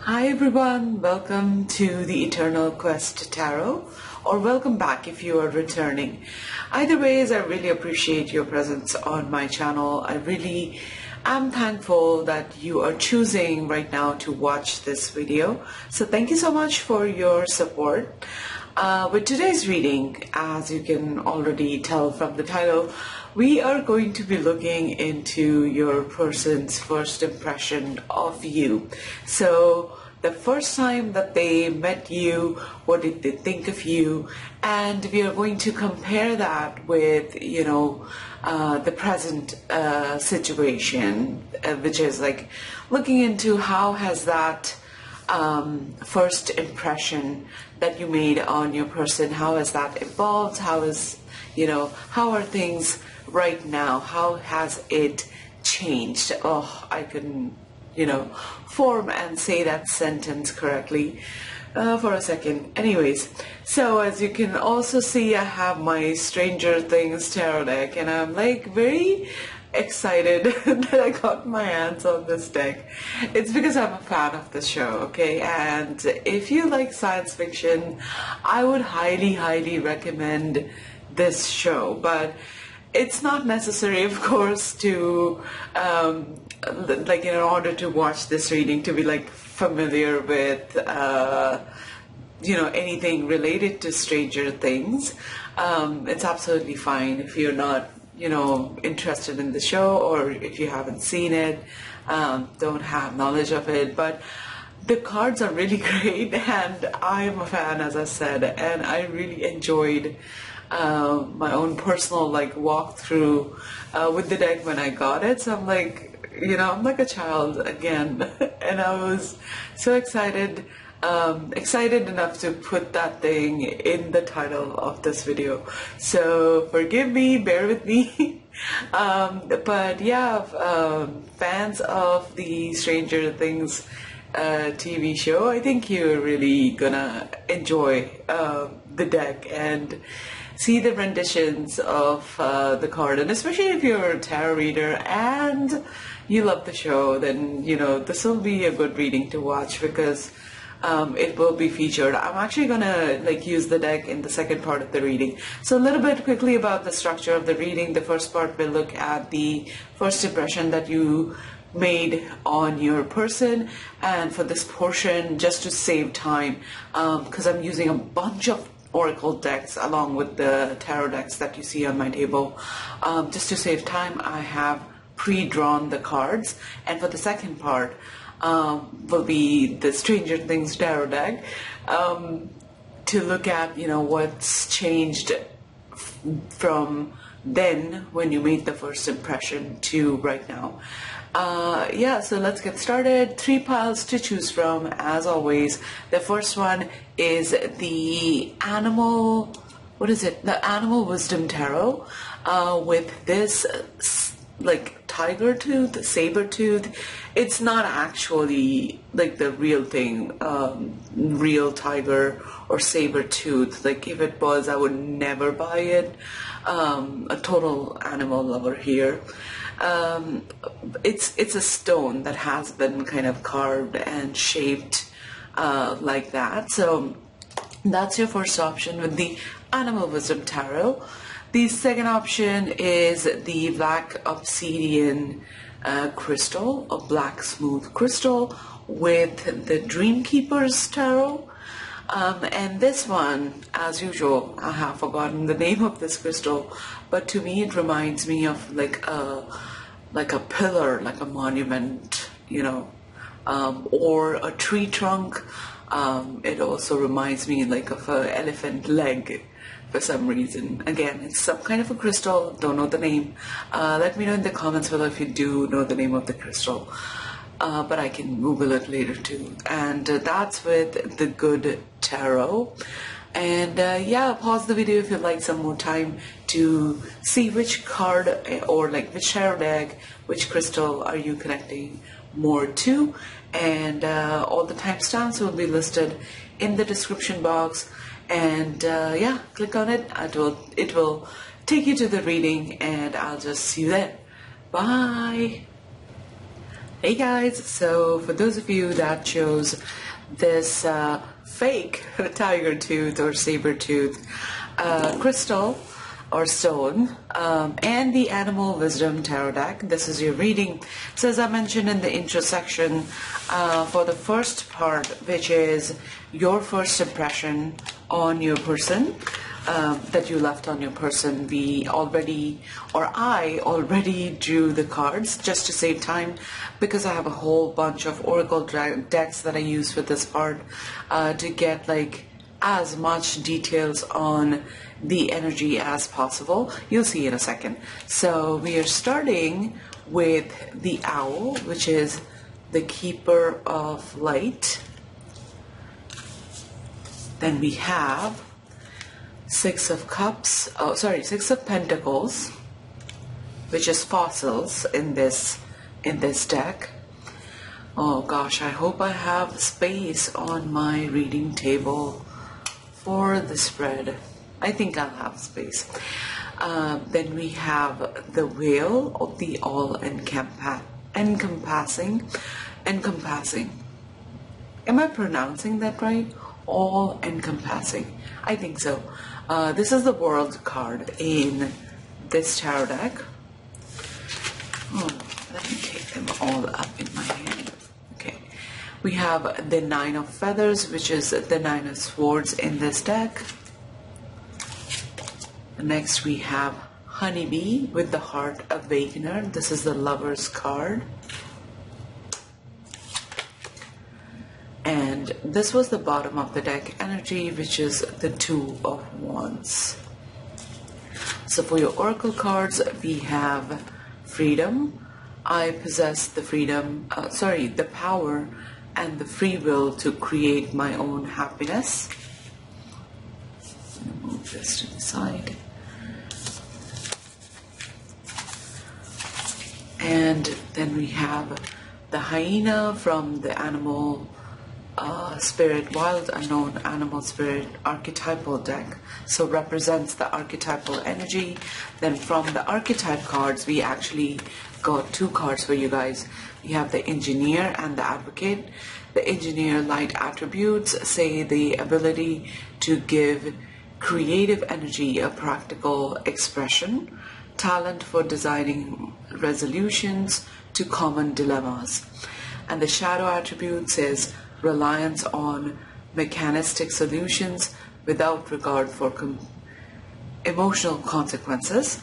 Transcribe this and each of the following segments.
Hi everyone, welcome to the Eternal Quest Tarot, or welcome back if you are returning. Either ways, I really appreciate your presence on my channel. I really am thankful that you are choosing right now to watch this video. So thank you so much for your support. With today's reading, as you can already tell from the title, we are going to be looking into your person's first impression of you. So the first time that they met you, what did they think of you? And we are going to compare that with, the present situation, which is like looking into how has that first impression that you made on your person, how has that evolved? How are things right now? How has it changed? Oh, I couldn't, form and say that sentence correctly for a second. Anyways, so as you can also see, I have my Stranger Things tarot deck, and I'm like very excited that I got my hands on this deck. It's because I'm a fan of the show, okay? And if you like science fiction, I would highly recommend this show. But it's not necessary, of course, to in order to watch this reading, to be like familiar with anything related to Stranger Things. It's absolutely fine if you're not interested in the show, or if you haven't seen it, don't have knowledge of it. But the cards are really great, and I am a fan, as I said, and I really enjoyed my own personal walkthrough with the deck when I got it. So I'm like, I'm like a child again, and I was so excited enough to put that thing in the title of this video. So forgive me, bear with me. But yeah, fans of the Stranger Things TV show, I think you're really gonna enjoy the deck and see the renditions of the card. And especially if you're a tarot reader and you love the show, then this will be a good reading to watch, because it will be featured. I'm actually gonna use the deck in the second part of the reading. So a little bit quickly about the structure of the reading. The first part will look at the first impression that you made on your person, and for this portion, just to save time, because I'm using a bunch of oracle decks along with the tarot decks that you see on my table, just to save time, I have pre-drawn the cards. And for the second part, will be the Stranger Things tarot deck, to look at what's changed from then when you made the first impression to right now. So let's get started. 3 piles to choose from, as always. The first one is the animal, the Animal Wisdom Tarot, with this tiger tooth, saber tooth. It's not actually the real thing, real tiger or saber tooth. If it was, I would never buy it. A total animal lover here. It's a stone that has been kind of carved and shaped like that. So that's your first option with the Animal Wisdom Tarot. The second option is the Black Obsidian crystal, a black smooth crystal, with the Dreamkeeper's Tarot. And this one, as usual, I have forgotten the name of this crystal, but to me it reminds me of a pillar, like a monument, or a tree trunk. It also reminds me of an elephant leg for some reason. Again, it's some kind of a crystal, don't know the name. Let me know in the comments below if you do know the name of the crystal. But I can Google it later too. And that's with the Good Tarot. And pause the video if you'd like some more time to see which card or which tarot deck, which crystal are you connecting more to. And all the timestamps will be listed in the description box. And click on it. It will take you to the reading, and I'll just see you there. Bye. Hey guys, so for those of you that chose this fake tiger tooth or saber tooth crystal or stone and the animal wisdom tarot deck, this is your reading. So as I mentioned in the intro section, for the first part, which is your first impression on your person, that you left on your person, I already drew the cards just to save time, because I have a whole bunch of oracle decks that I use for this part to get like as much details on the energy as possible. You'll see in a second. So we are starting with the owl, which is the keeper of light. Then we have Six of Pentacles, which is fossils in this deck. Oh gosh, I hope I have space on my reading table for the spread. I think I'll have space. Then we have the whale of the encompassing. Am I pronouncing that right? All encompassing. I think so. This is the world card in this tarot deck. Oh, let me take them all up in my hand. Okay. We have the Nine of Feathers, which is the Nine of Swords in this deck. Next we have Honeybee with the Heart Awakener. This is the Lover's card. And this was the bottom of the deck energy, which is the Two of Wands. So for your oracle cards, we have freedom. I possess the the power and the free will to create my own happiness. Move this to the side. And then we have the hyena from the animal spirit, wild unknown animal spirit archetypal deck, so represents the archetypal energy. Then from the archetype cards, we actually got two cards for you guys. We have the engineer and the advocate. The engineer light attributes say the ability to give creative energy a practical expression, talent for designing resolutions to common dilemmas. And the shadow attribute says reliance on mechanistic solutions without regard for emotional consequences.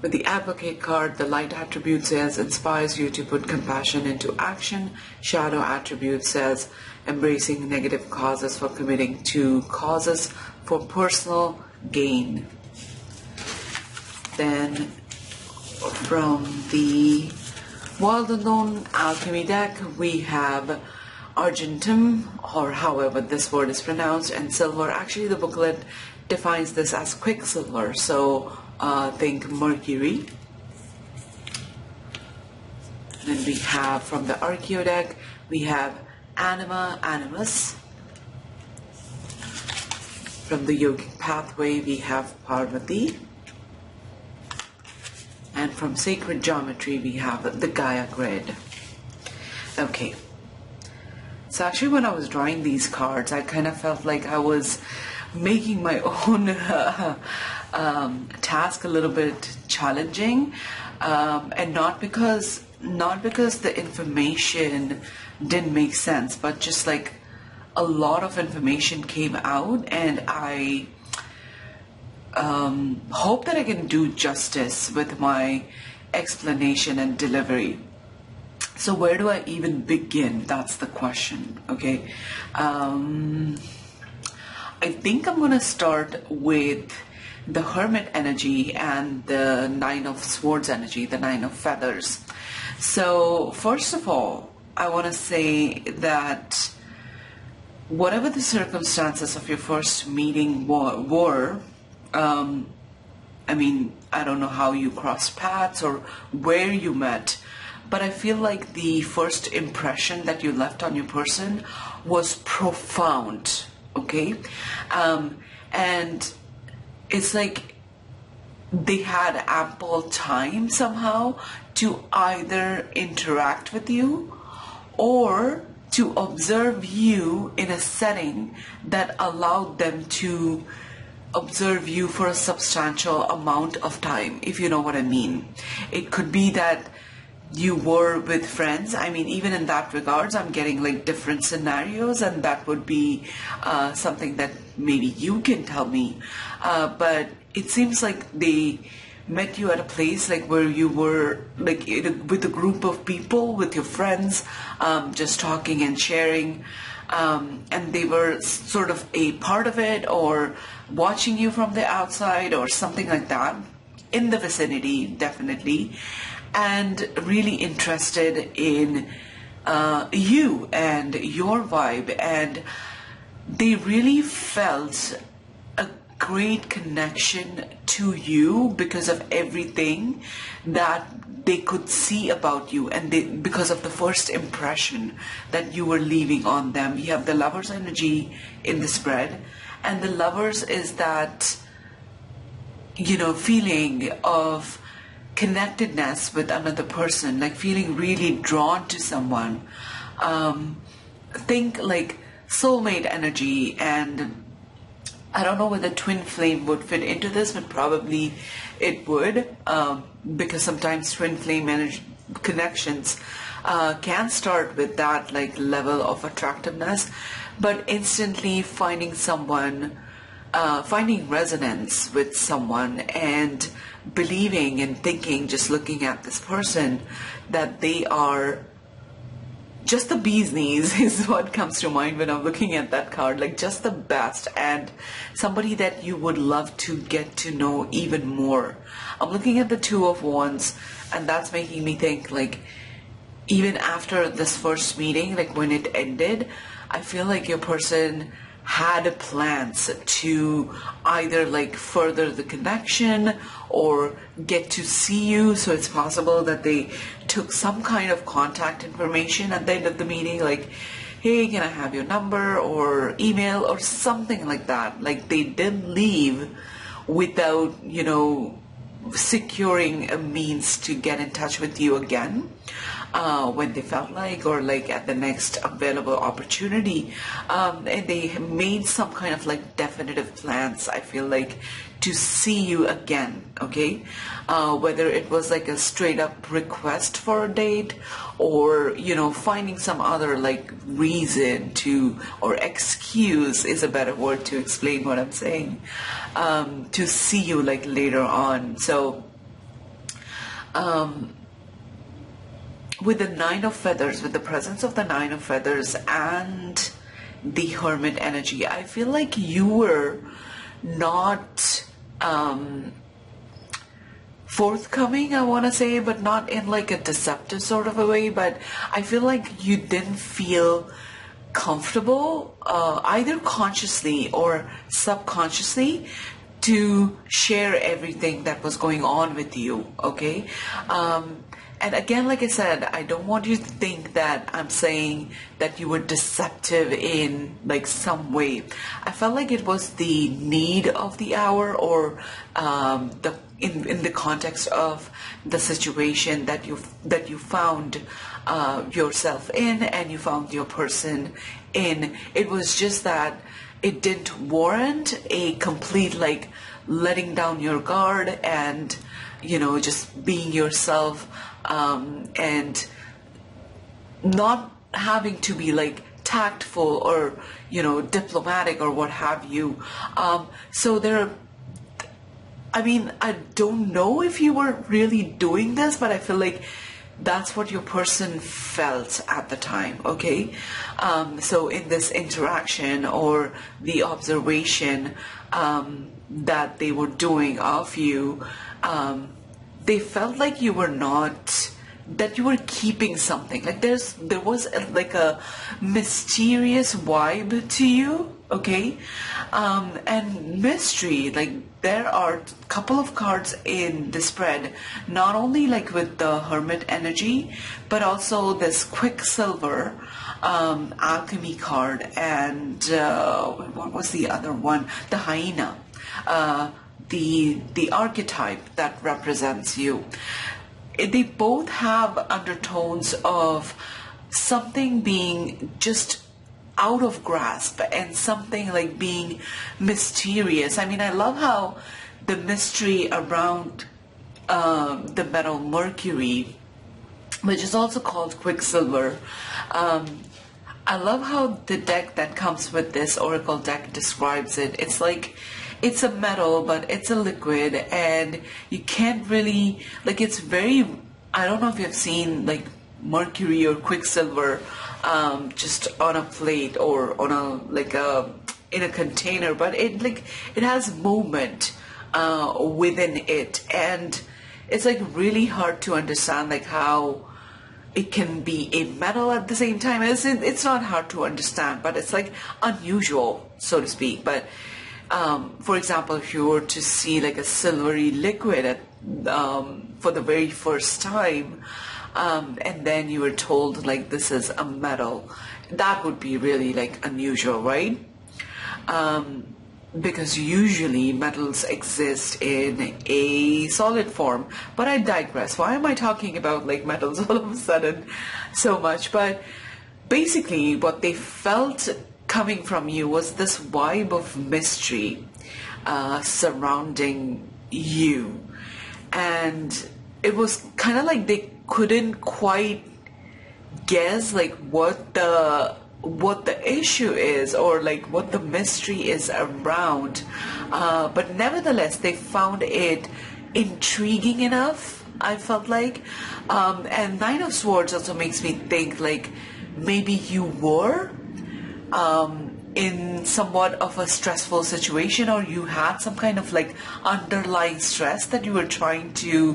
With the advocate card, the light attribute says inspires you to put compassion into action. Shadow attribute says embracing negative causes for committing to causes for personal gain. Then from the Wild Unknown Alchemy deck, we have Argentum, or however this word is pronounced, and silver. Actually, the booklet defines this as quicksilver, so think mercury. Then we have from the Archeo deck, we have Animus. From the Yogic pathway, we have Parvati. And from Sacred Geometry, we have the Gaia grid. Okay. So actually, when I was drawing these cards, I kind of felt like I was making my own task a little bit challenging, and not because the information didn't make sense, but just like a lot of information came out, and I hope that I can do justice with my explanation and delivery. So where do I even begin? That's the question. Okay. I think I'm going to start with the Hermit energy and the Nine of Swords energy, the Nine of Feathers. So first of all, I want to say that whatever the circumstances of your first meeting were, I mean, I don't know how you crossed paths or where you met, but I feel like the first impression that you left on your person was profound, okay? And it's like they had ample time somehow to either interact with you or to observe you in a setting that allowed them to observe you for a substantial amount of time, if you know what I mean. It could be that you were with friends. I mean, even in that regards, I'm getting like different scenarios, and that would be something that maybe you can tell me. But it seems like they met you at a place like where you were like with a group of people, with your friends, just talking and sharing, and they were sort of a part of it or watching you from the outside or something like that, in the vicinity definitely, and really interested in you and your vibe, and they really felt a great connection to you because of everything that they could see about you, and because of the first impression that you were leaving on them. You have the Lover's energy in the spread, and the Lovers is that, you know, feeling of connectedness with another person, like feeling really drawn to someone. Think like soulmate energy, and I don't know whether twin flame would fit into this, but probably it would, because sometimes twin flame energy connections can start with that like level of attractiveness, but instantly finding someone, finding resonance with someone, and believing and thinking, just looking at this person, that they are just the bee's knees is what comes to mind when I'm looking at that card, like just the best, and somebody that you would love to get to know even more. I'm looking at the Two of Wands, and that's making me think like, even after this first meeting, like when it ended, I feel like your person had plans to either like further the connection or get to see you. So it's possible that they took some kind of contact information at the end of the meeting, like, hey, can I have your number or email or something like that. Like they didn't leave without, you know, securing a means to get in touch with you again when they felt like, or like at the next available opportunity, and they made some kind of like definitive plans, I feel like, to see you again. Okay, whether it was like a straight up request for a date, or, you know, finding some other like reason to, or excuse is a better word to explain what I'm saying, to see you like later on. So with the Nine of Feathers, with the presence of the Nine of Feathers and the Hermit energy, I feel like you were not forthcoming, I want to say, but not in like a deceptive sort of a way, but I feel like you didn't feel comfortable, either consciously or subconsciously, to share everything that was going on with you. Okay, and again, like I said, I don't want you to think that I'm saying that you were deceptive in like some way. I felt like it was the need of the hour, or in the context of the situation that you found yourself in, and you found your person in. It was just that it didn't warrant a complete like letting down your guard and, you know, just being yourself, and not having to be like tactful or, you know, diplomatic or what have you. So there, I mean, I don't know if you were really doing this, but I feel like that's what your person felt at the time. Okay, so in this interaction or the observation that they were doing of you, they felt like you were not, that you were keeping something. Like there was like a mysterious vibe to you. Okay, and mystery, like there are a couple of cards in the spread, not only like with the Hermit energy, but also this Quicksilver alchemy card, and what was the other one? The Hyena. the archetype that represents you. They both have undertones of something being just out of grasp and something like being mysterious. I mean, I love how the mystery around the metal mercury, which is also called quicksilver. I love how the deck that comes with this oracle deck describes it. It's like, it's a metal, but it's a liquid, and you can't really, like, it's very, I don't know if you've seen like mercury or quicksilver just on a plate or on a, like a, in a container, but it has movement within it, and it's like really hard to understand like how it can be a metal at the same time. It's not hard to understand, but it's like unusual, so to speak. But for example, if you were to see like a silvery liquid for the very first time, and then you were told like this is a metal, that would be really like unusual, right? Because usually metals exist in a solid form. But I digress. Why am I talking about like metals all of a sudden so much? But basically what they felt coming from you was this vibe of mystery surrounding you. And it was kind of like they couldn't quite guess like what the issue is, or like what the mystery is around, but nevertheless they found it intriguing enough, I felt like. And Nine of Swords also makes me think like maybe you were in somewhat of a stressful situation, or you had some kind of like underlying stress that you were trying to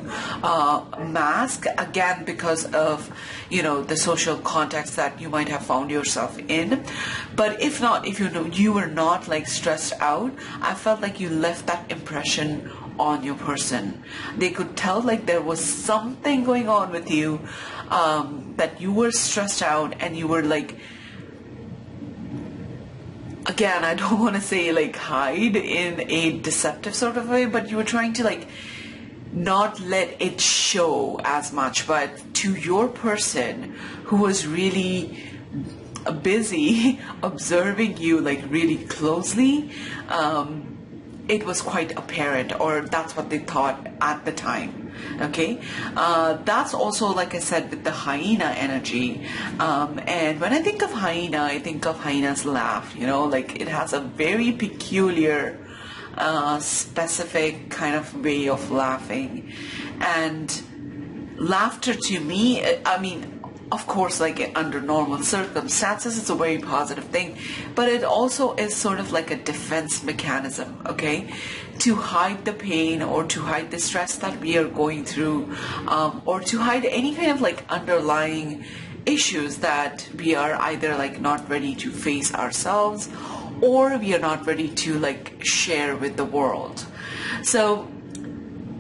mask, again because of, you know, the social context that you might have found yourself in. But if not, if you know you were not like stressed out, I felt like you left that impression on your person. They could tell like there was something going on with you, that you were stressed out, and you were like, again, I don't want to say like hide in a deceptive sort of way, but you were trying to like not let it show as much. But to your person who was really busy observing you like really closely, it was quite apparent, or that's what they thought at the time. Okay, that's also, like I said, with the hyena energy, and when I think of hyena, I think of hyena's laugh. You know, like it has a very peculiar specific kind of way of laughing. And laughter to me, I mean, of course, like under normal circumstances, it's a very positive thing, but it also is sort of like a defense mechanism, okay, to hide the pain or to hide the stress that we are going through, or to hide any kind of like underlying issues that we are either like not ready to face ourselves, or we are not ready to like share with the world. So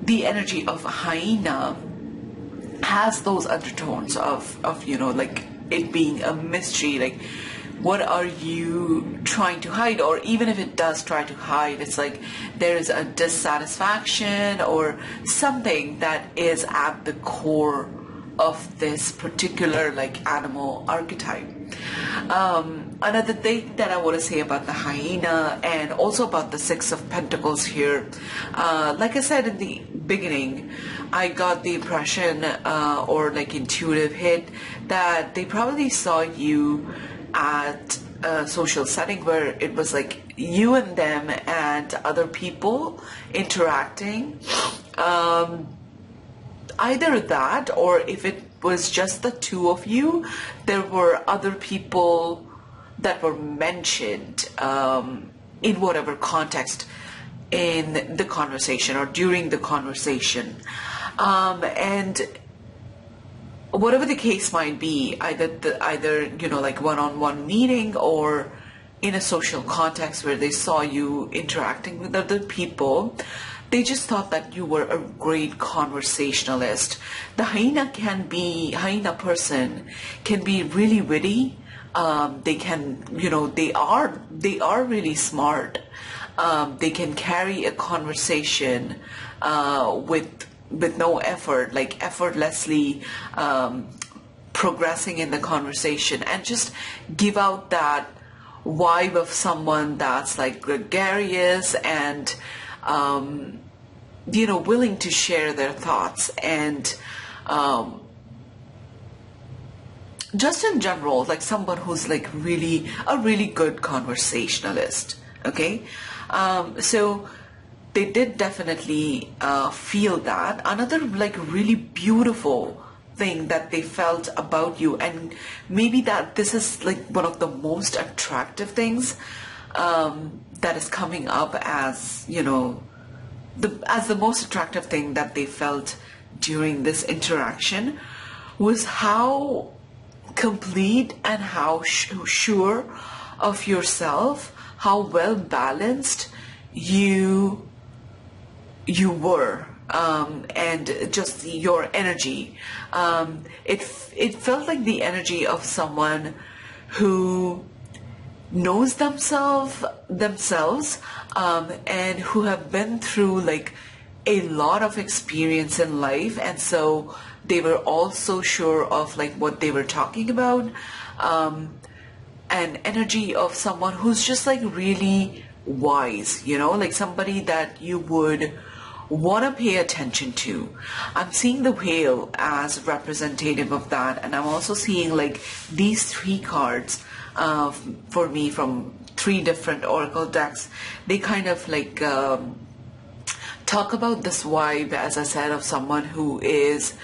the energy of hyena has those undertones of you know, like it being a mystery, like what are you trying to hide? Or even if it does try to hide, it's like there is a dissatisfaction or something that is at the core of this particular like animal archetype. Another thing that I want to say about the hyena, and also about the Six of Pentacles here, like I said in the beginning, I got the impression or like intuitive hit that they probably saw you at a social setting where it was like you and them and other people interacting. Either that, or if it was just the two of you, there were other people that were mentioned in whatever context in the conversation or during the conversation. And whatever the case might be, either you know, like one-on-one meeting or in a social context where they saw you interacting with other people, they just thought that you were a great conversationalist. The hyena person can be really witty. They can, you know, they are really smart. They can carry a conversation with no effort, like effortlessly progressing in the conversation, and just give out that vibe of someone that's like gregarious and willing to share their thoughts, and just in general, like someone who's like a really good conversationalist. Okay, so they did definitely feel that. Another like really beautiful thing that they felt about you, and maybe that this is like one of the most attractive things that is coming up as the most attractive thing that they felt during this interaction, was how complete and how sure of yourself, how well balanced you were, and just your energy. It felt like the energy of someone who knows themselves, and who have been through like a lot of experience in life, and so they were also sure of like what they were talking about. An energy of someone who's just like really wise, like somebody that you would want to pay attention to. I'm seeing the whale as representative of that, and I'm also seeing like these 3 cards for me from 3 different oracle decks. They kind of like talk about this vibe, as I said, of someone who's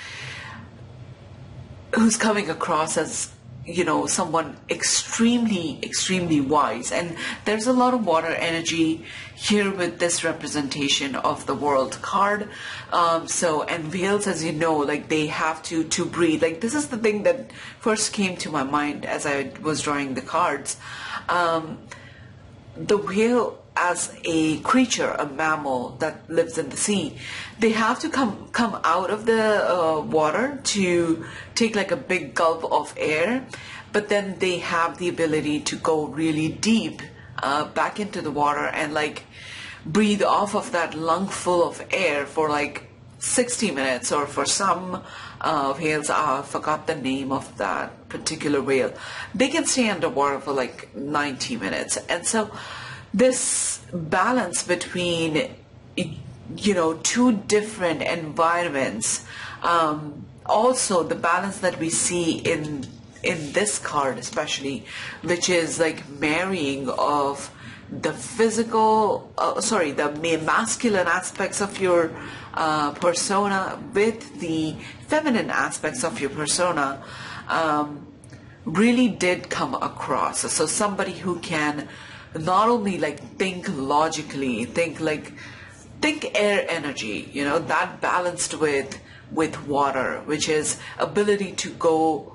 coming across as someone extremely wise. And there's a lot of water energy here with this representation of the World card. And whales, as you know, like they have to breathe. Like this is the thing that first came to my mind as I was drawing the cards. The whale as a creature, a mammal that lives in the sea, they have to come out of the water to take like a big gulp of air, but then they have the ability to go really deep back into the water and like breathe off of that lung full of air for like 60 minutes, or for some whales, I forgot the name of that particular whale, they can stay underwater for like 90 minutes. And so this balance between 2 different environments, also the balance that we see in this card especially, which is like marrying of the the masculine aspects of your persona with the feminine aspects of your persona, really did come across. So somebody who can not only like think logically, think air energy, that balanced with water, which is ability to go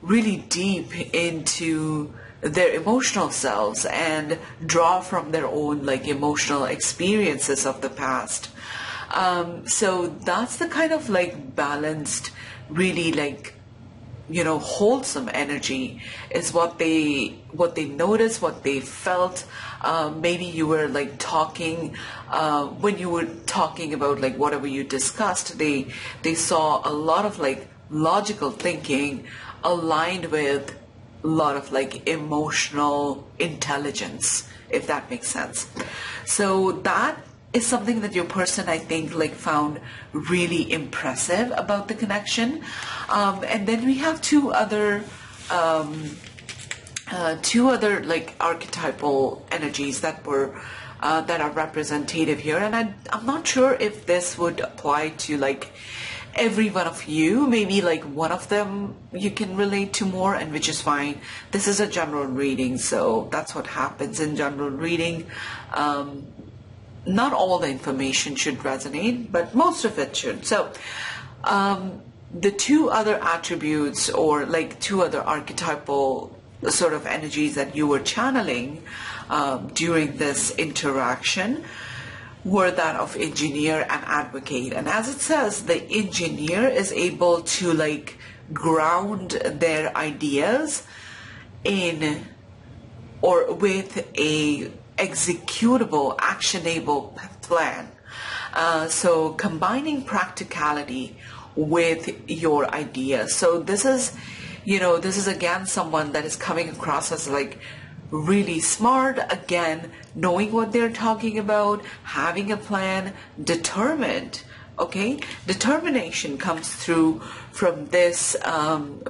really deep into their emotional selves and draw from their own like emotional experiences of the past. So that's the kind of like balanced, really like wholesome energy is what they noticed, what they felt. Maybe you were like talking, when you were talking about like whatever you discussed, they saw a lot of like logical thinking aligned with a lot of like emotional intelligence, if that makes sense. So that is something that your person, I think, like found really impressive about the connection. And then we have two other like archetypal energies that were that are representative here, and I'm not sure if this would apply to like every one of you. Maybe like one of them you can relate to more, and which is fine. This is a general reading, so that's what happens in general reading. Not all the information should resonate, but most of it should. So the 2 other attributes, or like 2 other archetypal sort of energies that you were channeling during this interaction, were that of engineer and advocate. And as it says, the engineer is able to like ground their ideas in or with a executable, actionable plan. So combining practicality with your idea. So this is, this is again someone that is coming across as like really smart, again, knowing what they're talking about, having a plan, determined. Okay, determination comes through from this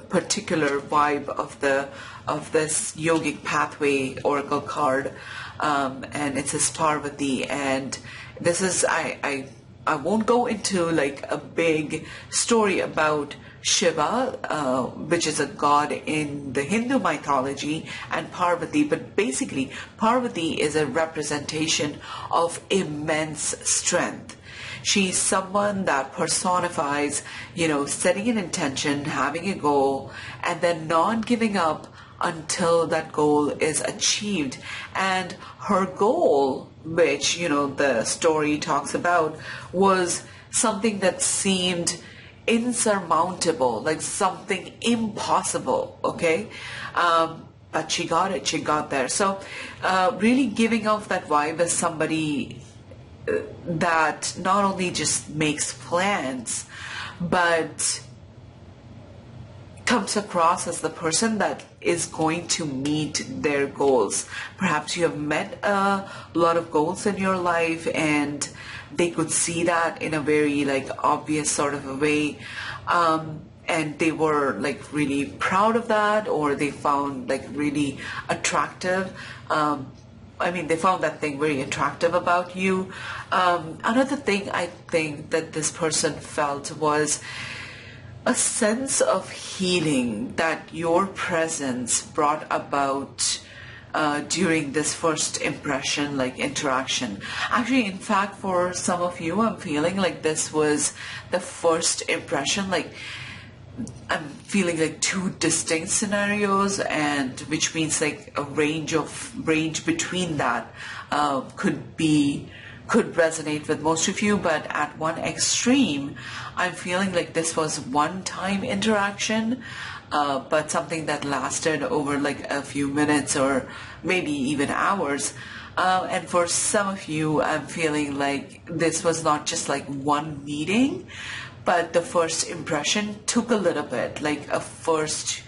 particular vibe of this yogic pathway oracle card, and it says Parvati. And this is I won't go into like a big story about Shiva, which is a god in the Hindu mythology, and Parvati, but basically Parvati is a representation of immense strength. She's someone that personifies, setting an intention, having a goal, and then not giving up until that goal is achieved. And her goal, which, the story talks about, was something that seemed insurmountable, like something impossible, okay? But she got it, she got there. So really giving off that vibe as somebody that not only just makes plans, but comes across as the person that is going to meet their goals. Perhaps you have met a lot of goals in your life and they could see that in a very like obvious sort of a way, and they were like really proud of that, or they found like really attractive. They found that thing very attractive about you. Another thing I think that this person felt was a sense of healing that your presence brought about during this first impression, like interaction. Actually, in fact, for some of you, I'm feeling like this was the first impression, like I'm feeling like two distinct scenarios, and which means like a range between that could resonate with most of you. But at one extreme, I'm feeling like this was one-time interaction, but something that lasted over like a few minutes or maybe even hours. And for some of you, I'm feeling like this was not just like one meeting, but the first impression took a little bit, like a first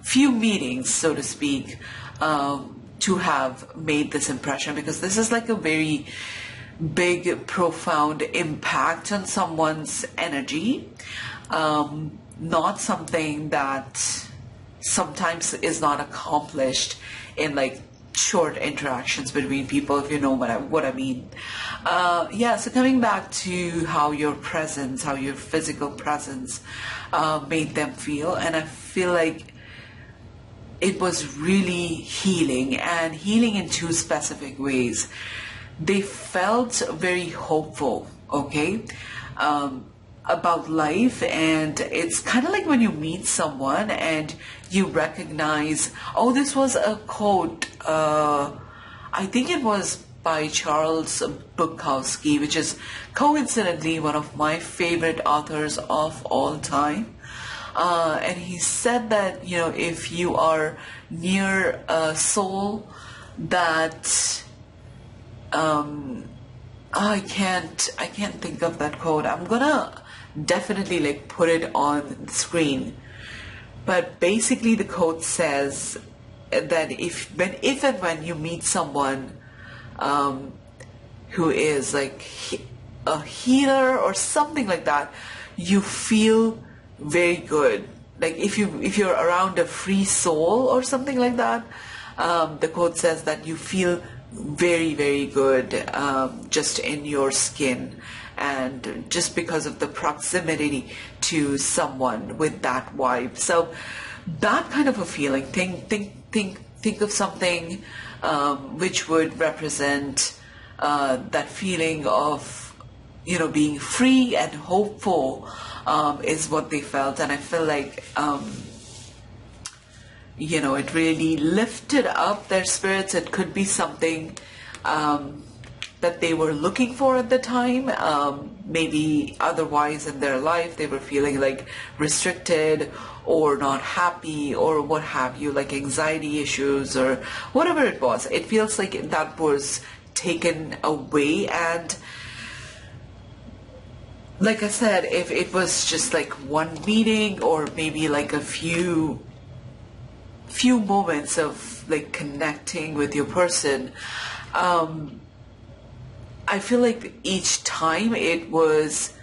few meetings, so to speak, to have made this impression, because this is like a very big, profound impact on someone's energy. Not something that sometimes is not accomplished in like short interactions between people, if you know what I mean. So coming back to how your physical presence made them feel, and I feel like it was really healing, and healing in two specific ways. They felt very hopeful, okay, about life, and it's kind of like when you meet someone and you recognize, oh, this was a quote, I think it was by Charles Bukowski, which is coincidentally one of my favorite authors of all time. And he said that, if you are near a soul that, I can't think of that quote. I'm gonna definitely like put it on the screen. But basically the quote says that if and when you meet someone who is like a healer or something like that, you feel very good. Like if you're around a free soul or something like that, the quote says that you feel very, very good just in your skin, and just because of the proximity to someone with that vibe. So that kind of a feeling, think of something which would represent that feeling of being free and hopeful, is what they felt. And I feel like it really lifted up their spirits. It could be something that they were looking for at the time. Maybe otherwise in their life they were feeling like restricted or not happy or what have you, like anxiety issues or whatever it was. It feels like that was taken away. And like I said, if it was just like one meeting or maybe like a few moments of like connecting with your person, I feel like each time it was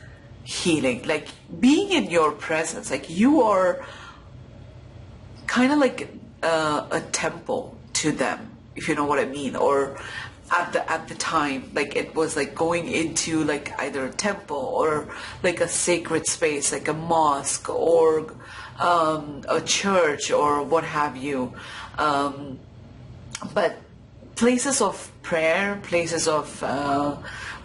healing, like being in your presence, like you are kind of like a temple to them, if you know what I mean. Or at the time, like it was like going into like either a temple or like a sacred space, like a mosque or a church or what have you. But places of prayer, places of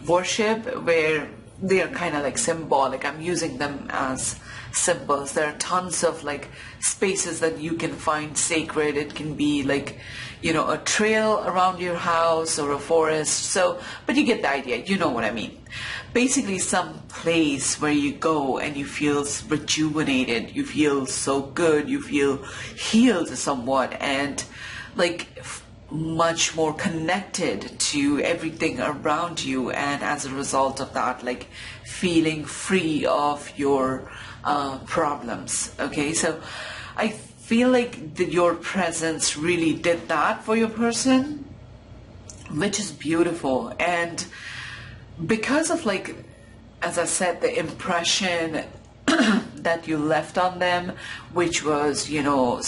worship where they are kind of like symbolic. I'm using them as symbols. There are tons of like spaces that you can find sacred. It can be like, you know, a trail around your house or a forest. So, but you get the idea. You know what I mean. Basically some place where you go and you feel rejuvenated. You feel so good. You feel healed somewhat and like much more connected to everything around you, and as a result of that, like feeling free of your problems. Okay, so I feel like your presence really did that for your person, which is beautiful. And because of, like, as I said, the impression that you left on them, which was, you know,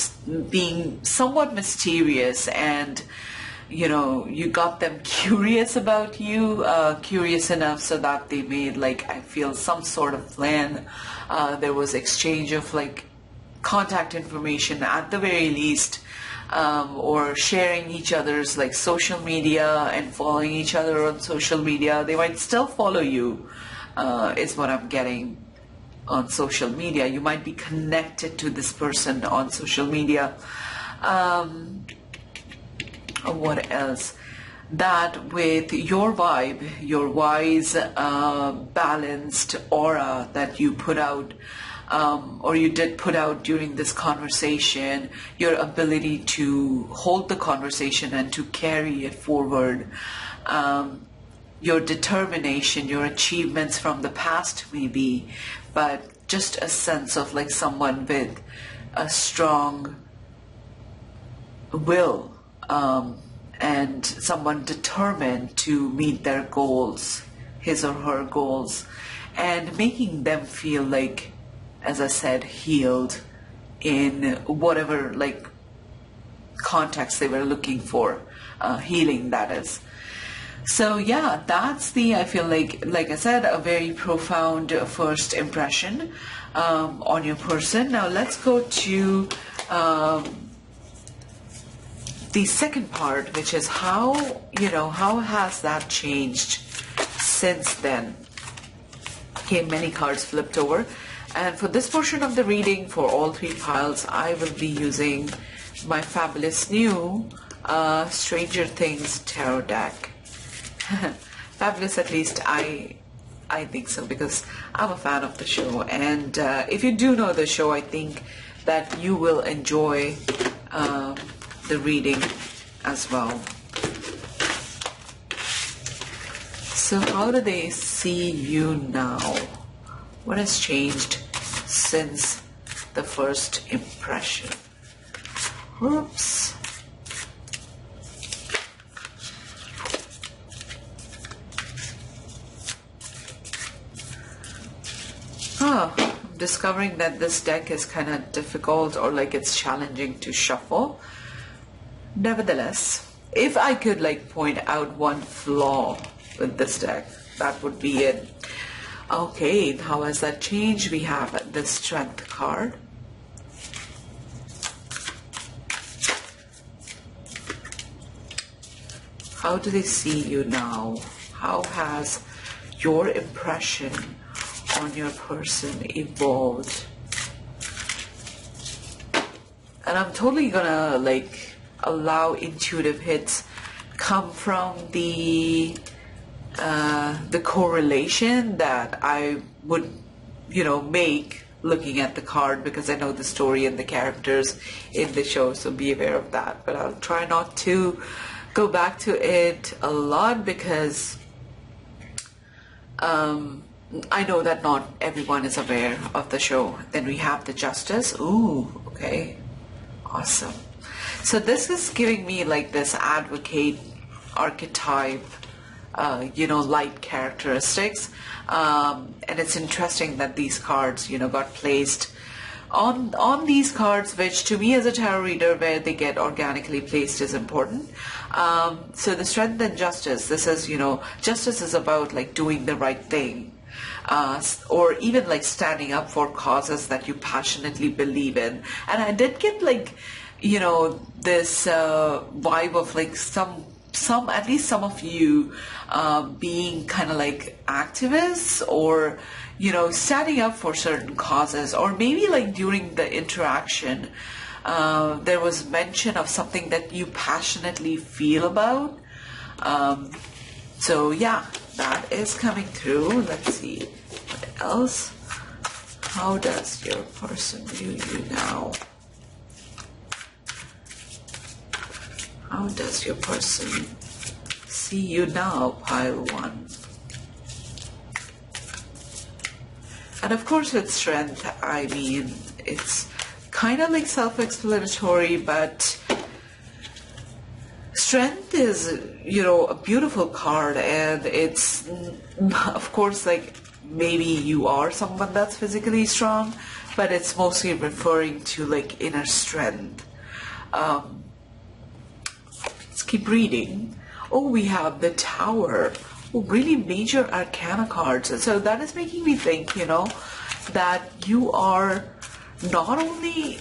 being somewhat mysterious, and you know, you got them curious about you, curious enough so that they made, like, I feel some sort of plan. There was exchange of like contact information at the very least, or sharing each other's like social media and following each other on social media. They might still follow you, is what I'm getting. On social media, you might be connected to this person on social media. What else? That with your vibe, your wise, balanced aura that you put out, or you did put out during this conversation, your ability to hold the conversation and to carry it forward, your determination, your achievements from the past maybe, but just a sense of like someone with a strong will, and someone determined to meet their goals, his or her goals, and making them feel like, as I said, healed in whatever like context they were looking for, healing, that is. So yeah, that's the, I feel like I said, a very profound first impression on your person. Now let's go to the second part, which is how, you know, how has that changed since then? Okay, many cards flipped over. And for this portion of the reading, for all three piles, I will be using my fabulous new Stranger Things tarot deck. Fabulous, at least I think so, because I'm a fan of the show. And if you do know the show, I think that you will enjoy the reading as well. So how do they see you now? What has changed since the first impression? Oops. I'm discovering that this deck is kind of difficult, or like it's challenging to shuffle. Nevertheless, if I could like point out one flaw with this deck, that would be it. Okay, how has that changed? We have the Strength card. How do they see you now? How has your impression on your person evolved? And I'm totally gonna like allow intuitive hits come from the the correlation that I would, make looking at the card, because I know the story and the characters in the show, so be aware of that. But I'll try not to go back to it a lot, because I know that not everyone is aware of the show. Then we have the Justice. Ooh, okay. Awesome. So this is giving me like this advocate archetype, light characteristics. And it's interesting that these cards, got placed on these cards, which to me as a tarot reader, where they get organically placed is important. So the Strength and Justice, this is, justice is about like doing the right thing, or even like standing up for causes that you passionately believe in. And I did get like, this vibe of like some at least some of you being kind of like activists, or standing up for certain causes, or maybe like during the interaction there was mention of something that you passionately feel about. So yeah, that is coming through. Let's see what else. How does your person view you now? How does your person see you now, pile 1? And of course with Strength, I mean, it's kind of like self-explanatory, but Strength is, a beautiful card, and it's, of course, like maybe you are someone that's physically strong, but it's mostly referring to like inner strength. Keep reading. Oh, we have the Tower. Oh, really major arcana cards. So that is making me think, that you are not only,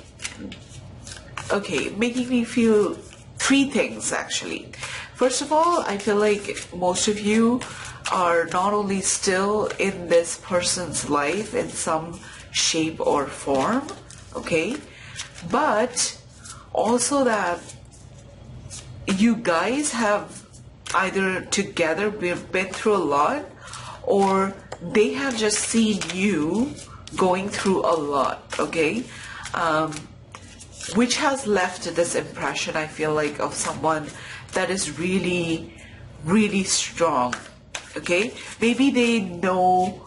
making me feel 3 things actually. First of all, I feel like most of you are not only still in this person's life in some shape or form, okay, but also that you guys have either together been through a lot, or they have just seen you going through a lot, okay? Which has left this impression, I feel like, of someone that is really, really strong, okay? Maybe they know,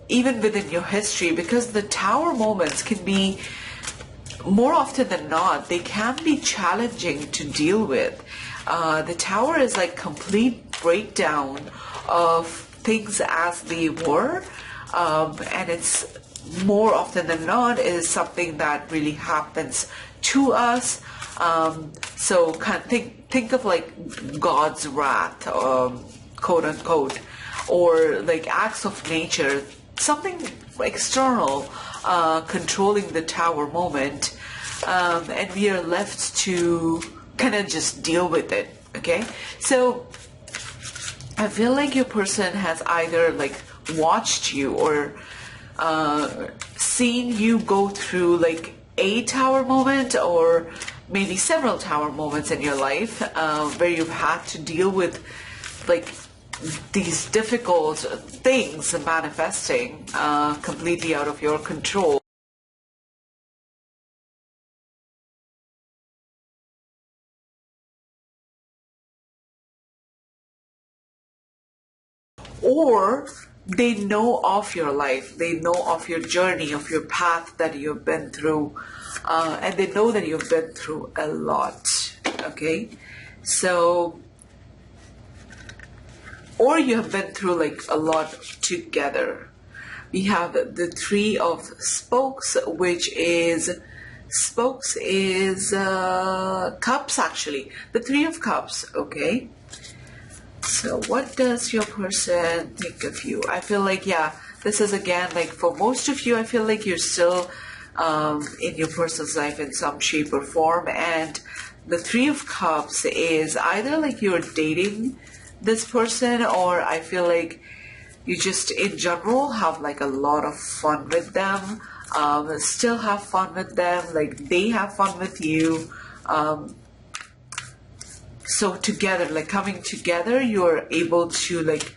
even within your history, because the Tower moments can be, more often than not, they can be challenging to deal with. The Tower is like complete breakdown of things as they were, and it's more often than not is something that really happens to us. So kind of think of like God's wrath, quote unquote, or like acts of nature, something external controlling the Tower moment, and we are left to kind of just deal with it, okay? So I feel like your person has either like watched you or seen you go through like a Tower moment, or maybe several Tower moments in your life, where you've had to deal with like these difficult things manifesting completely out of your control. Or they know of your life, they know of your journey, of your path that you've been through, and they know that you've been through a lot, okay? So, or you have been through like a lot together. We have the Three of Spokes, which is, Spokes is Cups actually. The Three of Cups, okay? So what does your person think of you? I feel like, yeah, this is again, like for most of you, I feel like you're still in your person's life in some shape or form. And the Three of Cups is either like you're dating this person, or I feel like you just in general have like a lot of fun with them, still have fun with them, like they have fun with you. So together, like coming together, you're able to like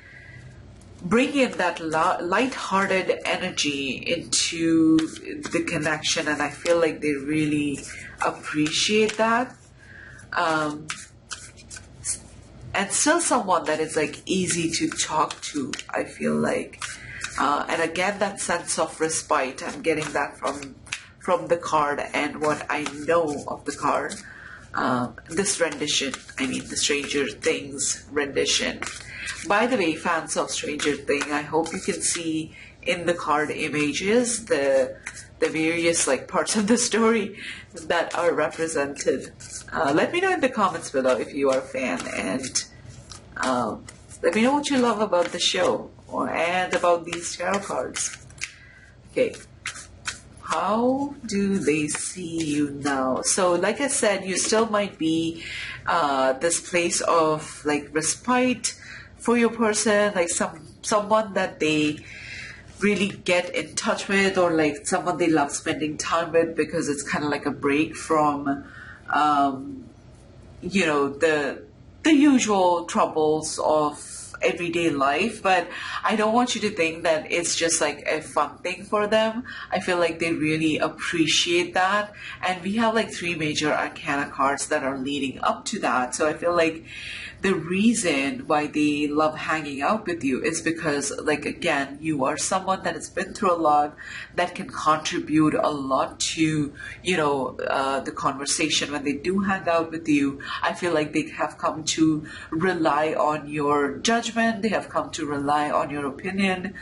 bring in that light-hearted energy into the connection, and I feel like they really appreciate that. And still someone that is like easy to talk to, I feel like. And again, that sense of respite, I'm getting that from the card and what I know of the card. This rendition, I mean the Stranger Things rendition. By the way, fans of Stranger Things, I hope you can see in the card images the various like parts of the story that are represented. Let me know in the comments below if you are a fan, and let me know what you love about the show and about these tarot cards. Okay. How do they see you now? So like I said, you still might be this place of like respite for your person, like someone that they really get in touch with, or like someone they love spending time with, because it's kind of like a break from you know, the usual troubles of everyday life. But I don't want you to think that it's just like a fun thing for them. I feel like they really appreciate that, and we have like 3 major arcana cards that are leading up to that. So I feel like the reason why they love hanging out with you is because, like, again, you are someone that has been through a lot, that can contribute a lot to, you know, the conversation. When they do hang out with you, I feel like they have come to rely on your judgment. They have come to rely on your opinion.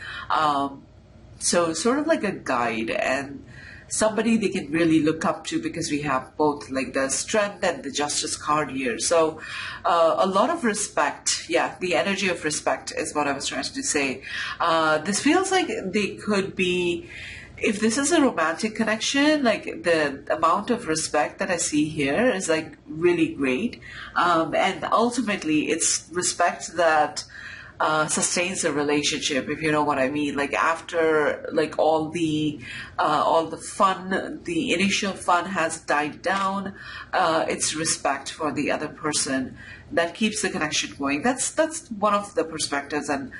So sort of like a guide and somebody they can really look up to, because we have both like the Strength and the Justice card here. So a lot of respect. Yeah, the energy of respect is what I was trying to say. This feels like they could be, if this is a romantic connection, like the amount of respect that I see here is like really great. And ultimately it's respect that sustains a relationship, if you know what I mean. Like after like all the fun, the initial fun has died down, it's respect for the other person that keeps the connection going. That's one of the perspectives, and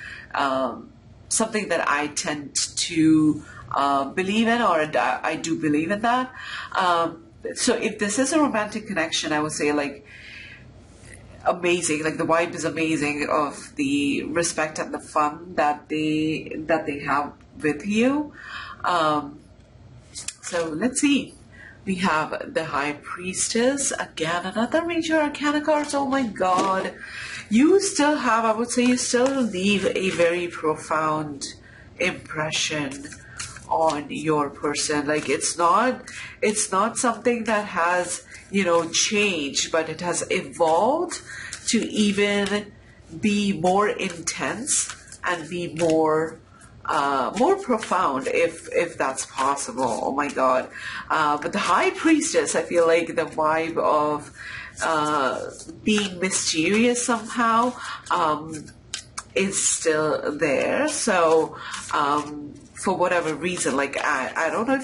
something that I tend to believe in, or I do believe in that. So if this is a romantic connection, I would say like amazing, like the vibe is amazing of the respect and the fun that they have with you. So let's see. We have the High Priestess, again another major arcana card. Oh my god, you still have, I would say you still leave a very profound impression on your person. Like it's not something that has, you know, changed, but it has evolved to even be more intense and be more profound, if that's possible. Oh my god. But the High Priestess, I feel like the vibe of being mysterious somehow is still there. So for whatever reason, like I don't know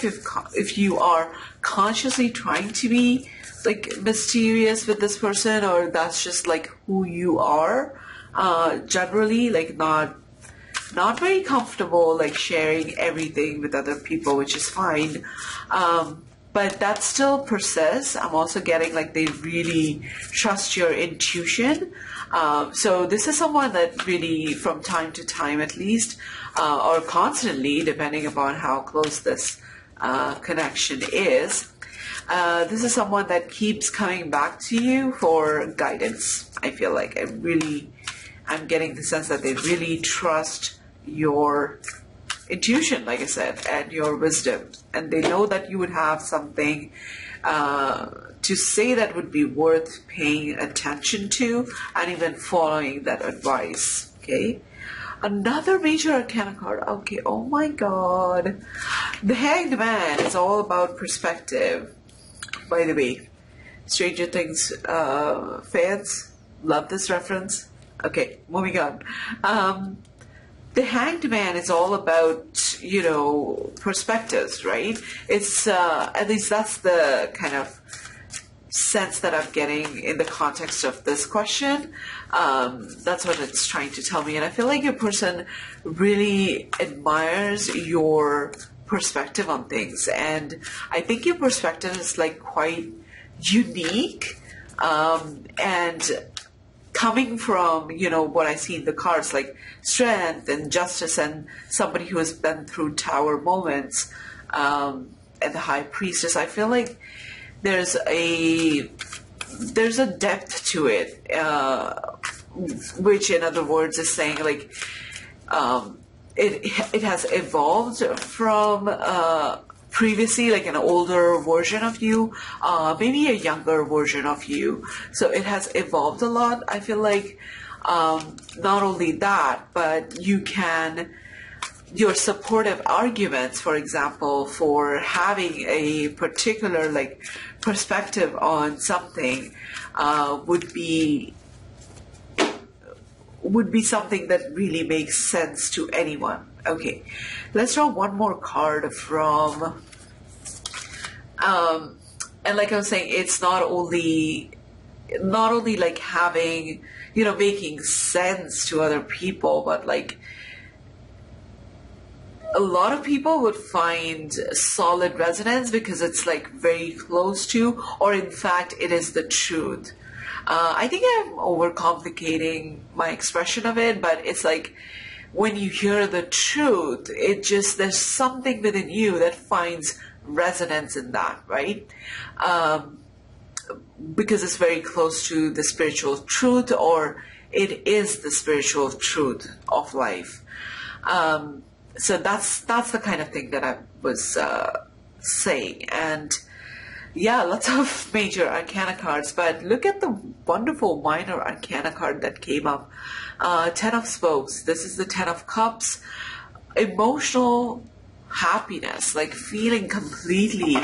if you are consciously trying to be like mysterious with this person, or that's just like who you are generally, like not very comfortable like sharing everything with other people, which is fine, but that still persists. I'm also getting like they really trust your intuition. So this is someone that really, from time to time at least, or constantly, depending upon how close this connection is, this is someone that keeps coming back to you for guidance. I feel like I'm getting the sense that they really trust your intuition, like I said, and your wisdom, and they know that you would have something to say that would be worth paying attention to, and even following that advice. Okay, another major arcana card. Okay, oh my god, the Hanged Man is all about perspective. By the way, Stranger Things fans love this reference. Okay, moving on. The Hanged Man is all about, you know, perspectives, right? It's at least that's the kind of sense that I'm getting in the context of this question. That's what it's trying to tell me. And I feel like your person really admires your perspective on things. And I think your perspective is like quite unique. And coming from, you know, what I see in the cards, like strength and justice, and somebody who has been through tower moments, and the high priestess, I feel like there's a depth to it, which in other words is saying like it has evolved from previously, like an older version of you, maybe a younger version of you. So it has evolved a lot. I feel like not only that, but your supportive arguments, for example, for having a particular like perspective on something would be something that really makes sense to anyone. Okay, let's draw one more card from and like I was saying, it's not only like having, you know, making sense to other people, but like a lot of people would find solid resonance because it's like very close to, or in fact, it is the truth. I think I'm overcomplicating my expression of it, but it's like when you hear the truth, there's something within you that finds resonance in that, right? Because it's very close to the spiritual truth, or it is the spiritual truth of life. So that's the kind of thing that I was saying. And yeah, lots of major arcana cards, but look at the wonderful minor arcana card that came up. 10 of Spokes. This is the 10 of Cups. Emotional happiness, like feeling completely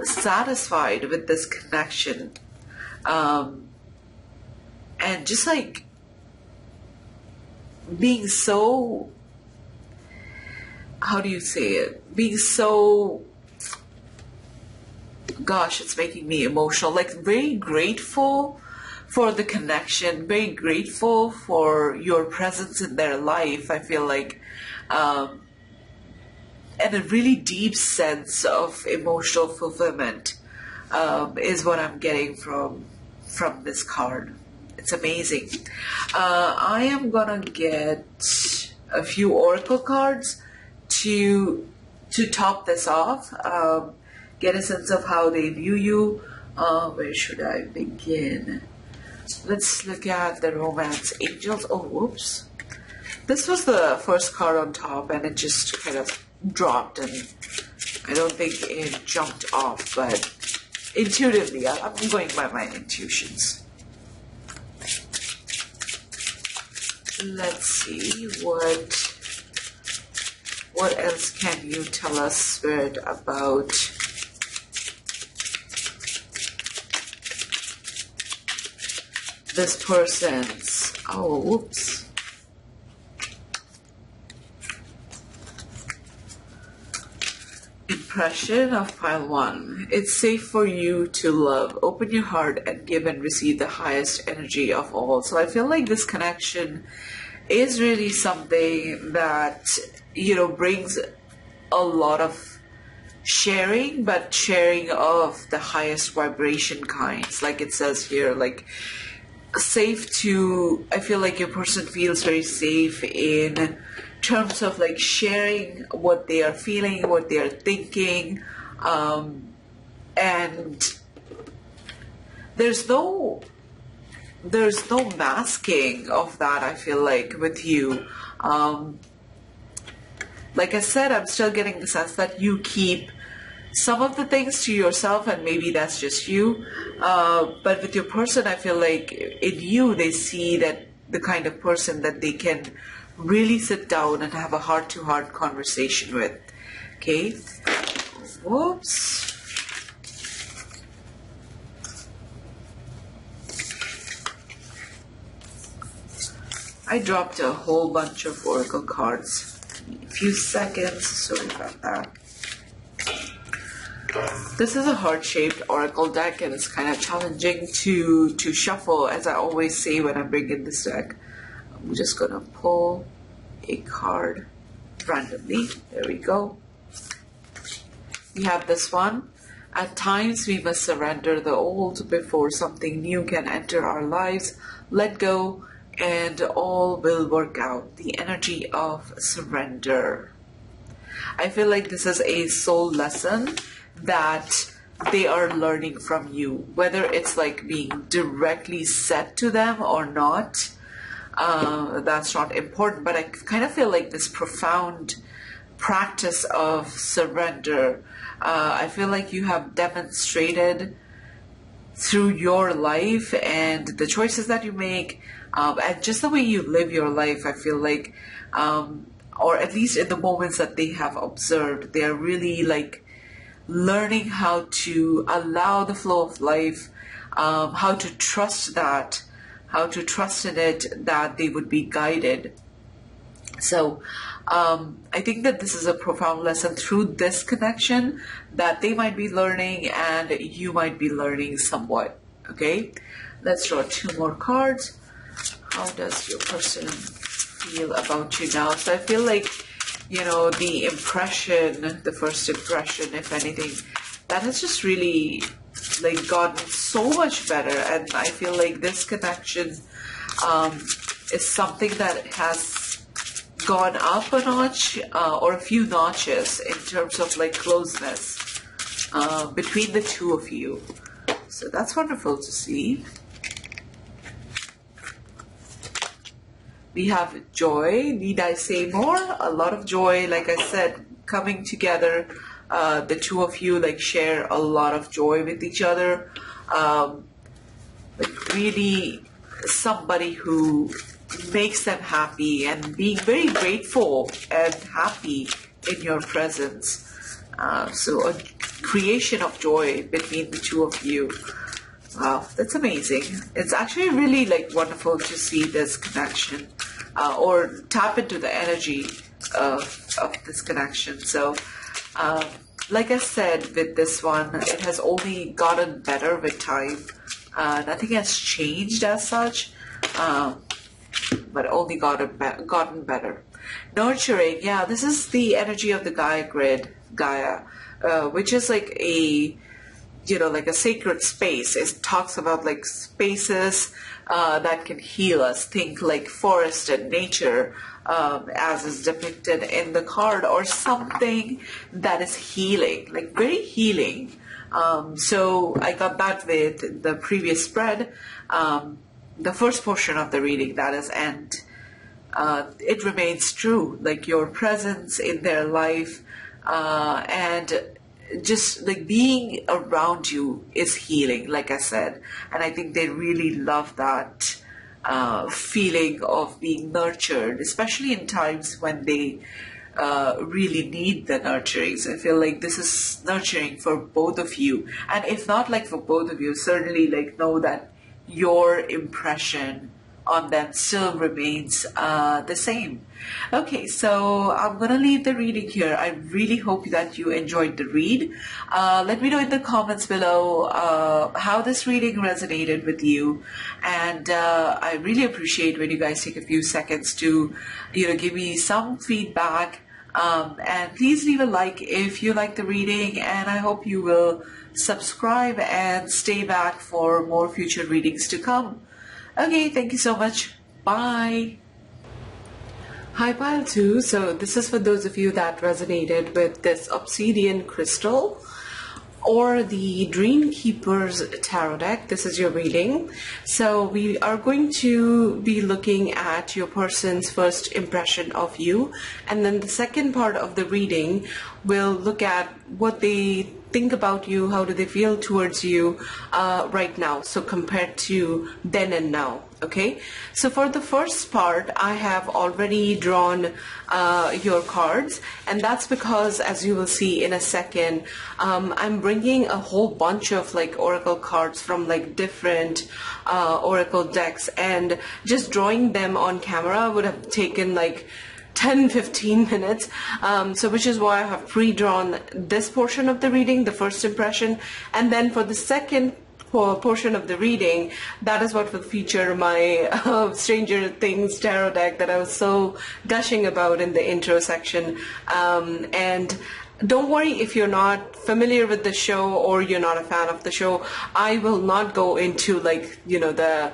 satisfied with this connection. And just like being so, how do you say it? Being so, gosh, it's making me emotional. Like very grateful for the connection, very grateful for your presence in their life. I feel like, and a really deep sense of emotional fulfillment is what I'm getting from this card. It's amazing. I am gonna get a few oracle cards to top this off. Get a sense of how they view you. Where should I begin? Let's look at the romance angels. Oh, whoops. This was the first card on top and it just kind of dropped, and I don't think it jumped off, but intuitively, I'm going by my intuitions. Let's see, what else can you tell us, Spirit, about this person's, oh, whoops. Impression of pile 1. It's safe for you to love. Open your heart and give and receive the highest energy of all. So I feel like this connection is really something that, you know, brings a lot of sharing, but sharing of the highest vibration kinds. Like it says here, like safe to, I feel like your person feels very safe in terms of like sharing what they are feeling, what they are thinking, and there's no masking of that. I feel like with you, like I said, I'm still getting the sense that you keep some of the things to yourself, and maybe that's just you, but with your person, I feel like in you they see that the kind of person that they can really sit down and have a heart-to-heart conversation with. Okay. Whoops. I dropped a whole bunch of oracle cards. A few seconds. Sorry about that. This is a heart-shaped oracle deck, and it's kind of challenging to shuffle, as I always say when I bring in this deck. I'm just gonna pull a card randomly. There we go. We have this one. At times we must surrender the old before something new can enter our lives. Let go and all will work out. The energy of surrender. I feel like this is a soul lesson that they are learning from you, whether it's like being directly said to them or not. That's not important, but I kind of feel like this profound practice of surrender, I feel like you have demonstrated through your life and the choices that you make, and just the way you live your life. I feel like, or at least in the moments that they have observed, they are really like learning how to allow the flow of life, how to trust that, how to trust in it, that they would be guided. So I think that this is a profound lesson through this connection that they might be learning and you might be learning somewhat. Okay, let's draw 2 more cards. How does your person feel about you now? So I feel like, you know, the impression, the first impression, if anything, that has just really like gotten so much better. And I feel like this connection is something that has gone up a notch, or a few notches in terms of like closeness between the two of you. So that's wonderful to see. We have joy. Need I say more? A lot of joy, like I said, coming together. The two of you like share a lot of joy with each other. Like really somebody who makes them happy and being very grateful and happy in your presence. So a creation of joy between the two of you. Wow, that's amazing. It's actually really like wonderful to see this connection, or tap into the energy of this connection. So like I said, with this one, it has only gotten better with time. Nothing has changed as such, but only gotten better. Nurturing, yeah, this is the energy of the Gaia grid, which is like a, you know, like a sacred space. It talks about like spaces that can heal us. Think like forest and nature, as is depicted in the card, or something that is healing, like very healing. So I got that with the previous spread, the first portion of the reading, that is, and it remains true, like your presence in their life, and just like being around you is healing, like I said. And I think they really love that feeling of being nurtured, especially in times when they really need the nurturing. So I feel like this is nurturing for both of you. And if not like for both of you, certainly like know that your impression on them still remains the same. Okay, so I'm gonna leave the reading here. I really hope that you enjoyed the read. Let me know in the comments below how this reading resonated with you, and I really appreciate when you guys take a few seconds to, you know, give me some feedback, and please leave a like if you like the reading, and I hope you will subscribe and stay back for more future readings to come. Okay, thank you so much. Bye. Hi, Pile 2. So this is for those of you that resonated with this obsidian crystal or the Dreamkeeper's tarot deck. This is your reading. So we are going to be looking at your person's first impression of you, and then the second part of the reading will look at what they think about you, how do they feel towards you right now, so compared to then and now. Okay, so for the first part, I have already drawn your cards, and that's because, as you will see in a second, I'm bringing a whole bunch of like oracle cards from like different oracle decks, and just drawing them on camera would have taken like 10-15 minutes, so which is why I have pre-drawn this portion of the reading, the first impression, and then for the second portion of the reading, that is what will feature my Stranger Things tarot deck that I was so gushing about in the intro section. And don't worry if you're not familiar with the show or you're not a fan of the show. I will not go into like, you know, the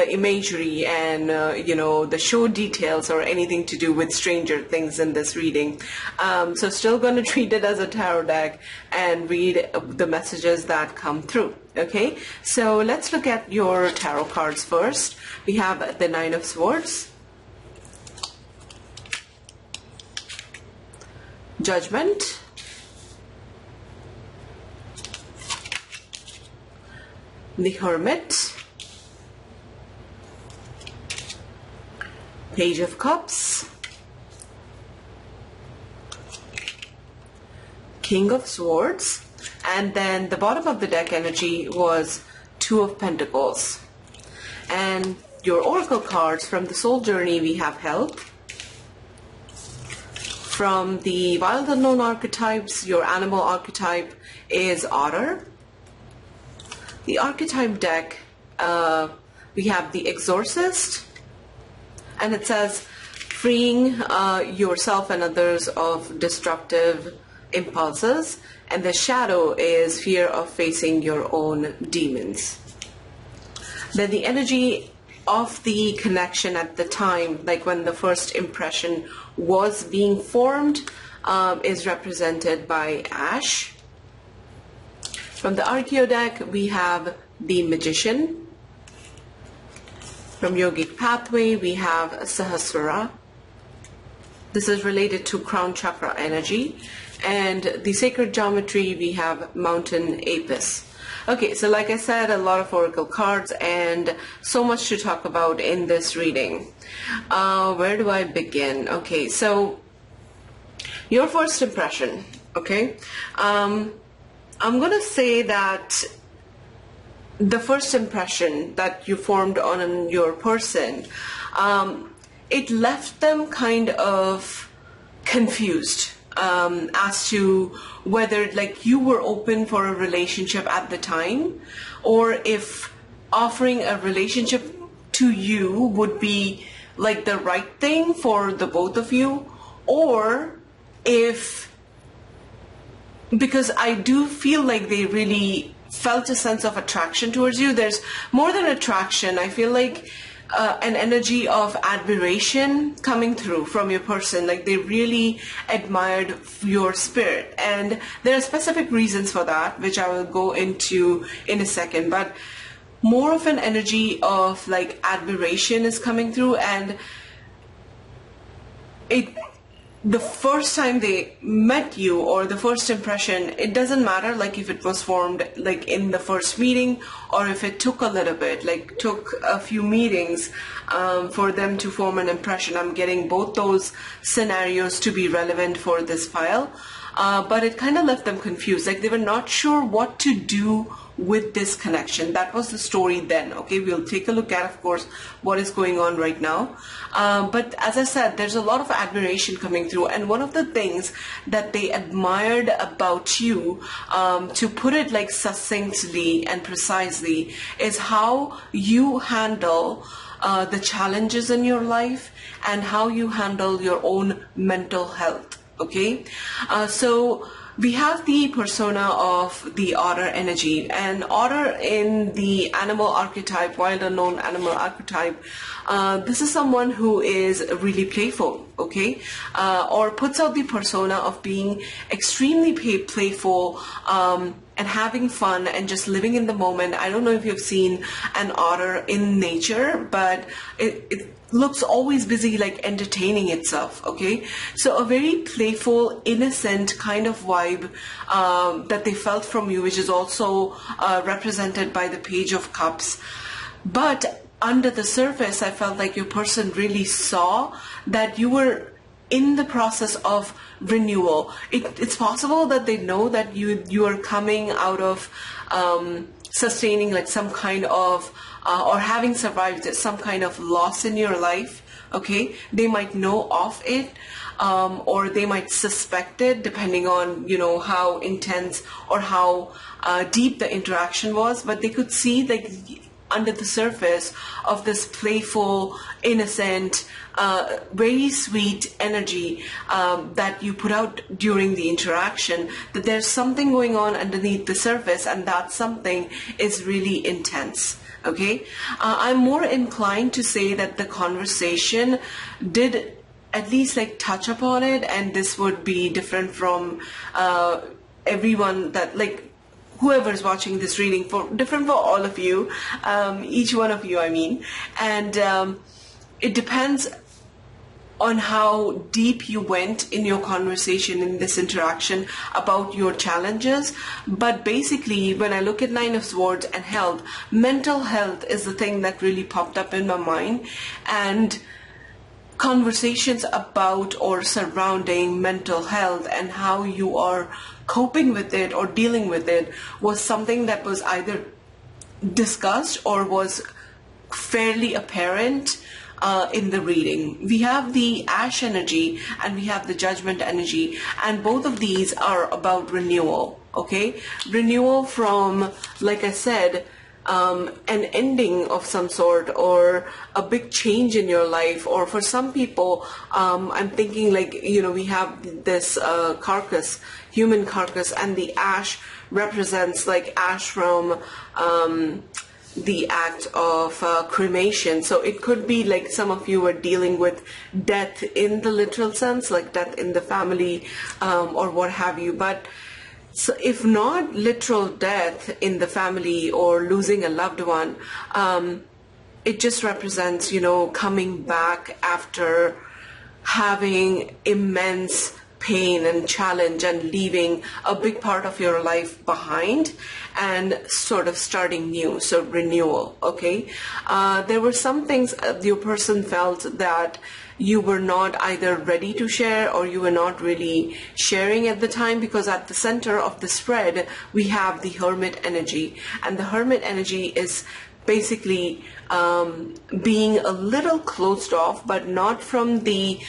imagery and, you know, the show details or anything to do with Stranger Things in this reading. So still going to treat it as a tarot deck and read the messages that come through. Okay, so let's look at your tarot cards first. We have the Nine of Swords, Judgment, the Hermit, Page of Cups, King of Swords, and then the bottom of the deck energy was Two of Pentacles. And your oracle cards from the Soul Journey, we have Help. From the Wild Unknown archetypes, your animal archetype is Otter. The archetype deck, we have the Exorcist, and it says freeing yourself and others of destructive impulses, and the Shadow is fear of facing your own demons. Then the energy of the connection at the time, like when the first impression was being formed, is represented by Ash. From the Archeo deck, we have the Magician. From Yogic Pathway, we have Sahasrara. This is related to crown chakra energy. And the Sacred Geometry, we have Mountain Apis. Okay, so like I said, a lot of oracle cards and so much to talk about in this reading. Where do I begin? Okay, so your first impression, okay? I'm going to say that the first impression that you formed on your person, it left them kind of confused. As to whether like you were open for a relationship at the time, or if offering a relationship to you would be like the right thing for the both of you, or if, because I do feel like they really felt a sense of attraction towards you. There's more than attraction. I feel like an energy of admiration coming through from your person, like they really admired your spirit, and there are specific reasons for that which I will go into in a second, but more of an energy of like admiration is coming through. And the first time they met you, or the first impression, it doesn't matter like if it was formed like in the first meeting or if it took a little bit, like took a few meetings for them to form an impression. I'm getting both those scenarios to be relevant for this file, but it kind of left them confused, like they were not sure what to do with this connection. That was the story then. Okay, we'll take a look at, of course, what is going on right now. But as I said, there's a lot of admiration coming through, and one of the things that they admired about you, to put it like succinctly and precisely, is how you handle the challenges in your life and how you handle your own mental health. Okay, so we have the persona of the Otter energy, and Otter in the animal archetype, Wild Unknown animal archetype, this is someone who is really playful, okay, or puts out the persona of being extremely playful, and having fun and just living in the moment. I don't know if you've seen an otter in nature, but it looks always busy, like entertaining itself. Okay, so a very playful, innocent kind of vibe that they felt from you, which is also represented by the Page of Cups. But under the surface, I felt like your person really saw that you were in the process of renewal. It's possible that they know that you are coming out of sustaining like some kind of or having survived some kind of loss in your life. Okay, they might know of it, or they might suspect it, depending on how intense or how deep the interaction was. But they could see like under the surface of this playful, innocent, very sweet energy that you put out during the interaction, that there's something going on underneath the surface, and that something is really intense. Okay, I'm more inclined to say that the conversation did at least like touch upon it, and this would be different from everyone that like whoever's watching this reading, different for all of you, each one of you, I mean. And it depends on how deep you went in your conversation, in this interaction, about your challenges. But basically, when I look at Nine of Swords and health, mental health is the thing that really popped up in my mind. And conversations about or surrounding mental health and how you are coping with it or dealing with it was something that was either discussed or was fairly apparent in the reading. We have the Ash energy and we have the Judgment energy, and both of these are about renewal. Okay, renewal from, like I said, an ending of some sort, or a big change in your life. Or for some people, I'm thinking like, we have this carcass, human carcass, and the ash represents like ash from the act of cremation. So it could be like some of you are dealing with death in the literal sense, like death in the family, or what have you. But so if not literal death in the family or losing a loved one, it just represents, coming back after having immense pain and challenge and leaving a big part of your life behind and sort of starting new. So renewal. Okay, there were some things your person felt that you were not either ready to share or you were not really sharing at the time, because at the center of the spread we have the Hermit energy, and the Hermit energy is basically being a little closed off, but not from the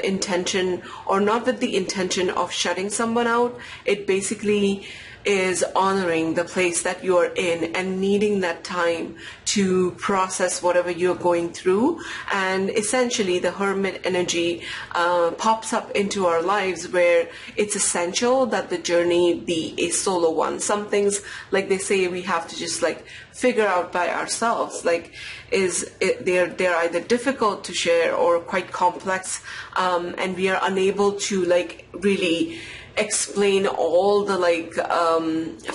intention, or not with the intention of shutting someone out. It basically is honoring the place that you are in and needing that time to process whatever you're going through. And essentially the Hermit energy pops up into our lives where it's essential that the journey be a solo one. Some things, like they say, we have to just like figure out by ourselves. Like they're either difficult to share or quite complex, and we are unable to like really explain all the like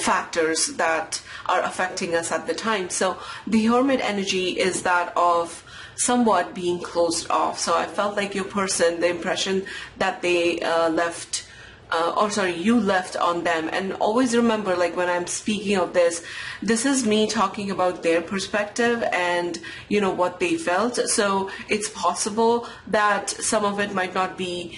factors that are affecting us at the time. So the Hermit energy is that of somewhat being closed off. So I felt like your person, the impression that they you left on them. And always remember, like when I'm speaking of this is me talking about their perspective and what they felt. So it's possible that some of it might not be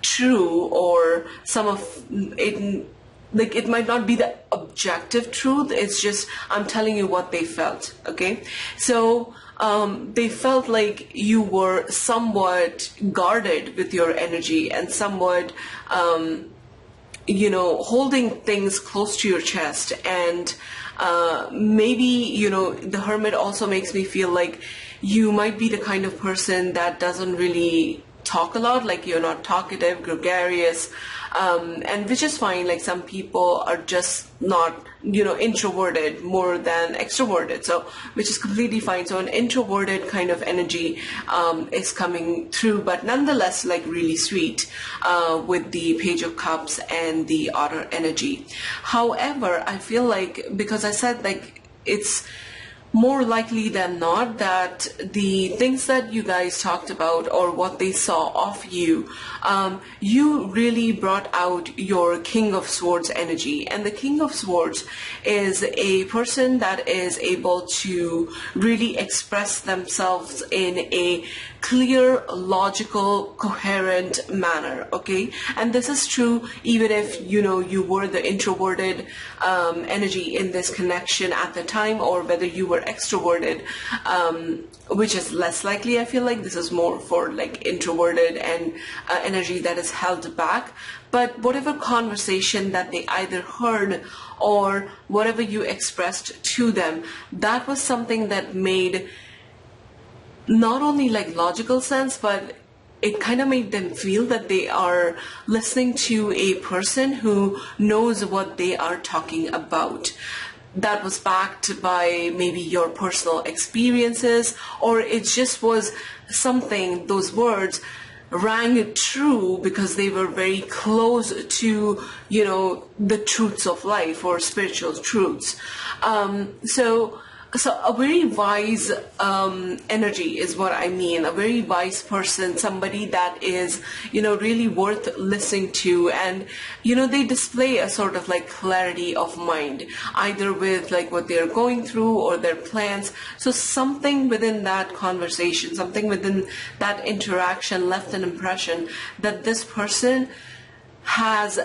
true, or some of it, like it might not be the objective truth. It's just I'm telling you what they felt. Okay, so they felt like you were somewhat guarded with your energy and somewhat holding things close to your chest. And maybe the Hermit also makes me feel like you might be the kind of person that doesn't really talk a lot, like you're not talkative, gregarious, and which is fine. Like some people are just not, introverted more than extroverted, so which is completely fine. So an introverted kind of energy is coming through, but nonetheless like really sweet with the Page of Cups and the Otter energy. However, I feel like, because I said like it's more likely than not that the things that you guys talked about or what they saw of you, you really brought out your King of Swords energy. And the King of Swords is a person that is able to really express themselves in a clear, logical, coherent manner, okay? And this is true even if, you know, you were the introverted energy in this connection at the time, or whether you were extroverted, which is less likely. I feel like this is more for like introverted and energy that is held back. But whatever conversation that they either heard or whatever you expressed to them, that was something that made not only like logical sense, but it kind of made them feel that they are listening to a person who knows what they are talking about. That was backed by maybe your personal experiences, or it just was something, those words rang true because they were very close to, you know, the truths of life or spiritual truths. So a very wise energy is what I mean. A very wise person, somebody that is, you know, really worth listening to. And, you know, they display a sort of like clarity of mind, either with like what they're going through or their plans. So something within that conversation, something within that interaction left an impression that this person has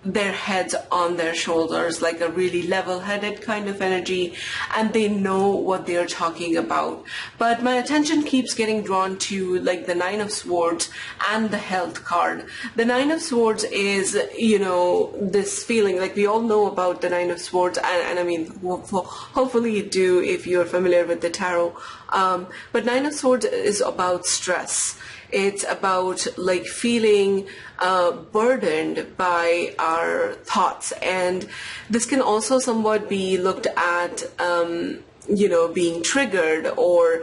their heads on their shoulders, like a really level-headed kind of energy, and they know what they're talking about. But my attention keeps getting drawn to like the Nine of Swords and the Health card. The Nine of Swords is, you know, this feeling, like we all know about the Nine of Swords, and I mean, hopefully you do if you're familiar with the tarot. But Nine of Swords is about stress. It's about like feeling burdened by our thoughts, and this can also somewhat be looked at, you know, being triggered, or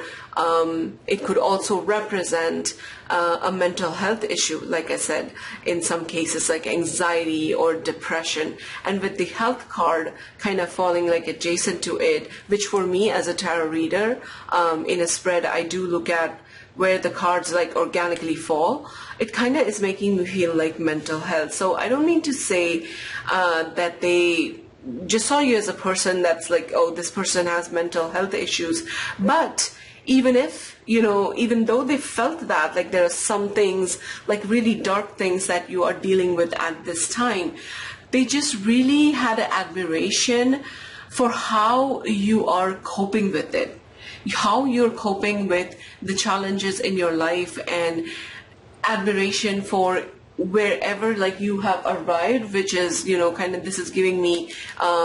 it could also represent a mental health issue, like I said, in some cases like anxiety or depression. And with the Health card kind of falling like adjacent to it, which for me as a tarot reader, in a spread I do look at where the cards like organically fall, it kind of is making me feel like mental health. So I don't mean to say that they just saw you as a person that's like, oh, this person has mental health issues. But even if, you know, even though they felt that, like there are some things, like really dark things that you are dealing with at this time, they just really had an admiration for how you are coping with it, how you're coping with the challenges in your life, and admiration for wherever like you have arrived, which is, you know, kind of, this is giving me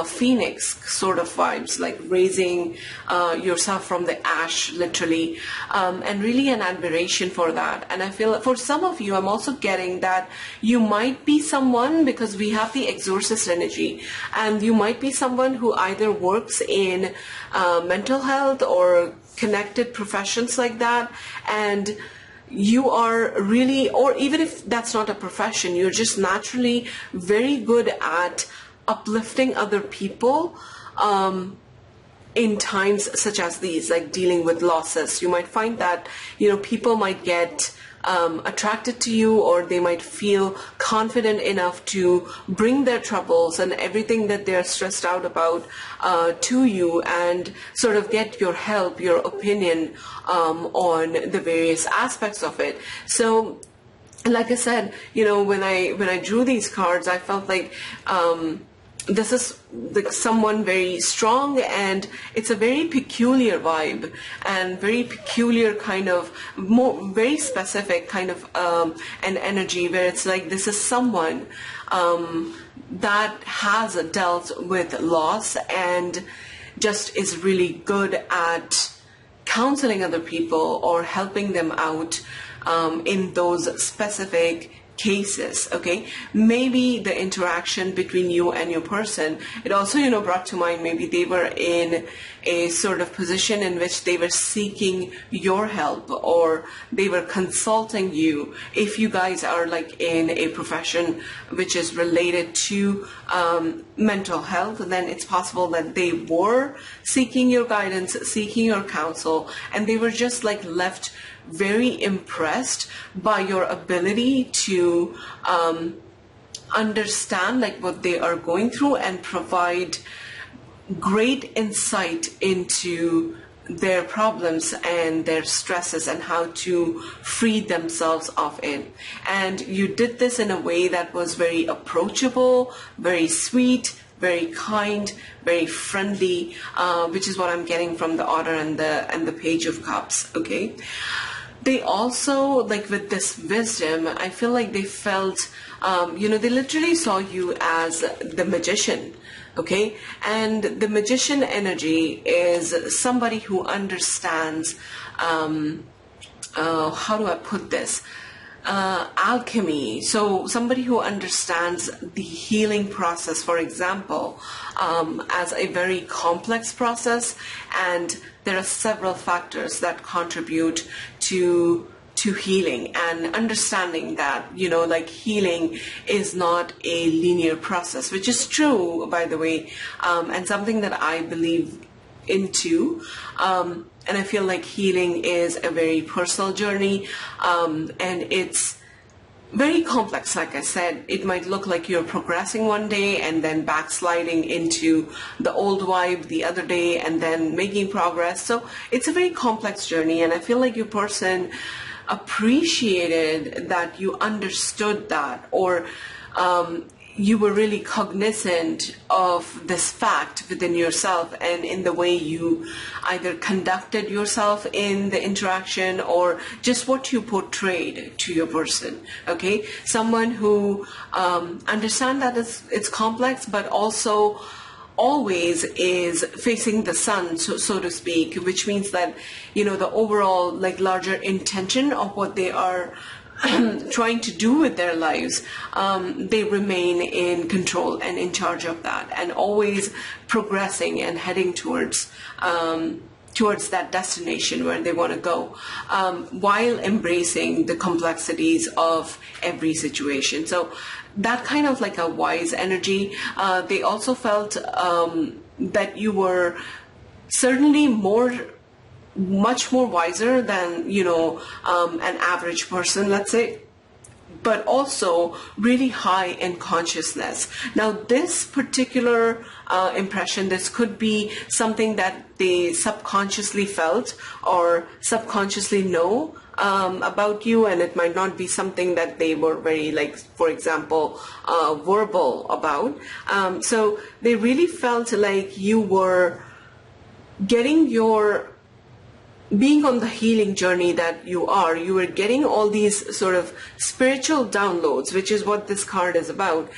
phoenix sort of vibes, like raising yourself from the ash, literally, and really an admiration for that. And I feel for some of you, I'm also getting that you might be someone, because we have the exorcist energy, and you might be someone who either works in mental health or connected professions like that, and you are really, or even if that's not a profession, you're just naturally very good at uplifting other people in times such as these, like dealing with losses. You might find that, you know, people might get attracted to you, or they might feel confident enough to bring their troubles and everything that they're stressed out about to you, and sort of get your help, your opinion on the various aspects of it. So like I said, you know, when I drew these cards, I felt like this is like someone very strong, and it's a very peculiar vibe and very peculiar kind of, more very specific kind of an energy, where it's like this is someone that has dealt with loss and just is really good at counseling other people or helping them out in those specific cases. Okay, maybe the interaction between you and your person, it also, you know, brought to mind maybe they were in a sort of position in which they were seeking your help, or they were consulting you. If you guys are like in a profession which is related to mental health, then it's possible that they were seeking your guidance, seeking your counsel, and they were just like left very impressed by your ability to understand like what they are going through and provide great insight into their problems and their stresses and how to free themselves of it. And you did this in a way that was very approachable, very sweet, very kind, very friendly, which is what I'm getting from the Otter and the Page of Cups. Okay. They also, like with this wisdom, I feel like they felt, they literally saw you as the magician. Okay, and the magician energy is somebody who understands, how do I put this? Alchemy. So somebody who understands the healing process, for example, as a very complex process, and there are several factors that contribute to healing, and understanding that, like healing is not a linear process, which is true, by the way, and something that I believe into. And I feel like healing is a very personal journey, and it's very complex. Like I said, it might look like you're progressing one day and then backsliding into the old vibe the other day and then making progress. So it's a very complex journey, and I feel like your person appreciated that you understood that, or you were really cognizant of this fact within yourself and in the way you either conducted yourself in the interaction or just what you portrayed to your person. Okay, someone who understands that it's complex, but also always is facing the sun, so to speak, which means that, the overall like larger intention of what they are trying to do with their lives, they remain in control and in charge of that, and always progressing and heading towards that destination where they want to go, while embracing the complexities of every situation. So that kind of like a wise energy. They also felt that you were certainly much more wiser than, an average person, let's say, but also really high in consciousness. Now, this particular impression, this could be something that they subconsciously felt or subconsciously know about you, and it might not be something that they were very, like, for example, verbal about. So they really felt like you were being on the healing journey that you were getting all these sort of spiritual downloads, which is what this card is about,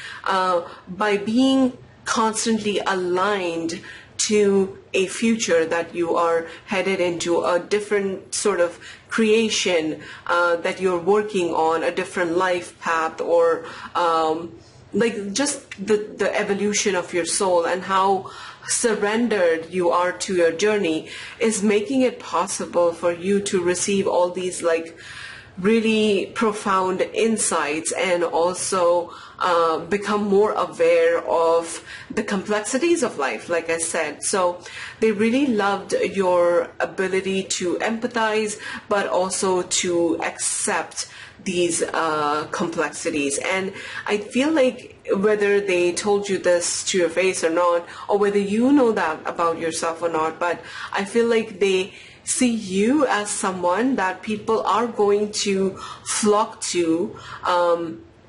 by being constantly aligned to a future that you are headed into, a different sort of creation that you're working on, a different life path, or like just the evolution of your soul, and how surrendered you are to your journey is making it possible for you to receive all these like really profound insights, and also become more aware of the complexities of life, like I said. So they really loved your ability to empathize, but also to accept these complexities. And I feel like whether they told you this to your face or not, or whether you know that about yourself or not, but I feel like they see you as someone that people are going to flock to,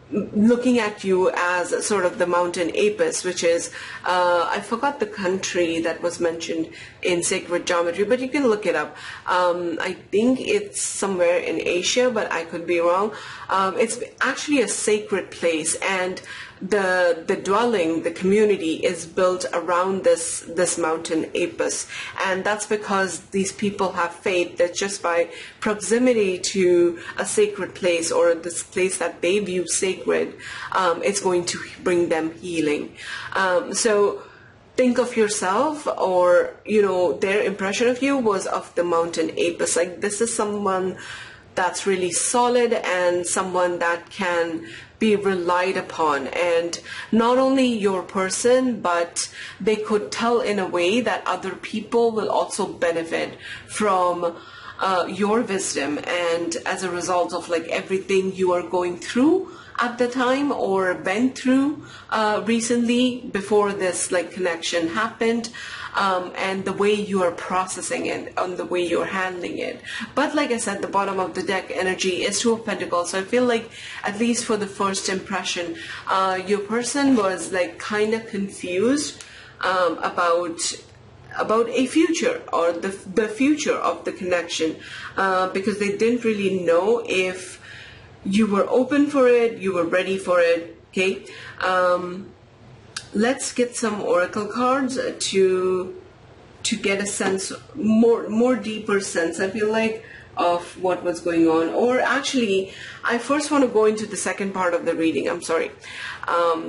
looking at you as sort of the mountain apis, which is, I forgot the country that was mentioned in sacred geometry, but you can look it up. I think it's somewhere in Asia, but I could be wrong. It's actually a sacred place, and the dwelling, the community is built around this mountain apis, and that's because these people have faith that just by proximity to a sacred place, or this place that they view sacred, it's going to bring them healing. So think of yourself, or, you know, their impression of you was of the mountain ape. It's like, this is someone that's really solid and someone that can be relied upon, and not only your person, but they could tell in a way that other people will also benefit from your wisdom, and as a result of like everything you are going through at the time or went through recently before this like connection happened, and the way you are processing it, and the way you're handling it. But like I said, the bottom of the deck energy is Two of Pentacles. So I feel like, at least for the first impression, your person was like kind of confused about a future, or the future of the connection, because they didn't really know if you were open for it, you were ready for it. Okay, let's get some oracle cards to get a sense, more deeper sense, I feel like, of what was going on. Or actually, I first want to go into the second part of the reading. I'm sorry.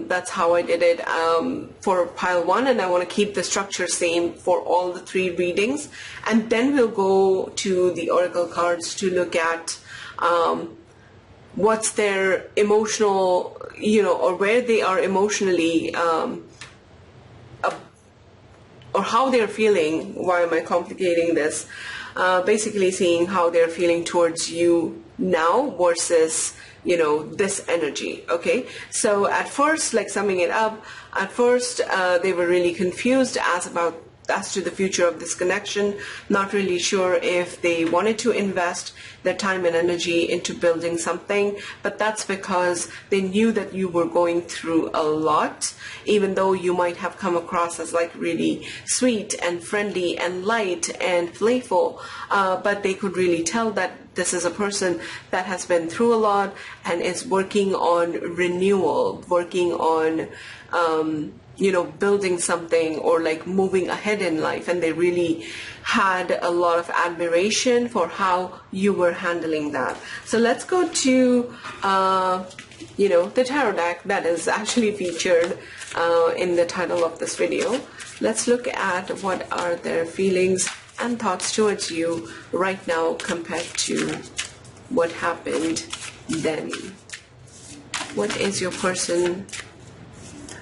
That's how I did it for pile 1, and I want to keep the structure same for all the 3 readings, and then we'll go to the oracle cards to look at what's their emotional, you know, or where they are emotionally, or how they're feeling. Why am I complicating this? Basically seeing how they're feeling towards you now versus, you know, this energy. Okay, so at first, like summing it up, at first they were really confused as to the future of this connection, not really sure if they wanted to invest their time and energy into building something, but that's because they knew that you were going through a lot, even though you might have come across as like really sweet and friendly and light and playful, but they could really tell that this is a person that has been through a lot and is working on renewal, working on you know, building something, or like moving ahead in life, and they really had a lot of admiration for how you were handling that. So let's go to you know, the tarot deck that is actually featured in the title of this video. Let's look at what are their feelings and thoughts towards you right now compared to what happened then. What is your person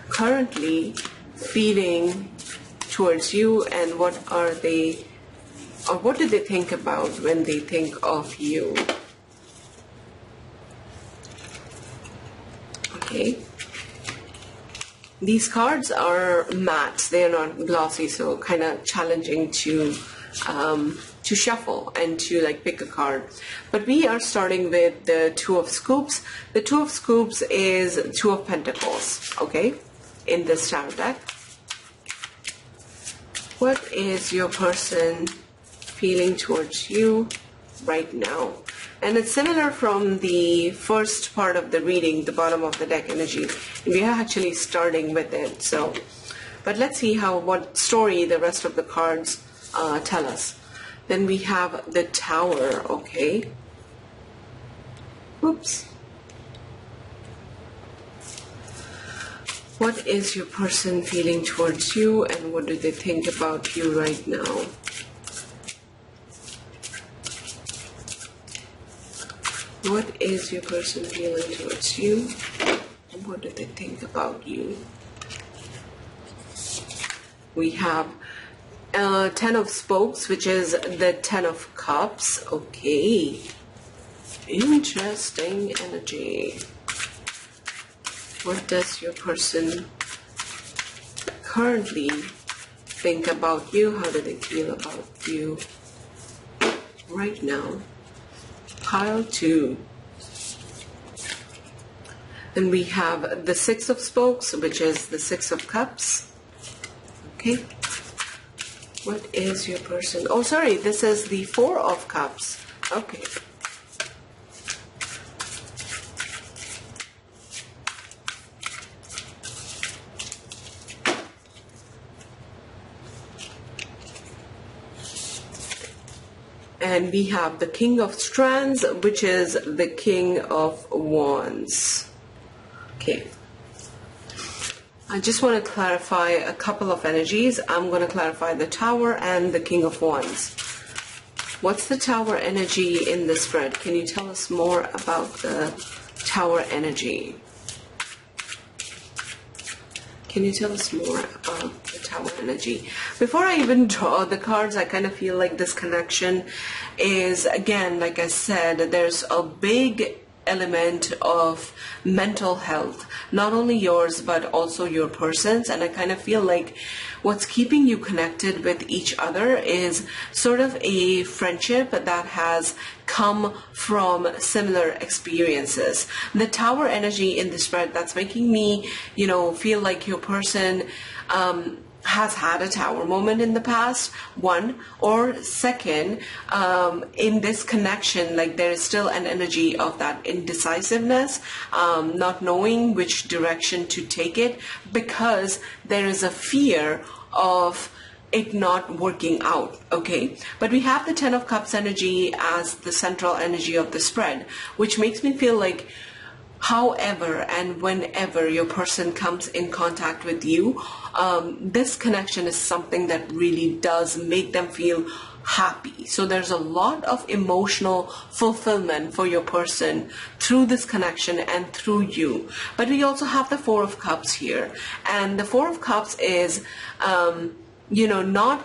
currently feeling towards you, and what are they, or what do they think about when they think of you? Okay, these cards are matte, they are not glossy, so kind of challenging to shuffle and to like pick a card. But we are starting with the Two of Scoops. The Two of Scoops is Two of Pentacles, okay, in this tarot deck. What is your person feeling towards you right now? And it's similar from the first part of the reading, the bottom of the deck energy. We are actually starting with it. So, but let's see what story the rest of the cards tell us. Then we have the Tower, okay. Oops. What is your person feeling towards you, and what do they think about you right now? What is your person feeling towards you, and what do they think about you? We have 10 of Spokes, which is the 10 of Cups. Okay. Interesting energy. What does your person currently think about you? How do they feel about you right now? Pile 2. Then we have the 6 of Spokes, which is the 6 of Cups. Okay. What is your person? Oh, sorry, this is the 4 of Cups. Okay. And we have the King of Strands, which is the King of Wands. Okay. I just want to clarify a couple of energies. I'm going to clarify the Tower and the King of Wands. What's the Tower energy in the spread? Can you tell us more about the Tower energy? Can you tell us more about the Tower energy? Before I even draw the cards, I kind of feel like this connection is, again, like I said, there's a big element of mental health, not only yours but also your person's, and I kind of feel like what's keeping you connected with each other is sort of a friendship that has come from similar experiences. The Tower energy in the spread, that's making me, you know, feel like your person has had a Tower moment in the past, one, or second, in this connection, like there is still an energy of that indecisiveness, not knowing which direction to take it, because there is a fear of it not working out, okay? But we have the Ten of Cups energy as the central energy of the spread, which makes me feel like however and whenever your person comes in contact with you, this connection is something that really does make them feel happy. So there's a lot of emotional fulfillment for your person through this connection and through you. But we also have the Four of Cups here, and the Four of Cups is you know, not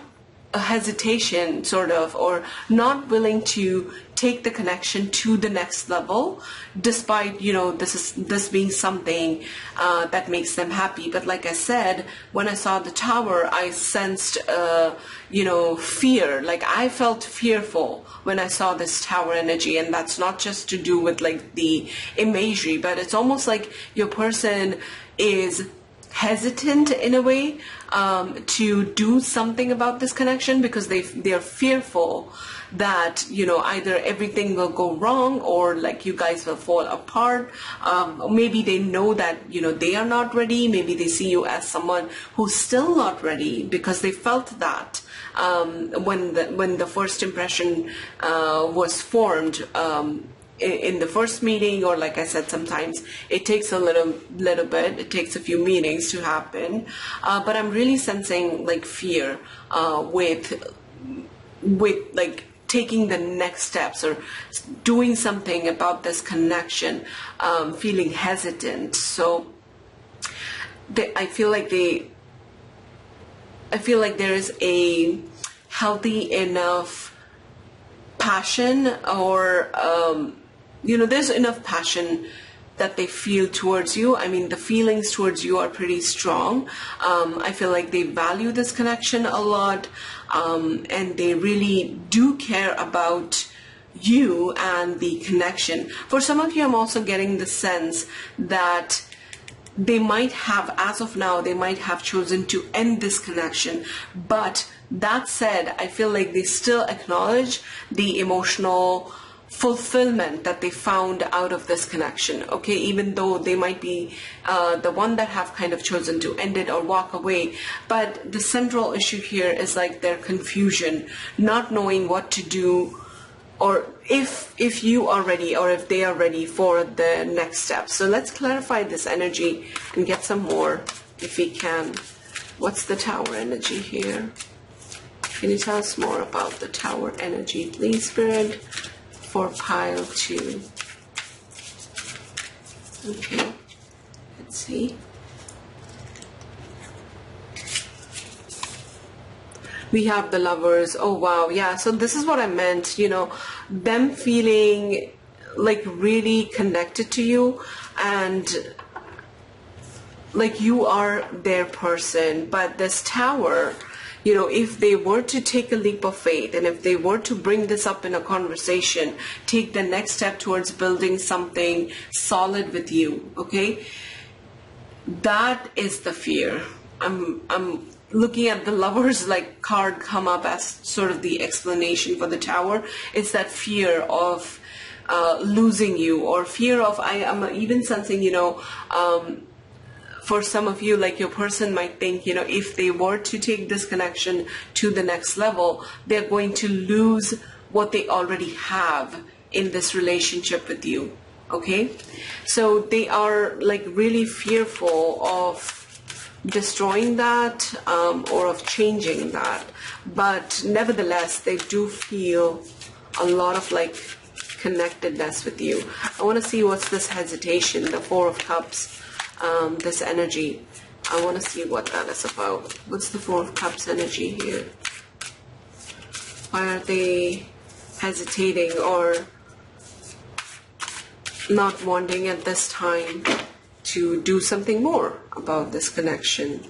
a hesitation sort of, or not willing to take the connection to the next level, despite, you know, this being something that makes them happy. But like I said, when I saw the Tower, I sensed you know, fear. Like I felt fearful when I saw this Tower energy, and that's not just to do with like the imagery, but it's almost like your person is hesitant in a way to do something about this connection, because they're fearful that, you know, either everything will go wrong or like you guys will fall apart. Maybe they know that, you know, they are not ready. Maybe they see you as someone who's still not ready, because they felt that when the first impression was formed in the first meeting, or like I said, sometimes it takes a little bit, it takes a few meetings to happen, but I'm really sensing like fear with like taking the next steps or doing something about this connection, feeling hesitant. So I feel like there is a healthy enough passion, or you know, there's enough passion that they feel towards you. I mean, the feelings towards you are pretty strong. I feel like they value this connection a lot, and they really do care about you and the connection. For some of you, I'm also getting the sense that they might have, as of now, they might have chosen to end this connection. But that said, I feel like they still acknowledge the emotional fulfillment that they found out of this connection, okay? Even though they might be the one that have kind of chosen to end it or walk away. But the central issue here is like their confusion, not knowing what to do, or if you are ready, or if they are ready for the next step. So let's clarify this energy and get some more if we can. What's the Tower energy here? Can you tell us more about the Tower energy, please, Spirit, for pile 2? Okay, let's see. We have the Lovers. Oh wow, yeah, so this is what I meant, you know, them feeling like really connected to you, and like you are their person. But this Tower, you know, if they were to take a leap of faith, and if they were to bring this up in a conversation, take the next step towards building something solid with you, okay, that is the fear. I'm looking at the Lovers like card come up as sort of the explanation for the Tower. It's that fear of losing you, or fear of, I'm even sensing, you know, for some of you, like your person might think, you know, if they were to take this connection to the next level, they're going to lose what they already have in this relationship with you, okay? So they are like really fearful of destroying that or of changing that. But nevertheless, they do feel a lot of like connectedness with you. I want to see what's this hesitation, the Four of Cups, this energy. I want to see what that is about. What's the Four of Cups energy here? Why are they hesitating or not wanting at this time to do something more about this connection?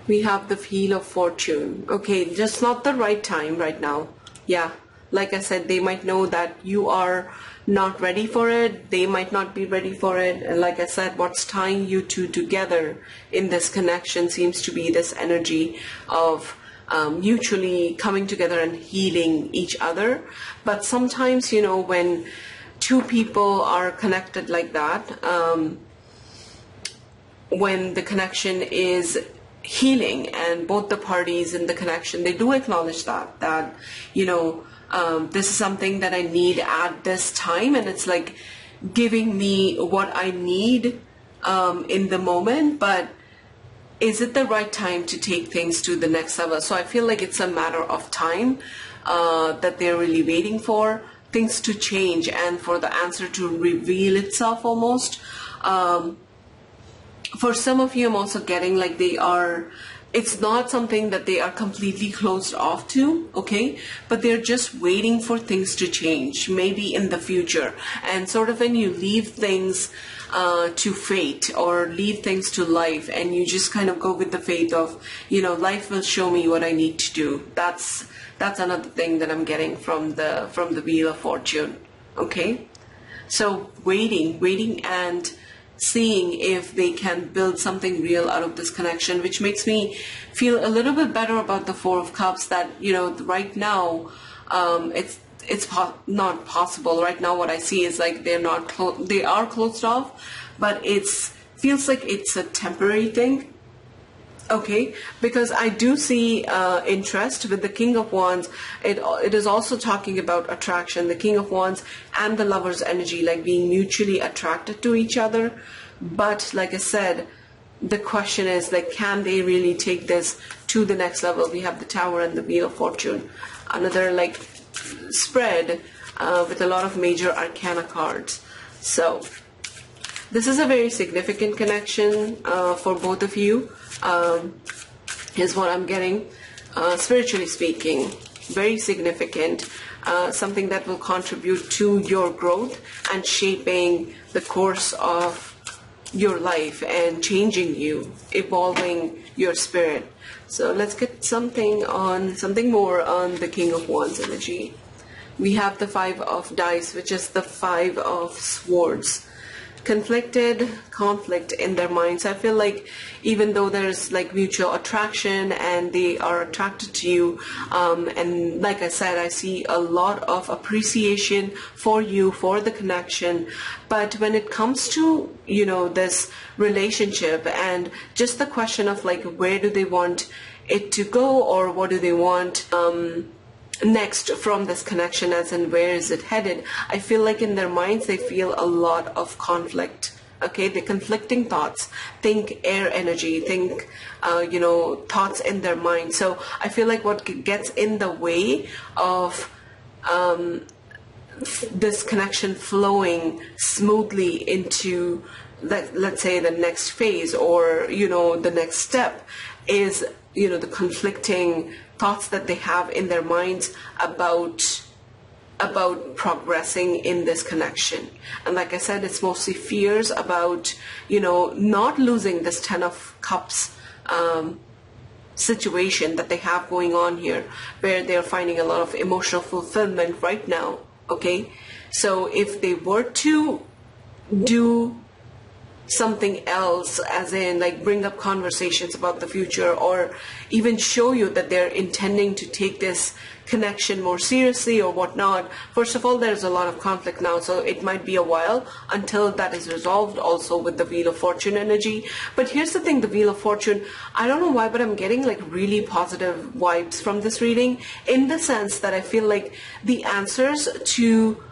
We have the Wheel of Fortune. Okay, just not the right time right now. Yeah, like I said, they might know that you are not ready for it. They might not be ready for it. And like I said, what's tying you two together in this connection seems to be this energy of mutually coming together and healing each other. But sometimes, you know, when two people are connected like that, when the connection is healing and both the parties in the connection, they do acknowledge that, you know, this is something that I need at this time, and it's like giving me what I need in the moment, but is it the right time to take things to the next level? So I feel like it's a matter of time that they're really waiting for things to change and for the answer to reveal itself almost. For some of you, I'm also getting like it's not something that they are completely closed off to, okay? But they're just waiting for things to change, maybe in the future. And sort of when you leave things to fate or leave things to life, and you just kind of go with the faith of, you know, life will show me what I need to do. That's another thing that I'm getting from the Wheel of Fortune, okay? So waiting and seeing if they can build something real out of this connection, which makes me feel a little bit better about the Four of Cups, that, you know, right now it's not possible. Right now what I see is like they are closed off, but feels like it's a temporary thing. Okay, because I do see interest with the King of Wands. It is also talking about attraction, the King of Wands and the Lover's energy, like being mutually attracted to each other. But like I said, the question is like, can they really take this to the next level? We have the Tower and the Wheel of Fortune, another like spread with a lot of major arcana cards. So this is a very significant connection for both of you. Is what I'm getting, spiritually speaking, very significant, something that will contribute to your growth and shaping the course of your life and changing you, evolving your spirit. So let's get something more on the King of Wands energy. We have the Five of Dice, which is the Five of Swords. Conflict in their minds. I feel like even though there's like mutual attraction and they are attracted to you, and like I said, I see a lot of appreciation for you, for the connection, but when it comes to, you know, this relationship and just the question of like, where do they want it to go, or what do they want next from this connection, as in where is it headed, I feel like in their minds they feel a lot of conflict. Okay, the conflicting thoughts. Think air energy, think you know, thoughts in their mind. So I feel like what gets in the way of this connection flowing smoothly into, let's say, the next phase, or, you know, the next step is, you know, the conflicting thoughts that they have in their minds about progressing in this connection. And like I said, it's mostly fears about, you know, not losing this Ten of Cups situation that they have going on here, where they're finding a lot of emotional fulfillment right now. Okay, so if they were to do something else, as in like bring up conversations about the future, or even show you that they're intending to take this connection more seriously or whatnot, first of all, there's a lot of conflict now, so it might be a while until that is resolved, also with the Wheel of Fortune energy. But here's the thing, the Wheel of Fortune, I don't know why, but I'm getting like really positive vibes from this reading, in the sense that I feel like the answers to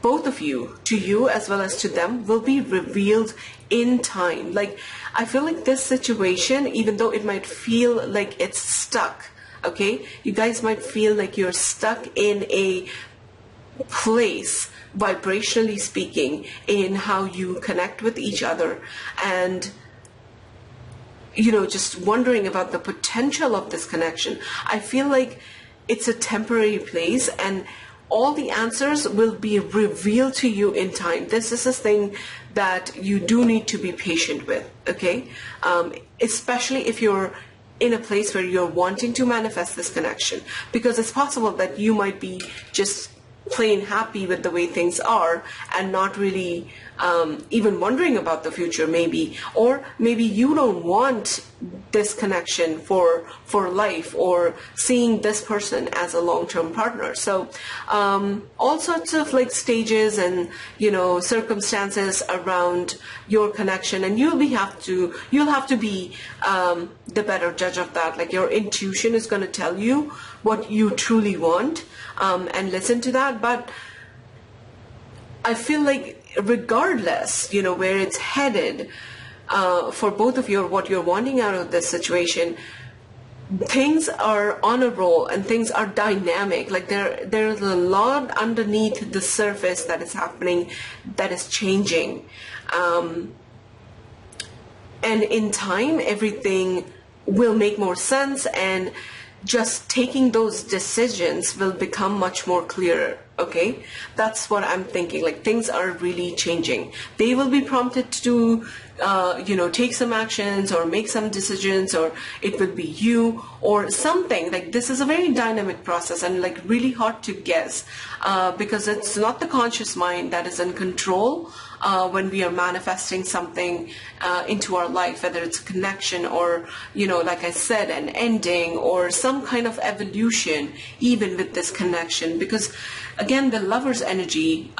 both of you, to you as well as to them, will be revealed in time. Like, I feel like this situation, even though it might feel like it's stuck, okay, you guys might feel like you're stuck in a place, vibrationally speaking, in how you connect with each other, and just wondering about the potential of this connection. I feel like it's a temporary place, and all the answers will be revealed to you in time. This is a thing that you do need to be patient with, okay? Especially if you're in a place where you're wanting to manifest this connection, because it's possible that you might be just plain happy with the way things are and not really even wondering about the future, maybe, or maybe you don't want this connection for life, or seeing this person as a long-term partner. So all sorts of like stages and circumstances around your connection, and you'll have to be the better judge of that. Like, your intuition is going to tell you what you truly want, and listen to that. But I feel like regardless, where it's headed, for both of you, or what you're wanting out of this situation, things are on a roll and things are dynamic. Like, there's a lot underneath the surface that is happening, that is changing. And in time, everything will make more sense, and just taking those decisions will become much more clearer, okay? That's what I'm thinking. Like, things are really changing. They will be prompted to, take some actions or make some decisions, or it will be you or something. Like, this is a very dynamic process, and like really hard to guess, because it's not the conscious mind that is in control when we are manifesting something into our life, whether it's a connection or, like I said, an ending or some kind of evolution, even with this connection. Because again, the Lover's energy,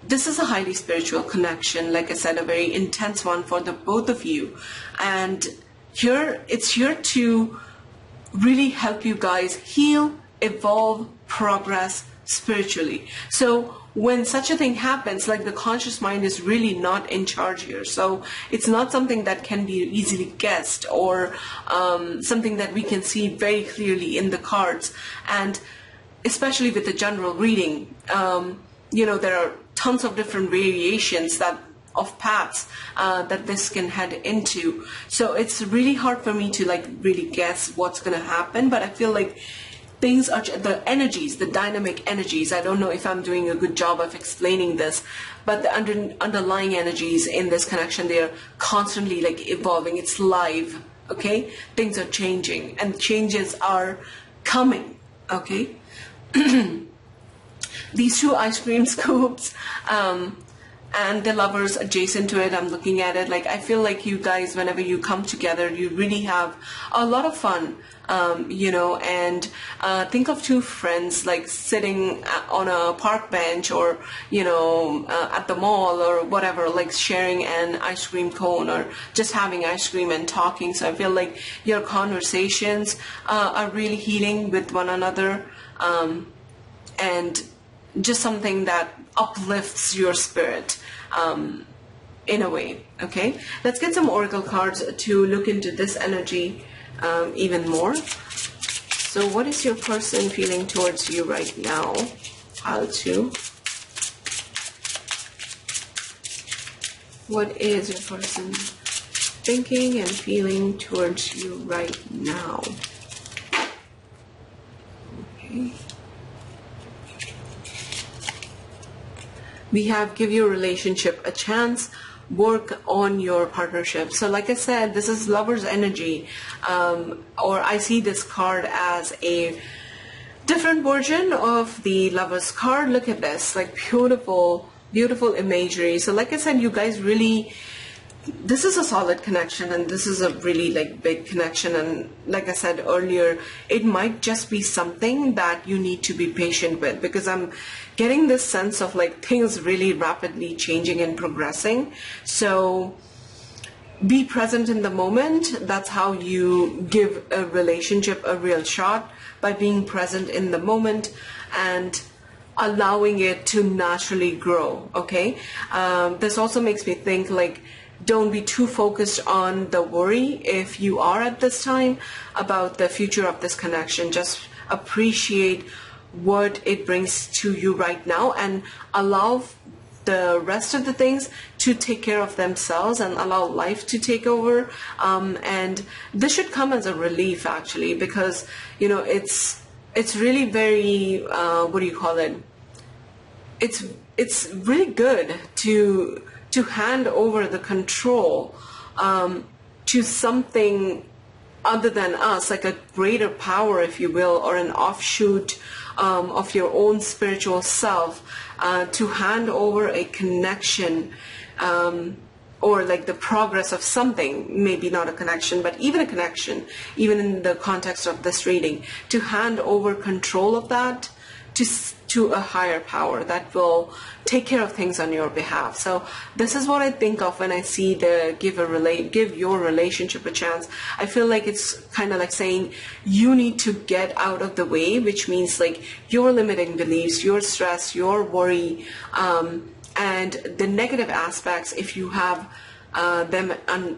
this is a highly spiritual connection, like I said, a very intense one for the both of you. And it's here to really help you guys heal, evolve, progress spiritually. So when such a thing happens, like, the conscious mind is really not in charge here. So it's not something that can be easily guessed, or something that we can see very clearly in the cards. And especially with the general reading, there are tons of different variations of paths that this can head into. So it's really hard for me to like really guess what's going to happen. But I feel like things are, the energies, the dynamic energies, I don't know if I'm doing a good job of explaining this, but the underlying energies in this connection, they are constantly like evolving. It's live, okay? Things are changing, and changes are coming, okay? These two ice cream scoops, and the Lovers adjacent to it, I'm looking at it, like, I feel like you guys, whenever you come together, you really have a lot of fun, and think of two friends like sitting on a park bench, or at the mall or whatever, like sharing an ice cream cone, or just having ice cream and talking. So I feel like your conversations are really healing with one another, and just something that uplifts your spirit in a way, okay? Let's get some oracle cards to look into this energy even more. So what is your person feeling towards you right now? Pile 2. What is your person thinking and feeling towards you right now? Okay. We have give your relationship a chance, work on your partnership. So like I said, this is Lover's energy, or I see this card as a different version of the Lover's card. Look at this, like beautiful, beautiful imagery. So like I said, you guys really, this is a solid connection, and this is a really like big connection. And like I said earlier, it might just be something that you need to be patient with, because I'm getting this sense of like things really rapidly changing and progressing. So be present in the moment. That's how you give a relationship a real shot, by being present in the moment. And allowing it to naturally grow. Okay, this also makes me think like, don't be too focused on the worry if you are at this time about the future of this connection. Just appreciate what it brings to you right now and allow the rest of the things to take care of themselves and allow life to take over. And this should come as a relief, actually, because, you know, it's really very, what do you call it? It's really good to hand over the control to something other than us, like a greater power, if you will, or an offshoot of your own spiritual self, to hand over a connection, or like the progress of something, maybe not a connection, but even a connection, even in the context of this reading, to hand over control of that to a higher power that will take care of things on your behalf. So this is what I think of when I see the give your relationship a chance. I feel like it's kind of like saying you need to get out of the way, which means like your limiting beliefs, your stress, your worry, and the negative aspects, if you have them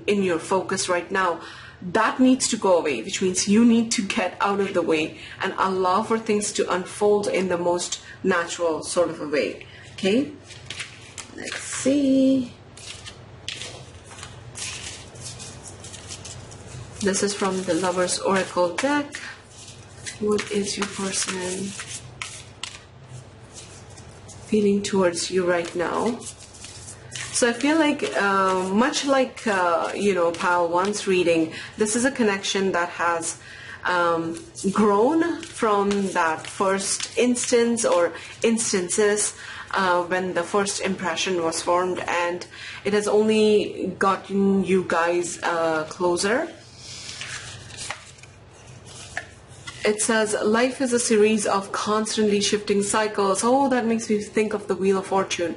in your focus right now, that needs to go away, which means you need to get out of the way and allow for things to unfold in the most natural sort of a way. Okay, let's see. This is from the Lover's Oracle deck. What is your person feeling towards you right now? So I feel like, much like, Pile 1's reading, this is a connection that has grown from that first instance or instances when the first impression was formed, and it has only gotten you guys closer. It says, life is a series of constantly shifting cycles. Oh, that makes me think of the Wheel of Fortune.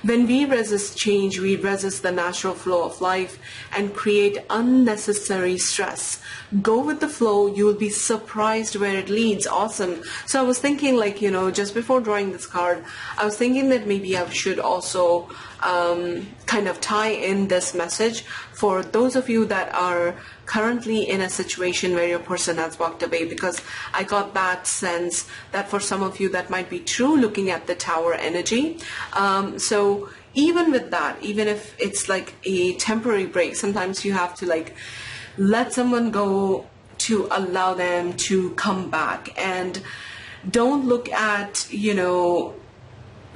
When we resist change, we resist the natural flow of life and create unnecessary stress. Go with the flow. You will be surprised where it leads. Awesome. So I was thinking, like, just before drawing this card, I was thinking that maybe I should also kind of tie in this message for those of you that are currently in a situation where your person has walked away, because I got that sense that for some of you that might be true, looking at the Tower energy. So even with that, even if it's like a temporary break, sometimes you have to like let someone go to allow them to come back, and don't look at,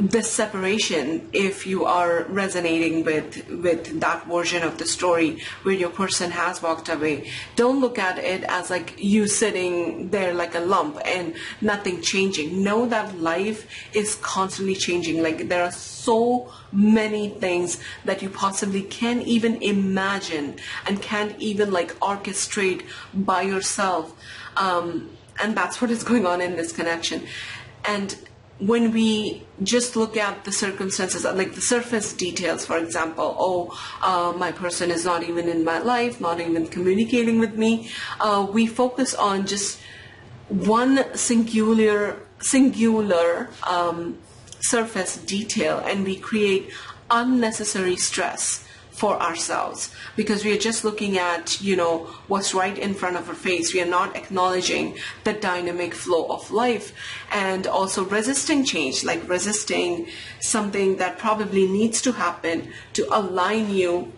this separation, if you are resonating with that version of the story where your person has walked away. Don't look at it as like you sitting there like a lump and nothing changing. Know that life is constantly changing. Like, there are so many things that you possibly can't even imagine and can't even like orchestrate by yourself, and that's what is going on in this connection. And when we just look at the circumstances, like the surface details, for example, my person is not even in my life, not even communicating with me, we focus on just one singular surface detail, and we create unnecessary stress for ourselves, because we are just looking at, what's right in front of our face. We are not acknowledging the dynamic flow of life, and also resisting change, like resisting something that probably needs to happen to align you,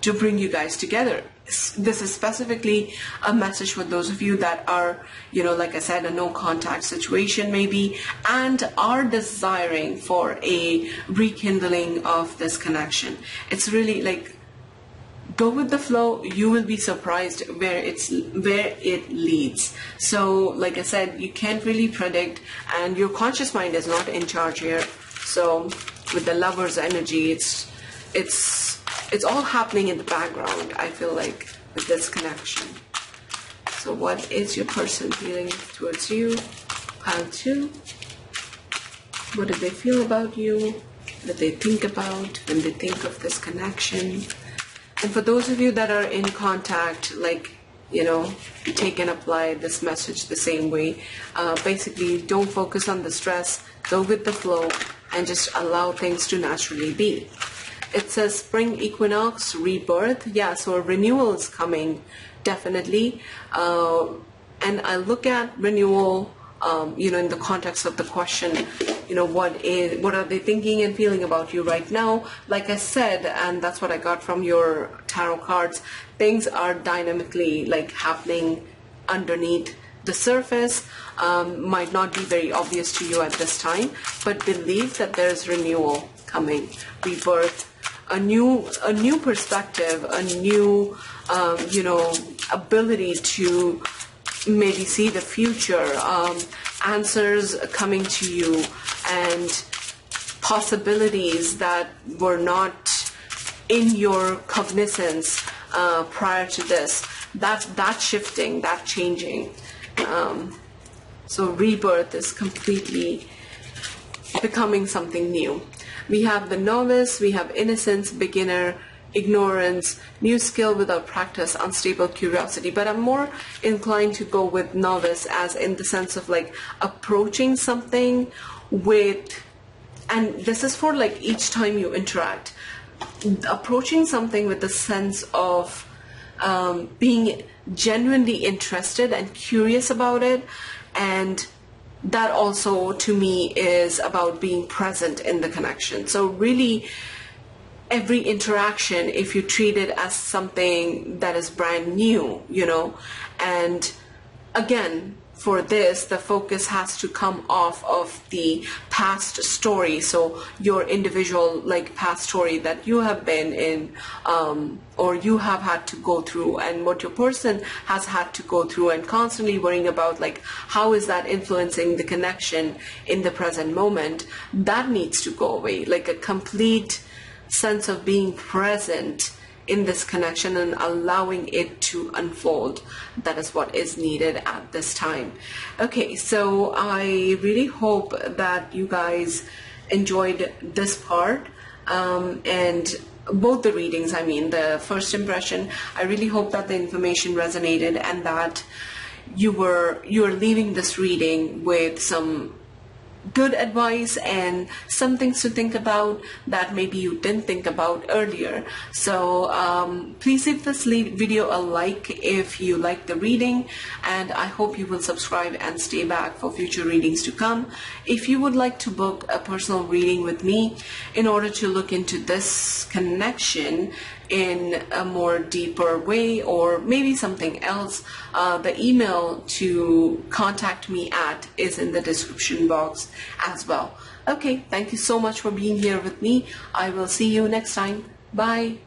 to bring you guys together. This is specifically a message for those of you that are, like I said, a no contact situation maybe, and are desiring for a rekindling of this connection. It's really like, go with the flow. You will be surprised where it leads. So like I said, you can't really predict, and your conscious mind is not in charge here. So with the Lover's energy, it's all happening in the background, I feel like, with this connection. So what is your person feeling towards you? Pile 2. What do they feel about you? What do they think about when they think of this connection? And for those of you that are in contact, like, take and apply this message the same way. Basically, don't focus on the stress, go with the flow, and just allow things to naturally be. It says spring equinox, rebirth. Yeah, so a renewal is coming, definitely. And I look at renewal, in the context of the question, what are they thinking and feeling about you right now? Like I said, and that's what I got from your tarot cards, things are dynamically happening underneath the surface. Might not be very obvious to you at this time, but believe that there's renewal coming, rebirth, a new perspective, a new ability to maybe see the future, answers coming to you, and possibilities that were not in your cognizance prior to this. That shifting, that changing. So rebirth is completely becoming something new. We have the novice, we have innocence, beginner, ignorance, new skill without practice, unstable curiosity. But I'm more inclined to go with novice, as in the sense of approaching something with, and this is for each time you interact, approaching something with a sense of being genuinely interested and curious about it. And that also to me is about being present in the connection. So really, every interaction, if you treat it as something that is brand new, and again, for this, the focus has to come off of the past story. So your individual past story that you have been in, or you have had to go through, and what your person has had to go through, and constantly worrying about how is that influencing the connection in the present moment, that needs to go away. A complete sense of being present in this connection and allowing it to unfold. That is what is needed at this time. Okay, so I really hope that you guys enjoyed this part, and both the readings. The first impression, I really hope that the information resonated, and that you're leaving this reading with some good advice and some things to think about that maybe you didn't think about earlier. So please give this video a like if you like the reading, and I hope you will subscribe and stay back for future readings to come. If you would like to book a personal reading with me in order to look into this connection in a more deeper way, or maybe something else, the email to contact me at is in the description box as well. Okay, thank you so much for being here with me. I will see you next time. Bye.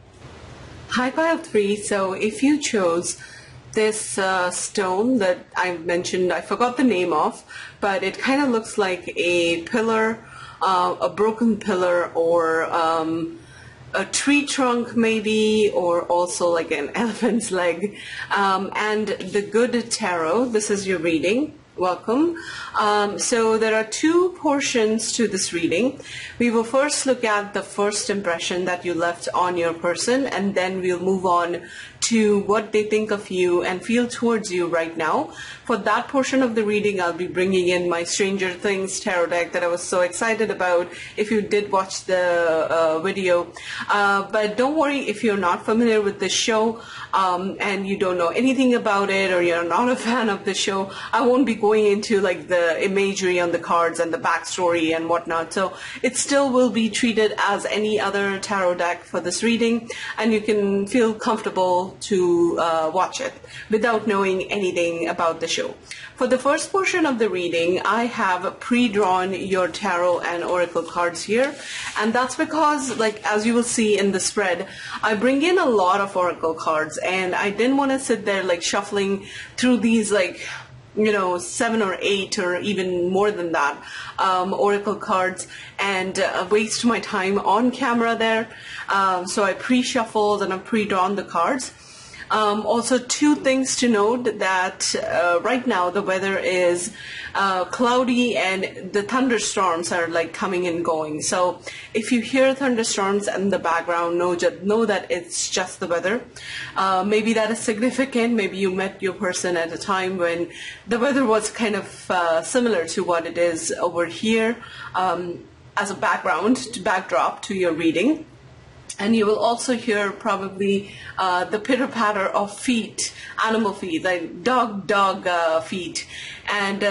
Hi, pile 3. So if you chose this stone that I mentioned, I forgot the name of, but it kind of looks like a pillar, a broken pillar, or a tree trunk maybe, or also an elephant's leg. And the Good Tarot, this is your reading. Welcome. So there are two portions to this reading. We will first look at the first impression that you left on your person, and then we'll move on to what they think of you and feel towards you right now. For that portion of the reading, I'll be bringing in my Stranger Things tarot deck that I was so excited about, if you did watch the video. But don't worry if you're not familiar with the show, and you don't know anything about it, or you're not a fan of the show. I won't be going into the imagery on the cards and the backstory and whatnot. So it still will be treated as any other tarot deck for this reading, and you can feel comfortable to watch it without knowing anything about the show. For the first portion of the reading, I have pre-drawn your tarot and oracle cards here, and that's because, as you will see in the spread, I bring in a lot of oracle cards, and I didn't want to sit there shuffling through these 7 or 8 or even more than that oracle cards and waste my time on camera there. So I pre-shuffled and I pre-drawn the cards. Also, two things to note that right now the weather is cloudy and the thunderstorms are like coming and going. So if you hear thunderstorms in the background, know that it's just the weather. Maybe that is significant. Maybe you met your person at a time when the weather was kind of similar to what it is over here as a backdrop to your reading. And you will also hear probably the pitter-patter of feet, animal feet, like dog feet. And,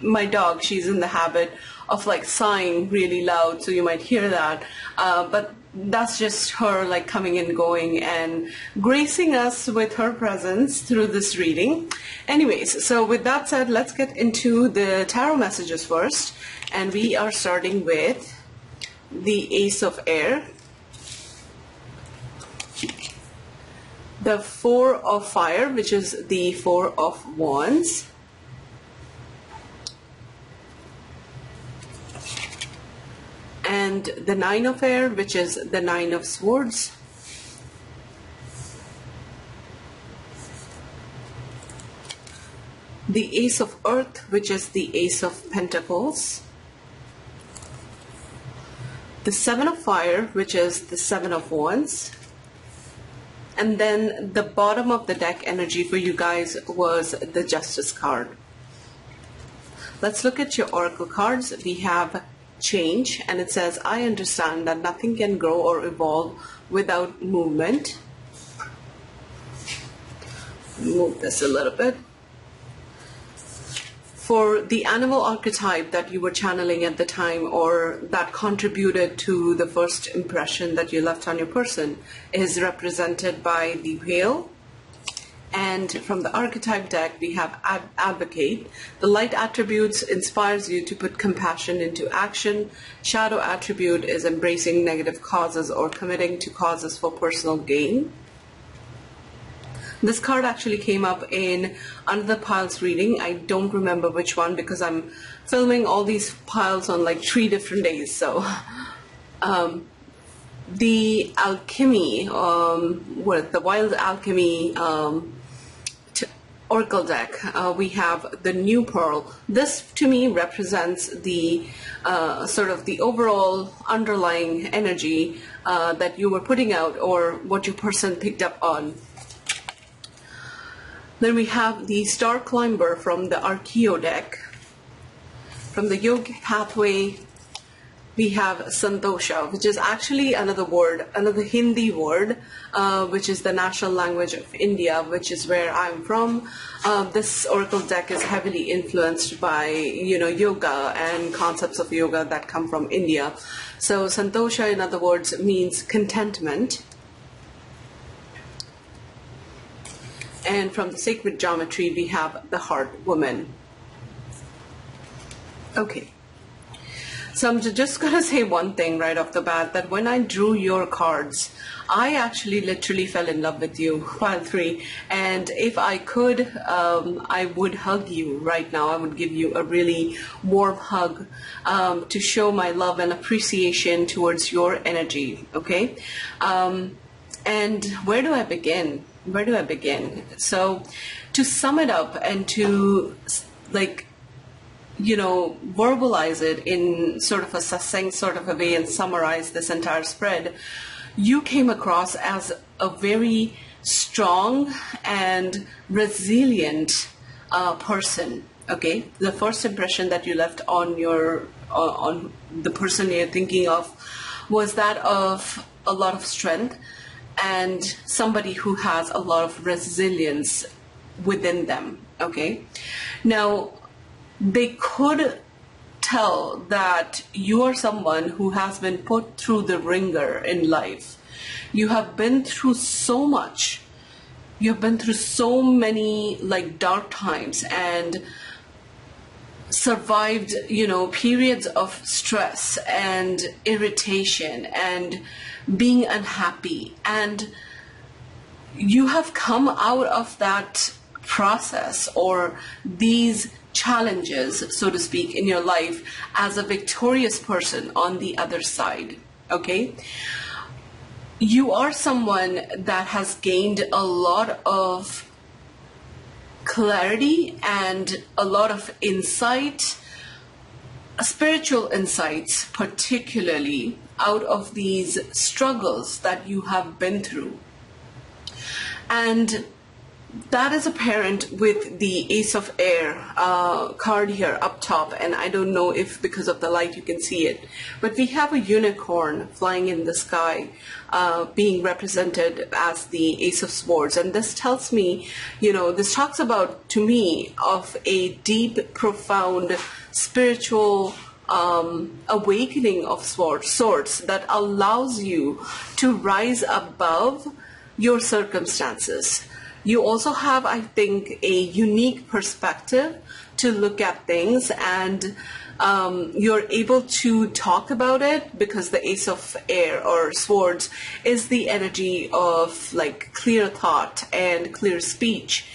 my dog, she's in the habit of like sighing really loud, so you might hear that. But that's just her like coming and going and gracing us with her presence through this reading. Anyways, so with that said, let's get into the tarot messages first. And we are starting with the Ace of Air, the Four of Fire, which is the Four of Wands, and the Nine of Air, which is the Nine of Swords, the Ace of Earth, which is the Ace of Pentacles, the Seven of Fire, which is the Seven of Wands, and then the bottom of the deck energy for you guys was the Justice card. Let's look at your oracle cards. We have Change, and it says, I understand that nothing can grow or evolve without movement. Move this a little bit. For the animal archetype that you were channeling at the time, or that contributed to the first impression that you left on your person, is represented by the whale. And from the archetype deck, we have Advocate. The light attributes inspires you to put compassion into action. Shadow attribute is embracing negative causes or committing to causes for personal gain. This card actually came up in another piles reading. I don't remember which one because I'm filming all these piles on like 3 different days. So the alchemy, with the wild alchemy oracle deck, we have the New Pearl. This to me represents the sort of the overall underlying energy that you were putting out, or what your person picked up on. Then we have the Star Climber from the Archeo deck. From the Yogic pathway, we have Santosha, which is actually another word, another Hindi word, which is the national language of India, which is where I'm from. This oracle deck is heavily influenced by, yoga and concepts of yoga that come from India. So Santosha, in other words, means contentment. And from the sacred geometry, we have the Heart Woman. Okay. So I'm just going to say one thing right off the bat, that when I drew your cards, I actually literally fell in love with you, pile 3. And if I could, I would hug you right now. I would give you a really warm hug to show my love and appreciation towards your energy, okay? And where do I begin? Where do I begin? So to sum it up and to verbalize it in sort of a succinct sort of a way and summarize this entire spread, you came across as a very strong and resilient person. Okay, the first impression that you left on on the person you're thinking of was that of a lot of strength and somebody who has a lot of resilience within them. Okay, now they could tell that you are someone who has been put through the ringer in life. You have been through so much. You've been through so many dark times and survived, periods of stress and irritation and being unhappy. And you have come out of that process or these challenges, so to speak, in your life as a victorious person on the other side. Okay? you are someone that has gained a lot of clarity and a lot of insight, spiritual insights, particularly out of these struggles that you have been through. And that is apparent with the Ace of Air card here up top, and I don't know if because of the light you can see it, but we have a unicorn flying in the sky being represented as the Ace of Swords. And this tells me, this talks about, to me, of a deep, profound spiritual awakening of sorts that allows you to rise above your circumstances. You also have, I think, a unique perspective to look at things, and you're able to talk about it because the Ace of Air or Swords is the energy of like clear thought and clear speech.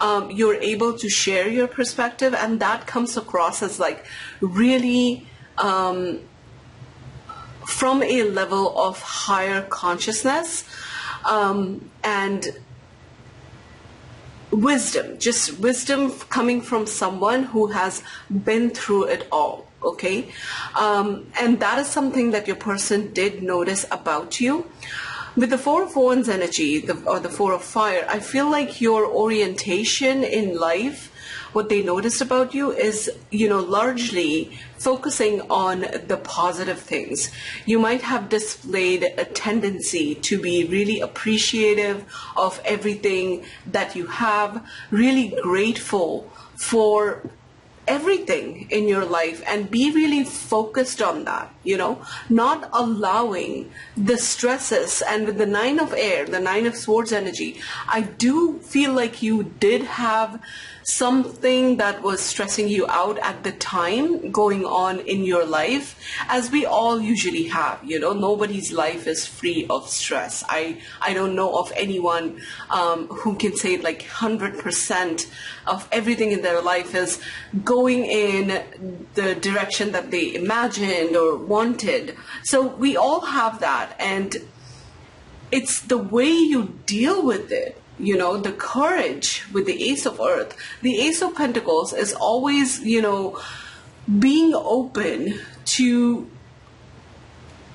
You're able to share your perspective, and that comes across as like really from a level of higher consciousness and wisdom coming from someone who has been through it all, okay? And that is something that your person did notice about you. With the Four of Wands energy, or the Four of Fire, I feel like your orientation in life, what they noticed about you is, largely focusing on the positive things. You might have displayed a tendency to be really appreciative of everything that you have, really grateful for everything in your life, and be really focused on that, not allowing the stresses. And with the Nine of Air, the Nine of Swords energy, I do feel like you did have something that was stressing you out at the time going on in your life, as we all usually have. Nobody's life is free of stress. I don't know of anyone who can say like 100% of everything in their life is going in the direction that they imagined or wanted. So we all have that, and it's the way you deal with it. The courage with the Ace of Earth. The Ace of Pentacles is always, being open to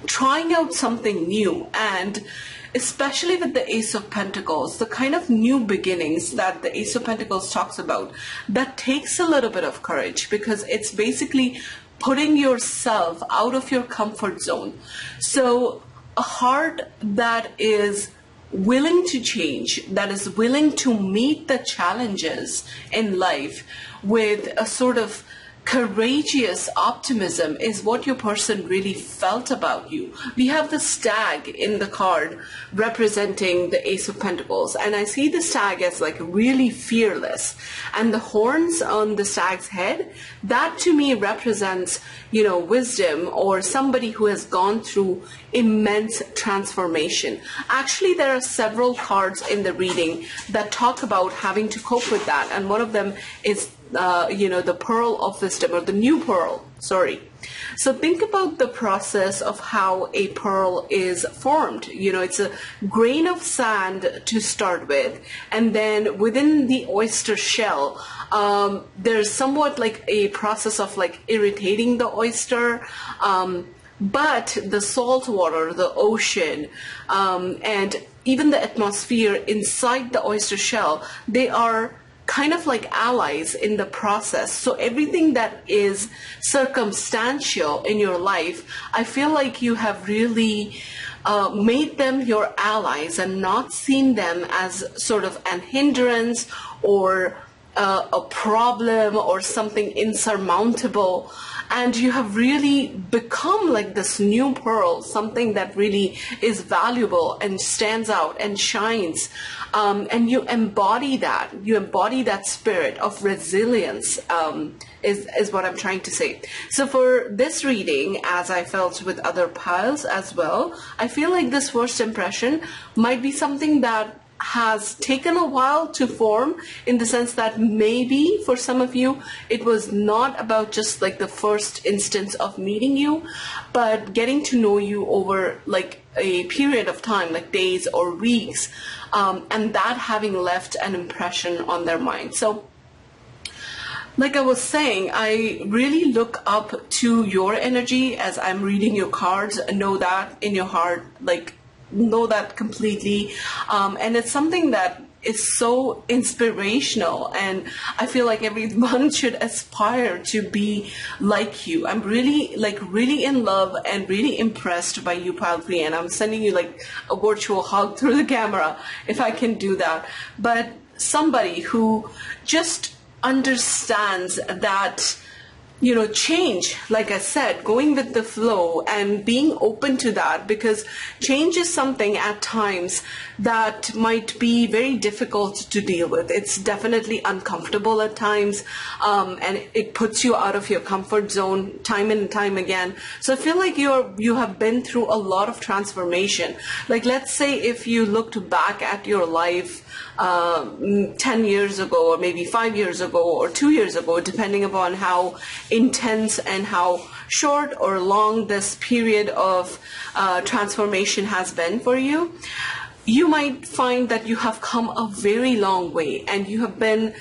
trying out something new. And especially with the Ace of Pentacles, the kind of new beginnings that the Ace of Pentacles talks about, that takes a little bit of courage, because it's basically putting yourself out of your comfort zone. So a heart that is willing to change, that is willing to meet the challenges in life with a sort of courageous optimism, is what your person really felt about you. We have the stag in the card representing the Ace of Pentacles, and I see the stag as like really fearless, and the horns on the stag's head, that to me represents, wisdom, or somebody who has gone through immense transformation. Actually, there are several cards in the reading that talk about having to cope with that, and one of them is the Pearl of Wisdom, or the new pearl, sorry. So think about the process of how a pearl is formed. It's a grain of sand to start with, and then within the oyster shell, there's somewhat like a process of like irritating the oyster, but the salt water, the ocean, and even the atmosphere inside the oyster shell, they are kind of like allies in the process. So everything that is circumstantial in your life, I feel like you have really made them your allies and not seen them as sort of an hindrance or a problem or something insurmountable. And you have really become like this new pearl, something that really is valuable and stands out and shines. And you embody that. You embody that spirit of resilience, is what I'm trying to say. So for this reading, as I felt with other piles as well, I feel like this first impression might be something that has taken a while to form, in the sense that maybe for some of you it was not about just like the first instance of meeting you, but getting to know you over like a period of time, like days or weeks, and that having left an impression on their mind. So like I was saying, I really look up to your energy as I'm reading your cards. Know that in your heart, like know that completely. And it's something that is so inspirational, and I feel like everyone should aspire to be like you. I'm really in love and really impressed by you, Palpri, and I'm sending you like a virtual hug through the camera if I can do that. But somebody who just understands that, you know, change, like I said, going with the flow and being open to that, because change is something at times that might be very difficult to deal with. It's definitely uncomfortable at times, and it puts you out of your comfort zone time and time again. So I feel like you have been through a lot of transformation. Like, let's say if you looked back at your life 10 years ago, or maybe 5 years ago, or 2 years ago, depending upon how intense and how short or long this period of transformation has been for you, you might find that you have come a very long way, and you have been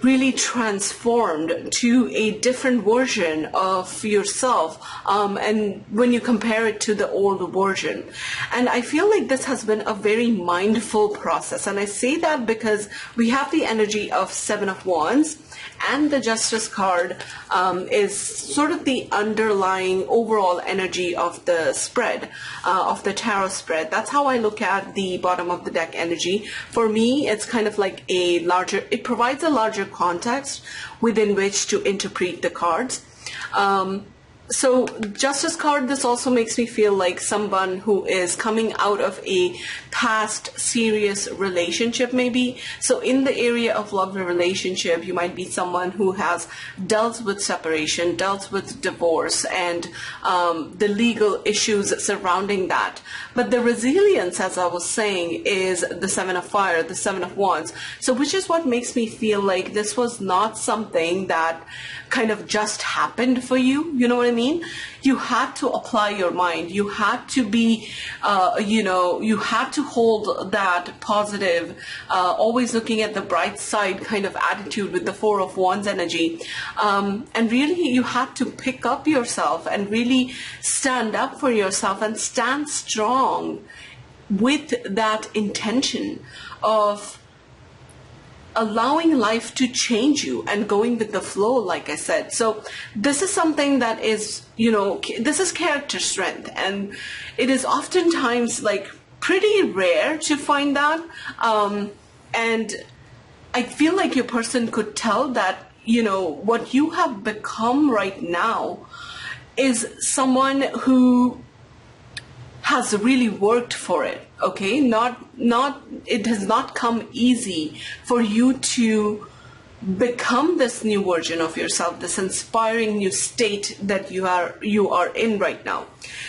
really transformed to a different version of yourself, and when you compare it to the old version. And I feel like this has been a very mindful process, and I say that because we have the energy of Seven of Wands, and the Justice card is sort of the underlying overall energy of the spread, of the tarot spread. That's how I look at the bottom of the deck energy. For me, it's kind of like it provides a larger context within which to interpret the cards. So Justice card, this also makes me feel like someone who is coming out of a past serious relationship, maybe. So in the area of love and relationship, you might be someone who has dealt with separation, dealt with divorce, and the legal issues surrounding that. But the resilience, as I was saying, is the Seven of Fire, the Seven of Wands. So which is what makes me feel like this was not something that kind of just happened for you. You know what I mean? You had to apply your mind. You had to be, you had to hold that positive, always looking at the bright side kind of attitude with the Four of Wands energy. And really, you had to pick up yourself and really stand up for yourself and stand strong with that intention of allowing life to change you and going with the flow, like I said. So this is something that is, this is character strength, and it is oftentimes like pretty rare to find that. And I feel like your person could tell that, what you have become right now is someone who has really worked for it. Okay, it has not come easy for you to become this new version of yourself, this inspiring new state that you are in right now.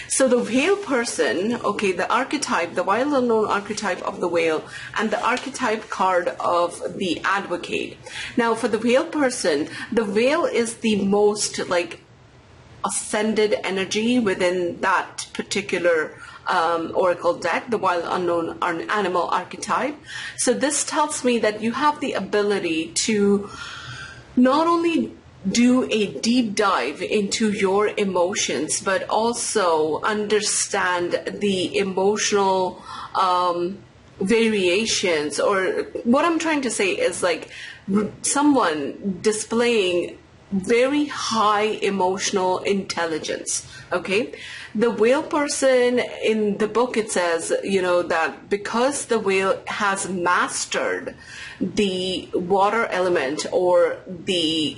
So the whale person, okay, the archetype, the wild unknown archetype of the whale, and the archetype card of the advocate. Now for the whale person, the whale is the most like ascended energy within that particular oracle deck, the wild unknown animal archetype. So this tells me that you have the ability to not only do a deep dive into your emotions, but also understand the emotional variations, or what I'm trying to say is like someone displaying very high emotional intelligence. Okay, the whale person, in the book it says, that because the whale has mastered the water element, or the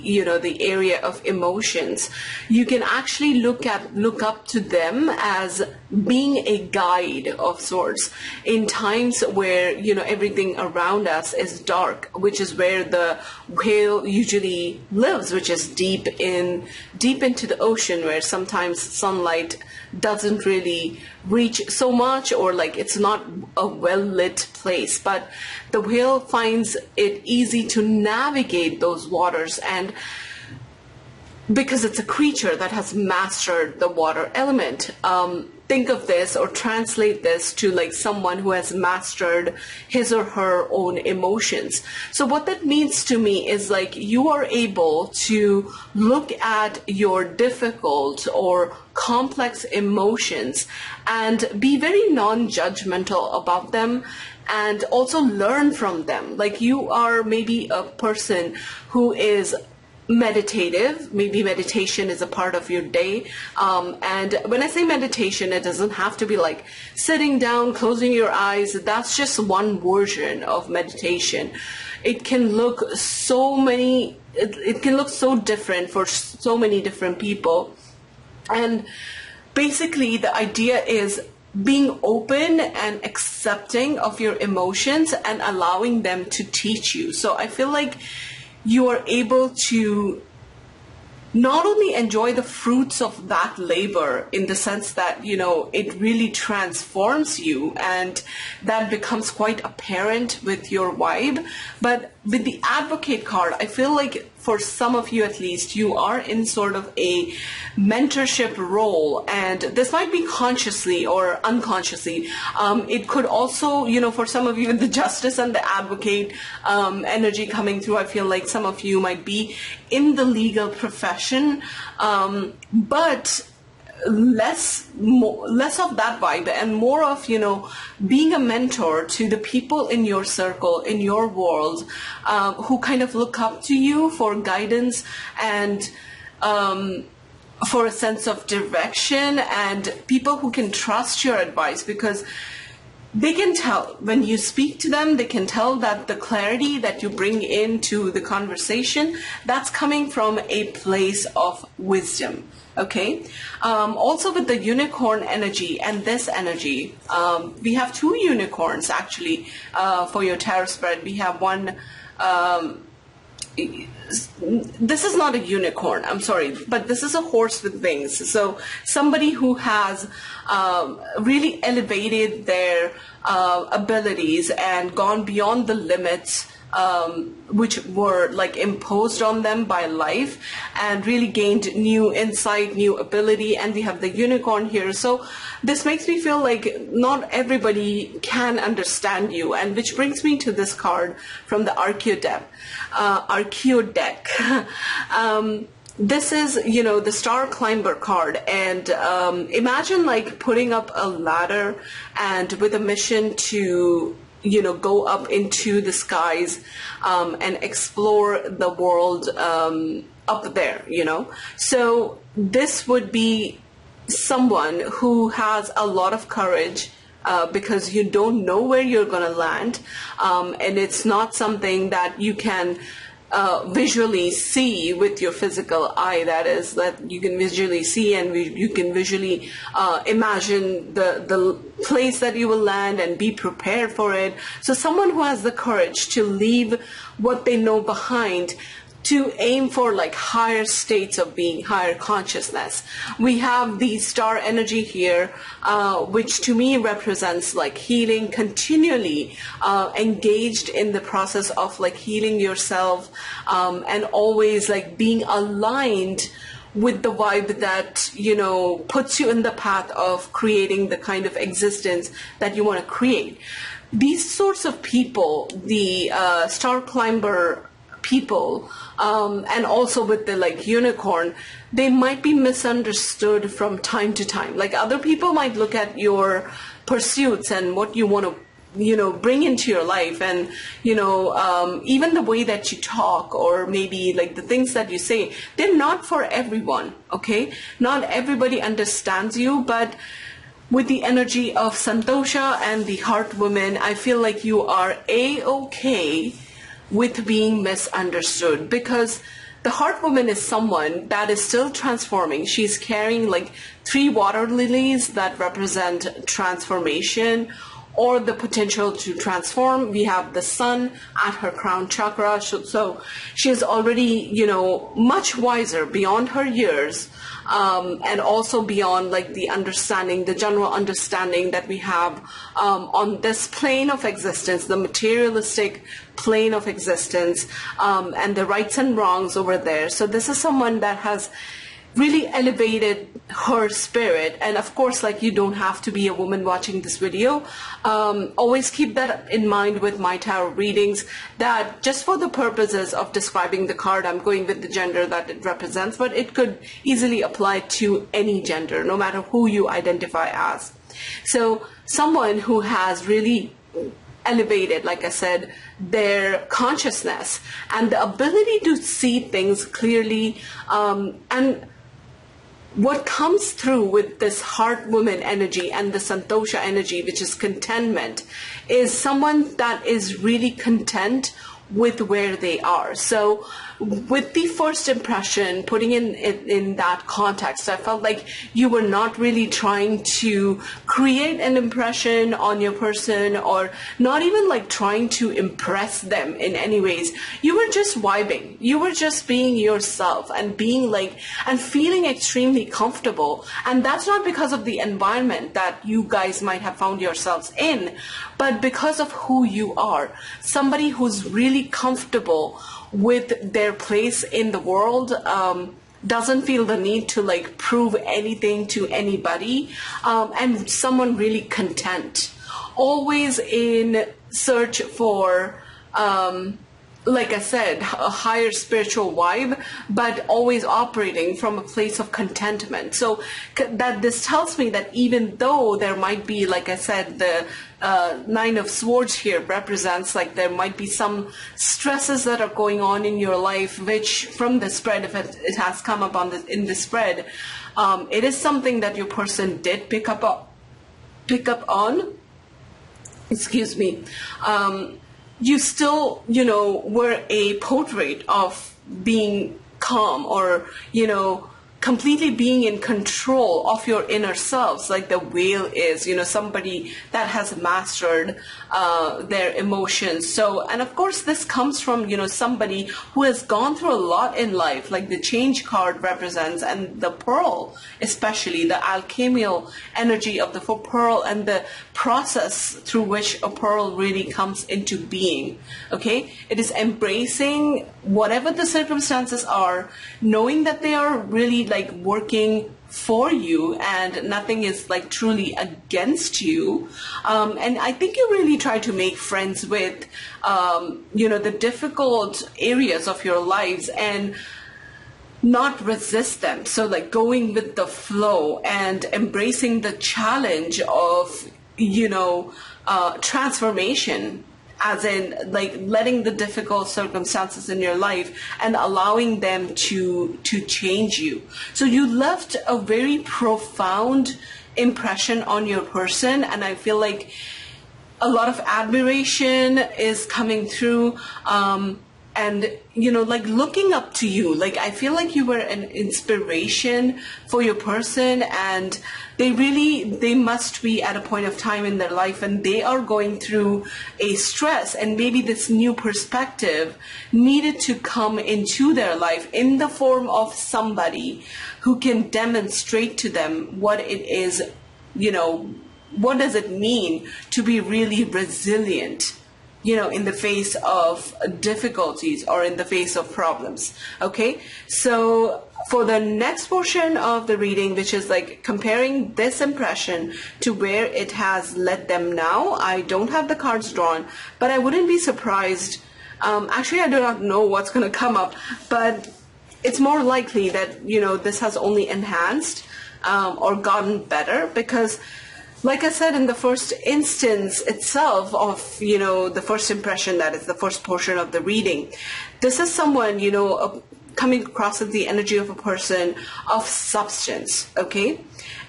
area of emotions, you can actually look up to them as being a guide of sorts in times where everything around us is dark, which is where the whale usually lives, which is deep into the ocean, where sometimes sunlight doesn't really reach so much, or like it's not a well-lit place. But the whale finds it easy to navigate those waters, and because it's a creature that has mastered the water element, think of this or translate this to like someone who has mastered his or her own emotions. So what that means to me is like you are able to look at your difficult or complex emotions and be very non-judgmental about them, and also learn from them. Like you are maybe a person who is meditative, maybe meditation is a part of your day. And when I say meditation, it doesn't have to be like sitting down, closing your eyes. That's just one version of meditation. It can look it can look so different for so many different people. And basically the idea is being open and accepting of your emotions and allowing them to teach you. So I feel like you are able to not only enjoy the fruits of that labor in the sense that, you know, it really transforms you and that becomes quite apparent with your vibe, but with the Advocate card, I feel like for some of you at least, you are in sort of a mentorship role, and this might be consciously or unconsciously. It could also, you know, for some of you with the Justice and the Advocate energy coming through, I feel like some of you might be in the legal profession, but less of that vibe and more of, you know, being a mentor to the people in your circle, in your world, who kind of look up to you for guidance and for a sense of direction, and people who can trust your advice, because they can tell when you speak to them, they can tell that the clarity that you bring into the conversation, that's coming from a place of wisdom. Okay. Also with the unicorn energy and this energy, we have two unicorns actually for your tarot spread. We have one. This is not a unicorn, I'm sorry, but this is a horse with wings. So somebody who has really elevated their abilities and gone beyond the limits which were like imposed on them by life, and really gained new insight, new ability. And we have the unicorn here. So this makes me feel like not everybody can understand you, and which brings me to this card from the Archeo deck. This is, you know, the Star Climber card, and imagine like putting up a ladder and with a mission to, you know, go up into the skies and explore the world up there, you know. So this would be someone who has a lot of courage, because you don't know where you're going to land, and it's not something that you can visually see with your physical eye. That is, that you can visually see, and you can visually imagine the place that you will land and be prepared for it. So someone who has the courage to leave what they know behind to aim for like higher states of being, higher consciousness. We have the star energy here, which to me represents like healing, continually engaged in the process of like healing yourself, and always like being aligned with the vibe that, you know, puts you in the path of creating the kind of existence that you want to create. These sorts of people, the Star Climber people, and also with the like unicorn, they might be misunderstood from time to time. Like other people might look at your pursuits and what you want to, you know, bring into your life, and, you know, even the way that you talk, or maybe like the things that you say, they're not for everyone. Okay, not everybody understands you, but with the energy of Santosha and the Heart Woman, I feel like you are A-okay with being misunderstood, because the Heart Woman is someone that is still transforming. She's carrying like 3 water lilies that represent transformation or the potential to transform. We have the sun at her crown chakra. So she is already, you know, much wiser beyond her years, and also beyond like the understanding, the general understanding that we have on this plane of existence, the materialistic plane of existence, and the rights and wrongs over there. So this is someone that has really elevated her spirit. And of course, like, you don't have to be a woman watching this video. Always keep that in mind with my tarot readings, that just for the purposes of describing the card, I'm going with the gender that it represents, but it could easily apply to any gender, no matter who you identify as. So someone who has really elevated, like I said, their consciousness and the ability to see things clearly, and what comes through with this heart woman energy and the Santosha energy, which is contentment, is someone that is really content with where they are. So with the first impression, putting in that context, I felt like you were not really trying to create an impression on your person, or not even like trying to impress them in any ways. You were just vibing. You were just being yourself and being like, and feeling extremely comfortable. And that's not because of the environment that you guys might have found yourselves in, but because of who you are. Somebody who's really comfortable with their place in the world, doesn't feel the need to like prove anything to anybody, and someone really content, always in search for, like I said, a higher spiritual vibe, but always operating from a place of contentment. So that this tells me that even though there might be, like I said, the Nine of Swords here represents like there might be some stresses that are going on in your life, which from the spread, if it has come up on in the spread, it is something that your person did pick up on. Excuse me. You still, were a portrait of being calm, or, completely being in control of your inner selves, like the whale is, somebody that has mastered their emotions. So, and of course, this comes from, somebody who has gone through a lot in life, like the change card represents, and the pearl, especially the alchemical energy of the pearl, and the process through which a pearl really comes into being. Okay, it is embracing whatever the circumstances are, knowing that they are really like working for you and nothing is like truly against you. And I think you really try to make friends with, the difficult areas of your lives and not resist them. So like going with the flow and embracing the challenge of, transformation, as in like letting the difficult circumstances in your life and allowing them to change you. So you left a very profound impression on your person, and I feel like a lot of admiration is coming through, and like looking up to you. Like I feel like you were an inspiration for your person, and they must be at a point of time in their life and they are going through a stress, and maybe this new perspective needed to come into their life in the form of somebody who can demonstrate to them what it is, what does it mean to be really resilient, in the face of difficulties or in the face of problems. Okay, so for the next portion of the reading, which is like comparing this impression to where it has led them now, I don't have the cards drawn, but I wouldn't be surprised. Actually, I do not know what's going to come up, but it's more likely that, this has only enhanced or gotten better, because like I said, in the first instance itself of, the first impression, that is the first portion of the reading, this is someone, coming across as the energy of a person of substance, okay?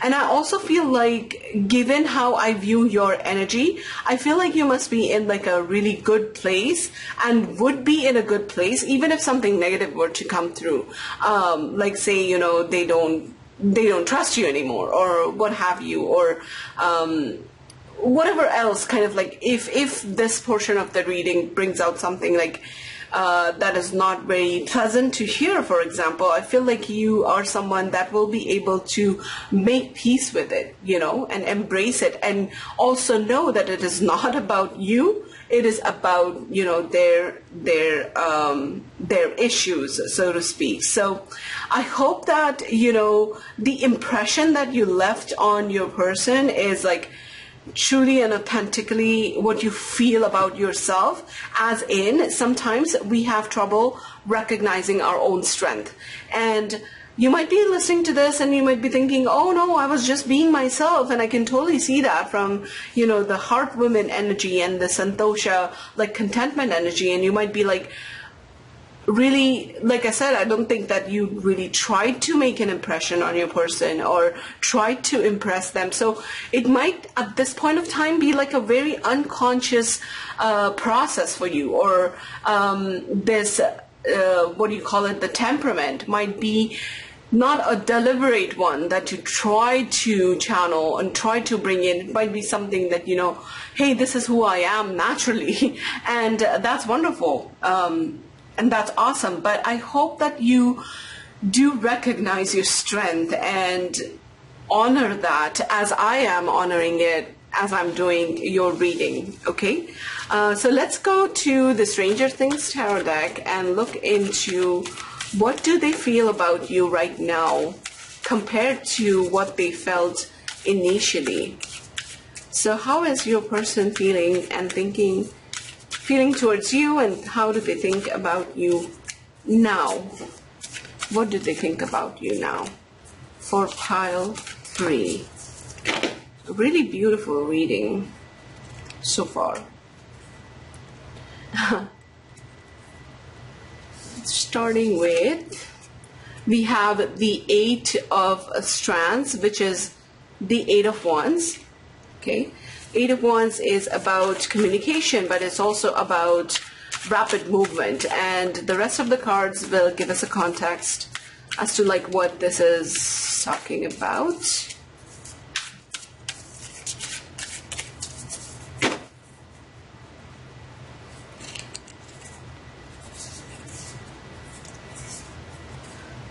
And I also feel like, given how I view your energy, I feel like you must be in like a really good place and would be in a good place, even if something negative were to come through. Like say, they don't trust you anymore, or what have you, or whatever else, kind of like if this portion of the reading brings out something like that is not very pleasant to hear, for example, I feel like you are someone that will be able to make peace with it, and embrace it, and also know that it is not about you. it is about, you know, their issues, so to speak. So I hope that, you know, the impression that you left on your person is like truly and authentically what you feel about yourself, as in sometimes we have trouble recognizing our own strength. And you might be listening to this and you might be thinking, oh no, I was just being myself. And I can totally see that from, you know, the heart woman energy and the santosha, like contentment energy. And you might be like, really, like I said, I don't think that you really tried to make an impression on your person or tried to impress them. So it might at this point of time be like a very unconscious process for you, or this, what do you call it, the temperament might be not a deliberate one that you try to channel and try to bring in. It might be something that, you know, hey, this is who I am naturally. And that's wonderful. And that's awesome. But I hope that you do recognize your strength and honor that, as I am honoring it as I'm doing your reading. Okay? So let's go to the Stranger Things tarot deck and look into what do they feel about you right now compared to what they felt initially. So how is your person feeling and feeling towards you, and how do they think about you now? What do they think about you now? For pile 3. A really beautiful reading so far. Starting with, we have the 8 of Strands, which is the 8 of Wands. Okay, 8 of Wands is about communication, but it's also about rapid movement. And the rest of the cards will give us a context as to like what this is talking about.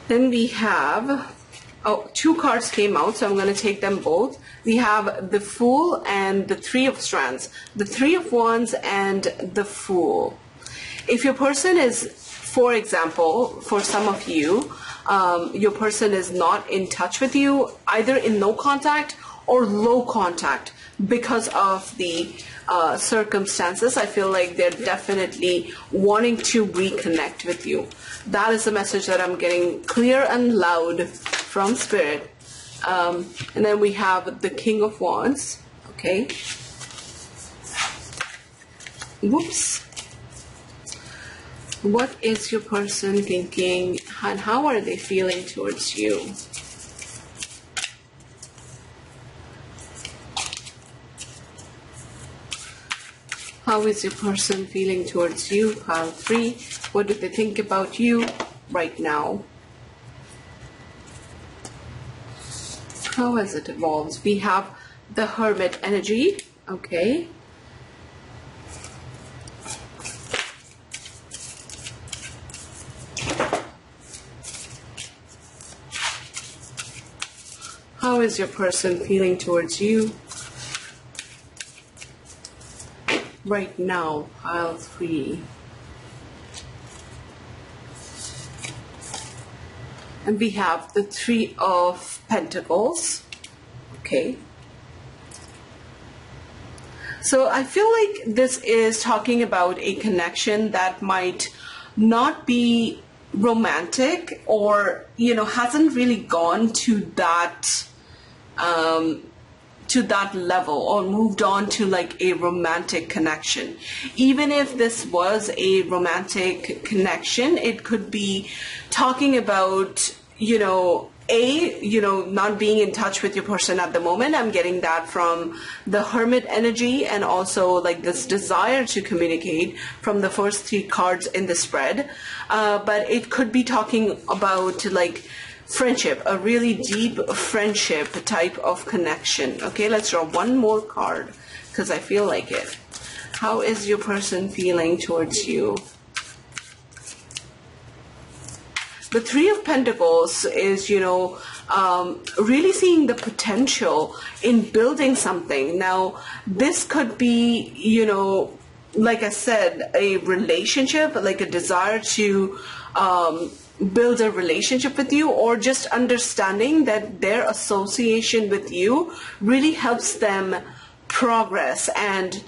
Then we have, 2 cards came out, so I'm going to take them both. We have the Fool and the 3 of Strands. The 3 of Wands and the Fool. If your person is, for example, for some of you, your person is not in touch with you, either in no contact or low contact because of the circumstances, I feel like they're definitely wanting to reconnect with you. That is the message that I'm getting clear and loud from Spirit. And then we have the King of Wands. Okay. Whoops. What is your person thinking, and how are they feeling towards you? How is your person feeling towards you? Pile 3. What do they think about you right now? How has it evolved? We have the Hermit energy. Okay. How is your person feeling towards you right now? Pile 3. And we have the 3 of Pentacles. Okay. So I feel like this is talking about a connection that might not be romantic, or, you know, hasn't really gone to that level, or moved on to like a romantic connection. Even if this was a romantic connection, it could be talking about, you know, not being in touch with your person at the moment. I'm getting that from the Hermit energy, and also like this desire to communicate from the first 3 cards in the spread. But it could be talking about like friendship, a really deep friendship type of connection. Okay, let's draw one more card because I feel like it. How is your person feeling towards you? The 3 of Pentacles is, you know, really seeing the potential in building something. Now, this could be, you know, like I said, a relationship, like a desire to build a relationship with you, or just understanding that their association with you really helps them progress and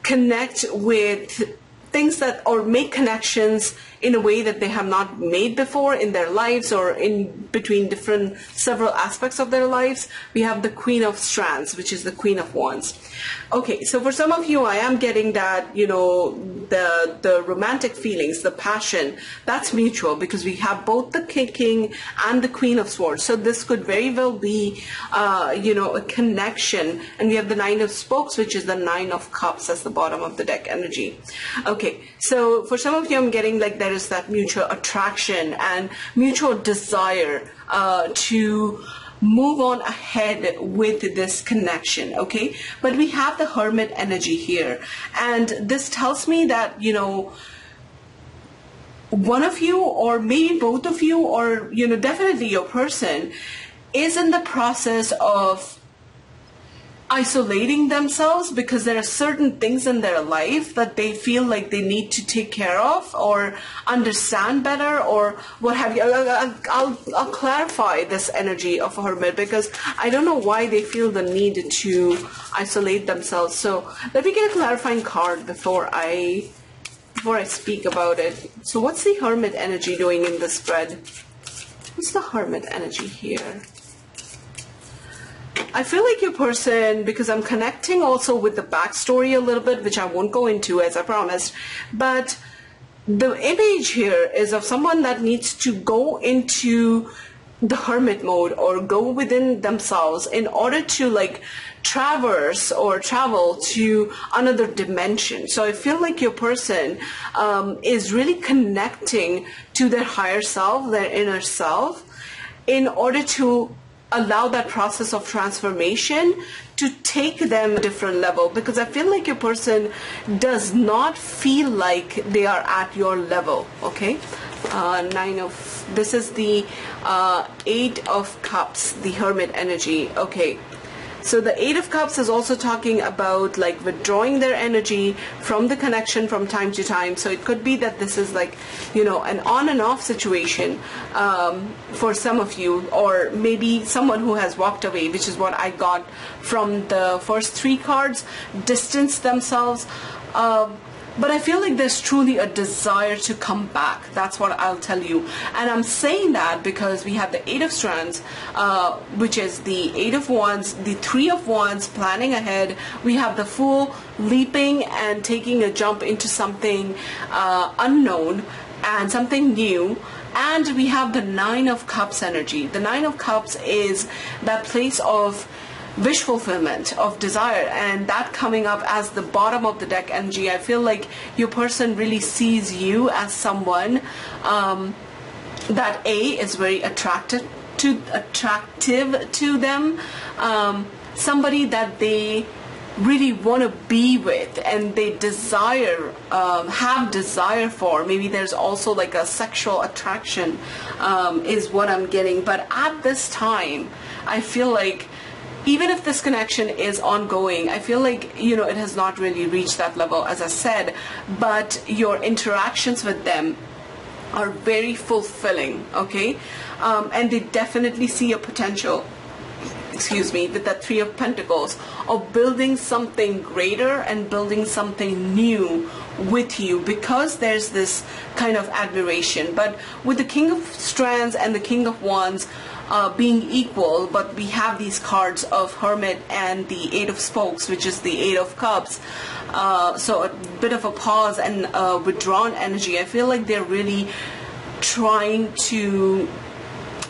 connect with things that, or make connections in a way that they have not made before in their lives, or in between several aspects of their lives. We have the Queen of Strands, which is the Queen of Wands. Okay, so for some of you, I am getting that, the romantic feelings, the passion, that's mutual, because we have both the King and the Queen of Swords. So this could very well be, a connection. And we have the Nine of Spokes, which is the Nine of Cups as the bottom of the deck energy. Okay, so for some of you, I'm getting like there is that mutual attraction and mutual desire to move on ahead with this connection, okay? But we have the Hermit energy here, and this tells me that, one of you, or maybe both of you, or, definitely your person is in the process of isolating themselves, because there are certain things in their life that they feel like they need to take care of or understand better, or what have you. I'll clarify this energy of a hermit, because I don't know why they feel the need to isolate themselves. So let me get a clarifying card before I speak about it. So what's the Hermit energy doing in the spread? What's the Hermit energy here? I feel like your person, because I'm connecting also with the backstory a little bit, which I won't go into as I promised, but the image here is of someone that needs to go into the hermit mode, or go within themselves in order to like traverse or travel to another dimension. So I feel like your person is really connecting to their higher self, their inner self, in order to allow that process of transformation to take them to a different level, because I feel like your person does not feel like they are at your level, okay? This is the Eight of Cups, the Hermit energy, okay? So the Eight of Cups is also talking about like withdrawing their energy from the connection from time to time. So it could be that this is like, an on and off situation for some of you, or maybe someone who has walked away, which is what I got from the first three cards, distance themselves. But I feel like there's truly a desire to come back. That's what I'll tell you. And I'm saying that because we have the Eight of Strands, which is the Eight of Wands, the Three of Wands, planning ahead. We have the Fool, leaping and taking a jump into something unknown and something new. And we have the Nine of Cups energy. The Nine of Cups is that place of wish fulfillment, of desire, and that coming up as the bottom of the deck energy. I feel like your person really sees you as someone that is very attractive to them, somebody that they really want to be with, and they have desire for. Maybe there's also like a sexual attraction is what I'm getting. But at this time, I feel like even if this connection is ongoing, I feel like, it has not really reached that level, as I said, but your interactions with them are very fulfilling, okay? And they definitely see a potential, with that Three of Pentacles, of building something greater and building something new with you, because there's this kind of admiration. But with the King of Strands and the King of Wands being equal, but we have these cards of Hermit and the Eight of Spokes, which is the Eight of Cups. So a bit of a pause and withdrawn energy. I feel like they're really trying to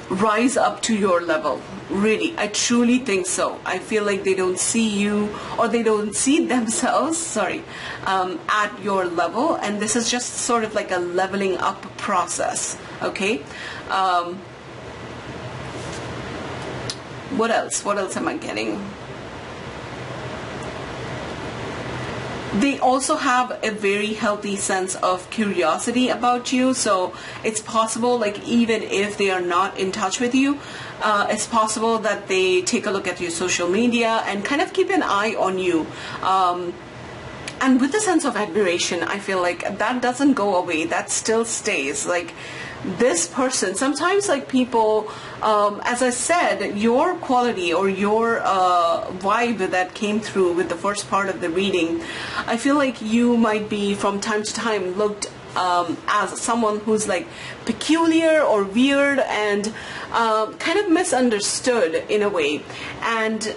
rise up to your level. Really, I truly think so. I feel like they don't see you, or they don't see themselves, at your level, and this is just sort of like a leveling up process, okay? What else? What else am I getting? They also have a very healthy sense of curiosity about you. So it's possible, like, even if they are not in touch with you, it's possible that they take a look at your social media and kind of keep an eye on you. and with the sense of admiration, I feel like that doesn't go away. That still stays. Like this person, sometimes like people, as I said, your quality or your vibe that came through with the first part of the reading, I feel like you might be from time to time looked as someone who's like peculiar or weird and kind of misunderstood in a way. And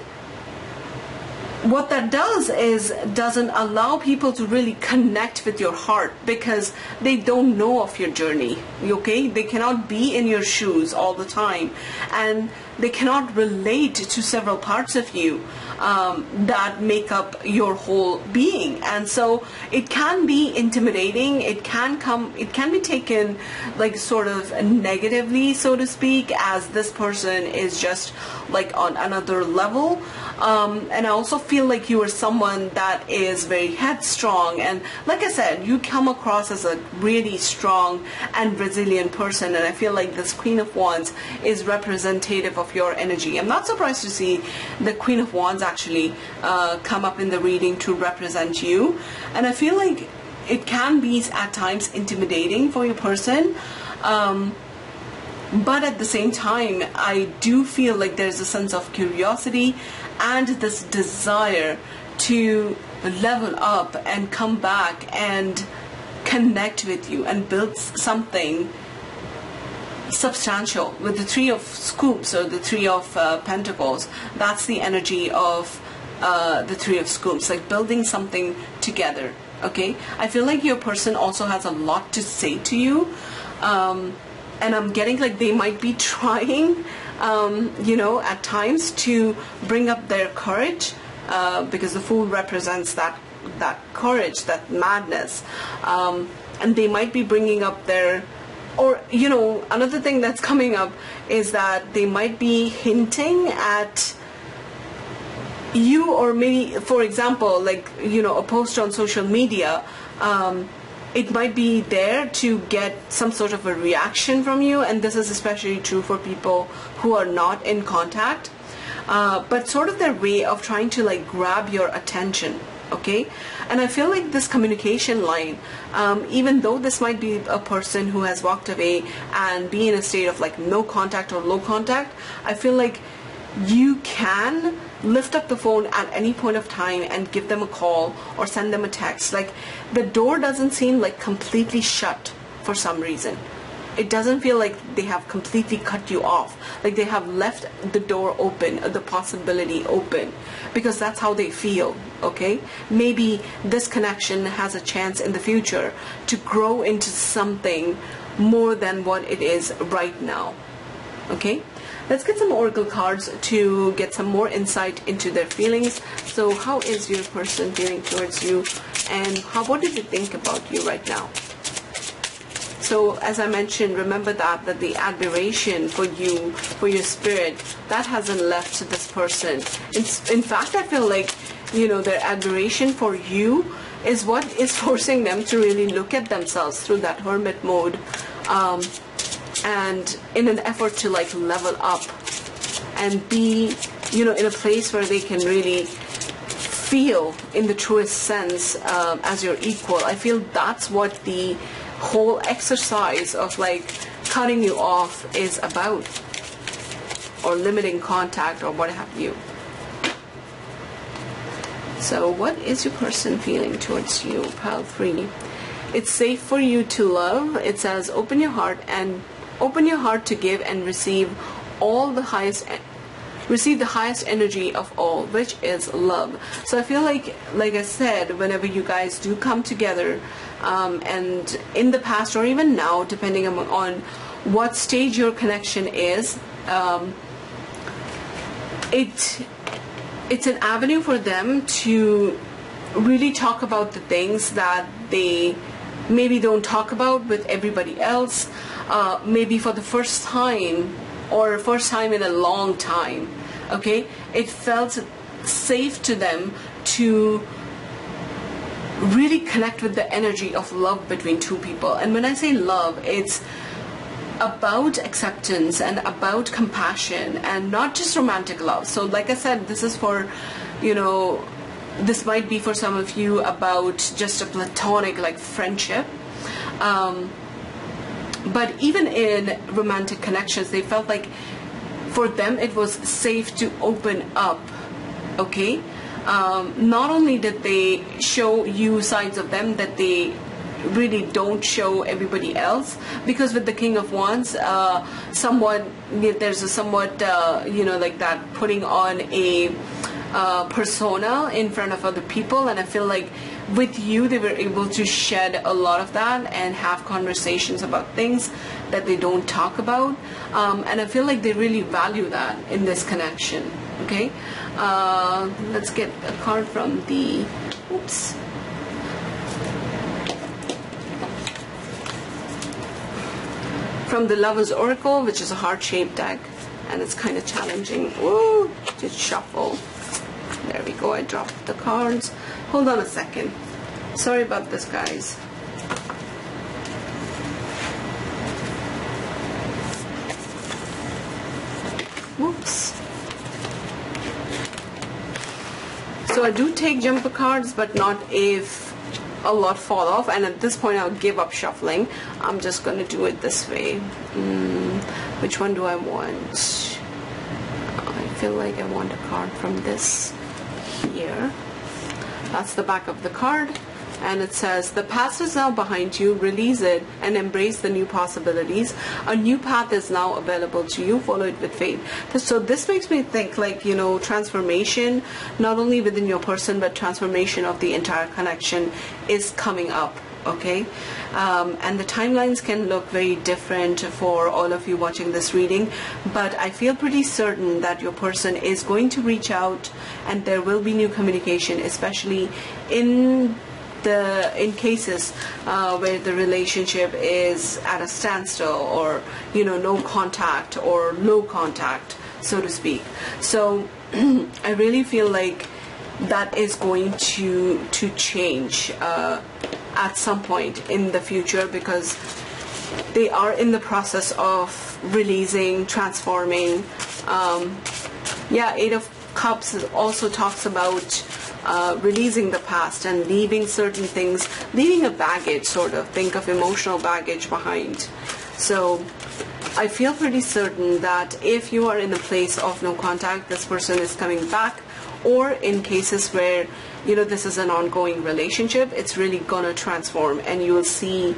what that does is doesn't allow people to really connect with your heart because they don't know of your journey. Okay, they cannot be in your shoes all the time, and they cannot relate to several parts of you that make up your whole being. And so it can be intimidating. It can be taken like sort of negatively, so to speak, as this person is just like on another level. And I also feel like you are someone that is very headstrong, and like I said, you come across as a really strong and resilient person, and I feel like this Queen of Wands is representative of your energy. I'm not surprised to see the Queen of Wands actually come up in the reading to represent you, and I feel like it can be at times intimidating for your person. But at the same time, I do feel like there's a sense of curiosity and this desire to level up and come back and connect with you and build something substantial. With the Three of Scoops or the Three of Pentacles, that's the energy of the Three of Scoops, like building something together. Okay, I feel like your person also has a lot to say to you. And I'm getting like they might be trying, at times to bring up their courage, because the Fool represents that courage, that madness. And they might be bringing up their, or, another thing that's coming up is that they might be hinting at you, or maybe, for example, like, a post on social media, it might be there to get some sort of a reaction from you, and this is especially true for people who are not in contact, but sort of their way of trying to like grab your attention. Okay, and I feel like this communication line, even though this might be a person who has walked away and be in a state of like no contact or low contact, I feel like you can lift up the phone at any point of time and give them a call or send them a text. Like the door doesn't seem like completely shut for some reason. It doesn't feel like they have completely cut you off. Like they have left the door open, the possibility open, because that's how they feel. Okay, maybe this connection has a chance in the future to grow into something more than what it is right now. Okay, let's get some oracle cards to get some more insight into their feelings. So how is your person feeling towards you, and what do they think about you right now? So as I mentioned, remember that the admiration for you, for your spirit, that hasn't left this person. In fact, I feel like, their admiration for you is what is forcing them to really look at themselves through that hermit mode, and in an effort to like level up and be, in a place where they can really feel in the truest sense as your equal. I feel that's what the whole exercise of like cutting you off is about, or limiting contact, or what have you. So what is your person feeling towards you? Pile 3. It's safe for you to love. It says open your heart to give and receive the highest energy of all, which is love. So I feel like I said, whenever you guys do come together, and in the past or even now, depending on what stage your connection is, it's an avenue for them to really talk about the things that they maybe don't talk about with everybody else, maybe for the first time, or first time in a long time. Okay, it felt safe to them to really connect with the energy of love between two people. And when I say love, it's about acceptance and about compassion, and not just romantic love. So like I said, this is for this might be for some of you about just a platonic like friendship. But even in romantic connections, they felt like for them it was safe to open up. Okay, not only did they show you sides of them that they really don't show everybody else, because with the King of Wands, there's a somewhat like that putting on a persona in front of other people, and I feel like with you they were able to shed a lot of that and have conversations about things that they don't talk about, and I feel like they really value that in this connection. Okay, let's get a card from the from the Lover's Oracle, which is a heart-shaped deck, and it's kind of challenging. Ooh, just shuffle. There we go, I dropped the cards. Hold on a second. Sorry about this, guys. Whoops. So I do take jumper cards, but not if a lot fall off, and at this point I'll give up shuffling. I'm just going to do it this way. Which one do I want? I feel like I want a card from this here. That's the back of the card, and it says, the past is now behind you, release it and embrace the new possibilities. A new path is now available to you, follow it with faith. So this makes me think like, transformation, not only within your person, but transformation of the entire connection is coming up. Okay, and the timelines can look very different for all of you watching this reading, but I feel pretty certain that your person is going to reach out and there will be new communication, especially in cases where the relationship is at a standstill, or no contact or low contact, so to speak. So I really feel like that is going to change at some point in the future, because they are in the process of releasing, transforming. Eight of Cups also talks about releasing the past and leaving certain things, leaving a baggage, sort of. Think of emotional baggage behind. So I feel pretty certain that if you are in a place of no contact, this person is coming back, or in cases where this is an ongoing relationship, it's really gonna transform, and you will see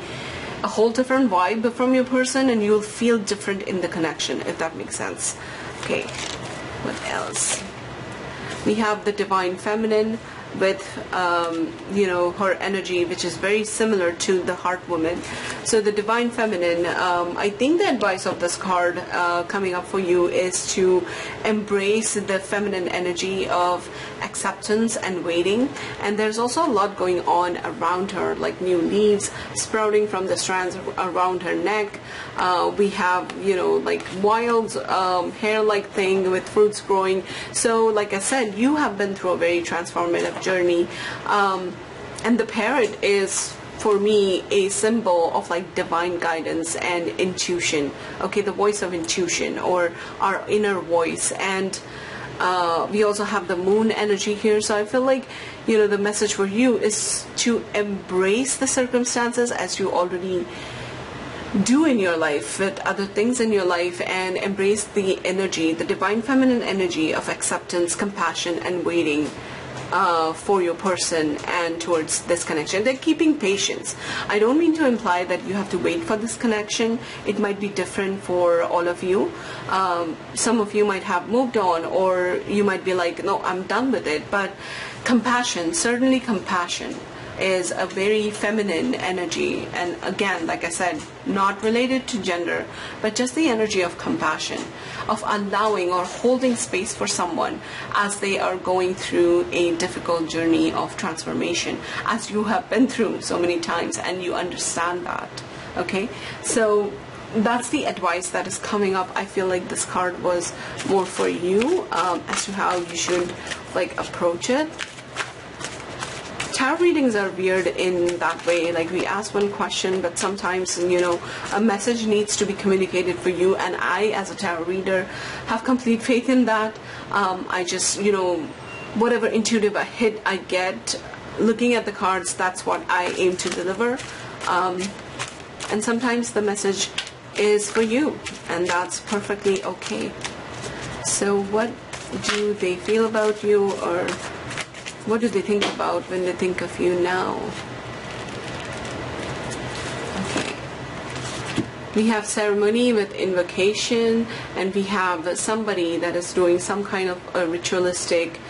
a whole different vibe from your person, and you'll feel different in the connection, if that makes sense. Okay, what else? We have the Divine Feminine with her energy, which is very similar to the Heart Woman. So the Divine Feminine, I think the advice of this card coming up for you is to embrace the feminine energy of acceptance and waiting. And there's also a lot going on around her, like new leaves sprouting from the strands around her neck. We have like wild hair-like thing with fruits growing. So like I said, you have been through a very transformative journey, and the parrot is, for me, a symbol of like divine guidance and intuition. Okay, the voice of intuition, or our inner voice. And we also have the moon energy here, so I feel like the message for you is to embrace the circumstances as you already do in your life, with other things in your life, and embrace the energy, the divine feminine energy of acceptance, compassion, and waiting for your person and towards this connection. They're keeping patience. I don't mean to imply that you have to wait for this connection. It might be different for all of you. Some of you might have moved on, or you might be like, no, I'm done with it. But compassion, certainly compassion, is a very feminine energy, and again, like I said, not related to gender, but just the energy of compassion, of allowing or holding space for someone as they are going through a difficult journey of transformation, as you have been through so many times, and you understand that. Okay, so that's the advice that is coming up. I feel like this card was more for you as to how you should like approach it. Tarot readings are weird in that way, like we ask one question, but sometimes a message needs to be communicated for you, and I, as a tarot reader, have complete faith in that. I just whatever intuitive hit I get looking at the cards, that's what I aim to deliver. And sometimes the message is for you, and that's perfectly okay. So what do they feel about you, or what do they think about when they think of you now? Okay. We have ceremony with invocation, and we have somebody that is doing some kind of a ritualistic,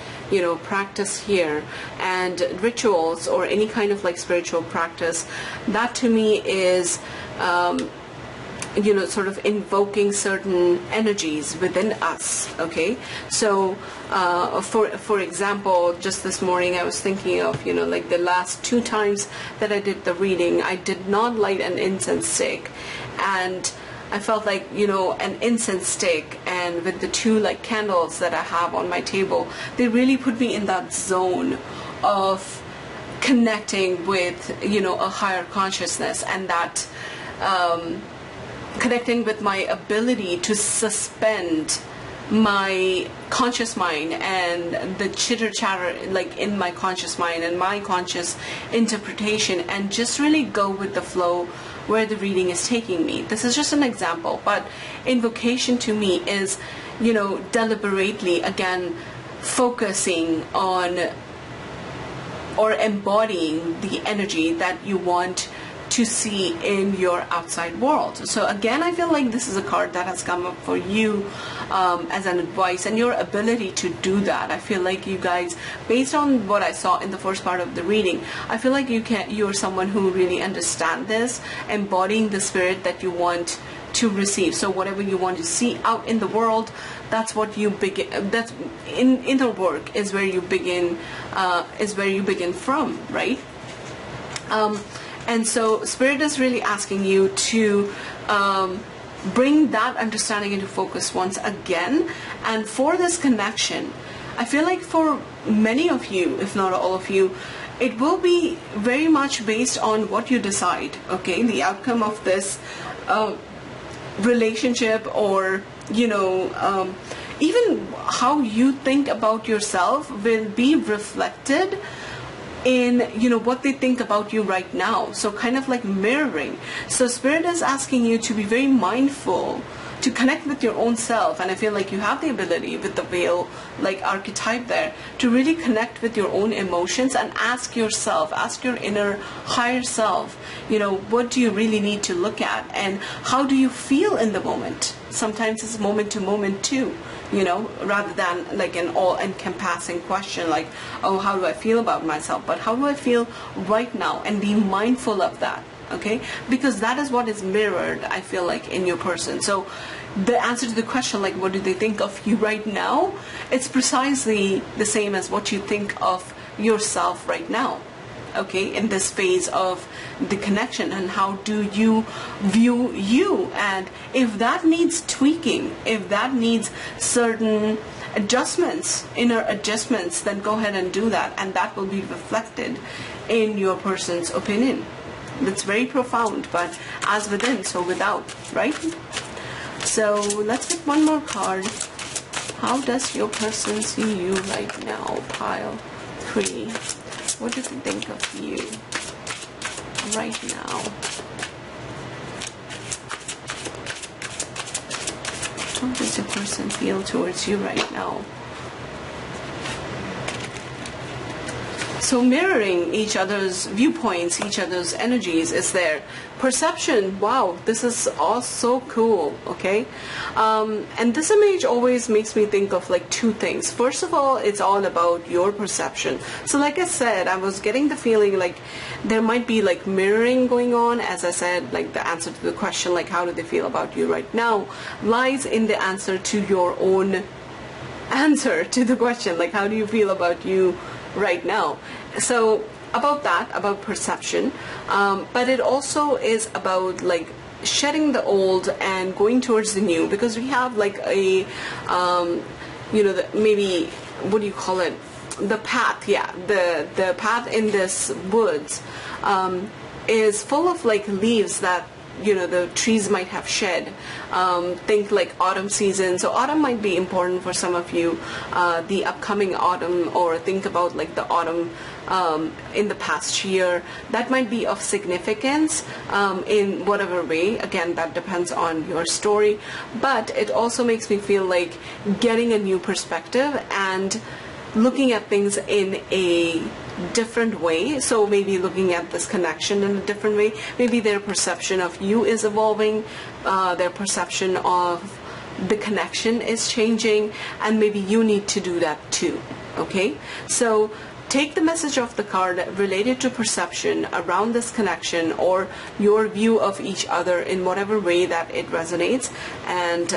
practice here. And rituals or any kind of like spiritual practice, that to me is sort of invoking certain energies within us. Okay, so for example, just this morning I was thinking of like the last 2 times that I did the reading, I did not light an incense stick, and I felt like an incense stick and with the 2 like candles that I have on my table, they really put me in that zone of connecting with a higher consciousness, and that connecting with my ability to suspend my conscious mind and the chitter chatter like in my conscious mind and my conscious interpretation, and just really go with the flow where the reading is taking me. This is just an example, but invocation to me is deliberately again focusing on or embodying the energy that you want to see in your outside world. So again, I feel like this is a card that has come up for you as an advice, and your ability to do that. I feel like you guys, based on what I saw in the first part of the reading, I feel like you're someone who really understand this, embodying the spirit that you want to receive. So whatever you want to see out in the world, that's what you begin. That's inner work is where you begin. From, right? And so Spirit is really asking you to bring that understanding into focus once again. And for this connection, I feel like for many of you, if not all of you, it will be very much based on what you decide, okay? The outcome of this relationship, or, even how you think about yourself will be reflected in what they think about you right now. So kind of like mirroring. So Spirit is asking you to be very mindful, to connect with your own self, and I feel like you have the ability with the whale like archetype there to really connect with your own emotions and ask your inner higher self, what do you really need to look at, and how do you feel in the moment. Sometimes it's moment to moment too, rather than like an all-encompassing question like, oh, how do I feel about myself, but how do I feel right now, and be mindful of that, okay? Because that is what is mirrored, I feel like, in your person. So the answer to the question, like, what do they think of you right now? It's precisely the same as what you think of yourself right now, okay, in this phase of the connection. And how do you view you? And if that needs tweaking, if that needs certain adjustments, inner adjustments, then go ahead and do that, and that will be reflected in your person's opinion. It's very profound, but as within, so without, right? So let's pick one more card. How does your person see you right now? Pile 3. What do they think of you right now? How does your person feel towards you right now? So mirroring each other's viewpoints, each other's energies is there. Perception, wow, this is all so cool, okay? And this image always makes me think of like 2 things. First of all, it's all about your perception. So like I said, I was getting the feeling like there might be like mirroring going on. As I said, like the answer to the question, like how do they feel about you right now, lies in the answer to your own answer to the question, like how do you feel about you right now. So about that, about perception, but it also is about like shedding the old and going towards the new, because we have like a maybe, what do you call it, the path, yeah, the path in this woods is full of like leaves that the trees might have shed. Think like autumn season. So autumn might be important for some of you, the upcoming autumn, or think about like the autumn in the past year. That might be of significance in whatever way. Again, that depends on your story. But it also makes me feel like getting a new perspective and looking at things in a different way. So maybe looking at this connection in a different way. Maybe their perception of you is evolving, their perception of the connection is changing, and maybe you need to do that too. Okay, so take the message of the card related to perception around this connection or your view of each other in whatever way that it resonates, and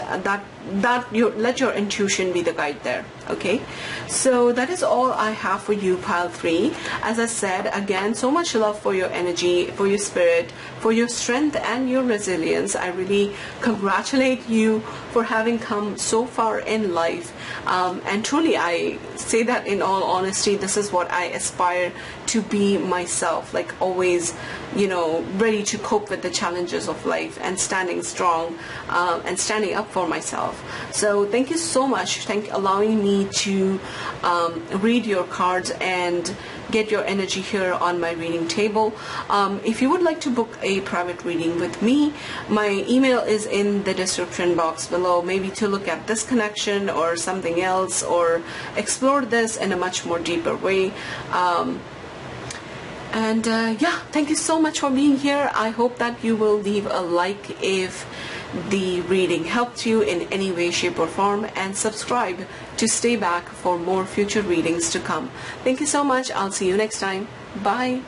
let your intuition be the guide there. Okay, so that is all I have for you, pile 3. As I said, again, so much love for your energy, for your spirit, for your strength and your resilience. I really congratulate you for having come so far in life, and truly I say that in all honesty, this is what I aspire to be myself, like always, ready to cope with the challenges of life and standing strong and standing up for myself. So thank you so much. Allowing me to read your cards and get your energy here on my reading table. If you would like to book a private reading with me, my email is in the description box below, maybe to look at this connection or something else, or explore this in a much more deeper way. Thank you so much for being here. I hope that you will leave a like if the reading helped you in any way, shape or form, and subscribe to stay back for more future readings to come. Thank you so much. I'll see you next time. Bye.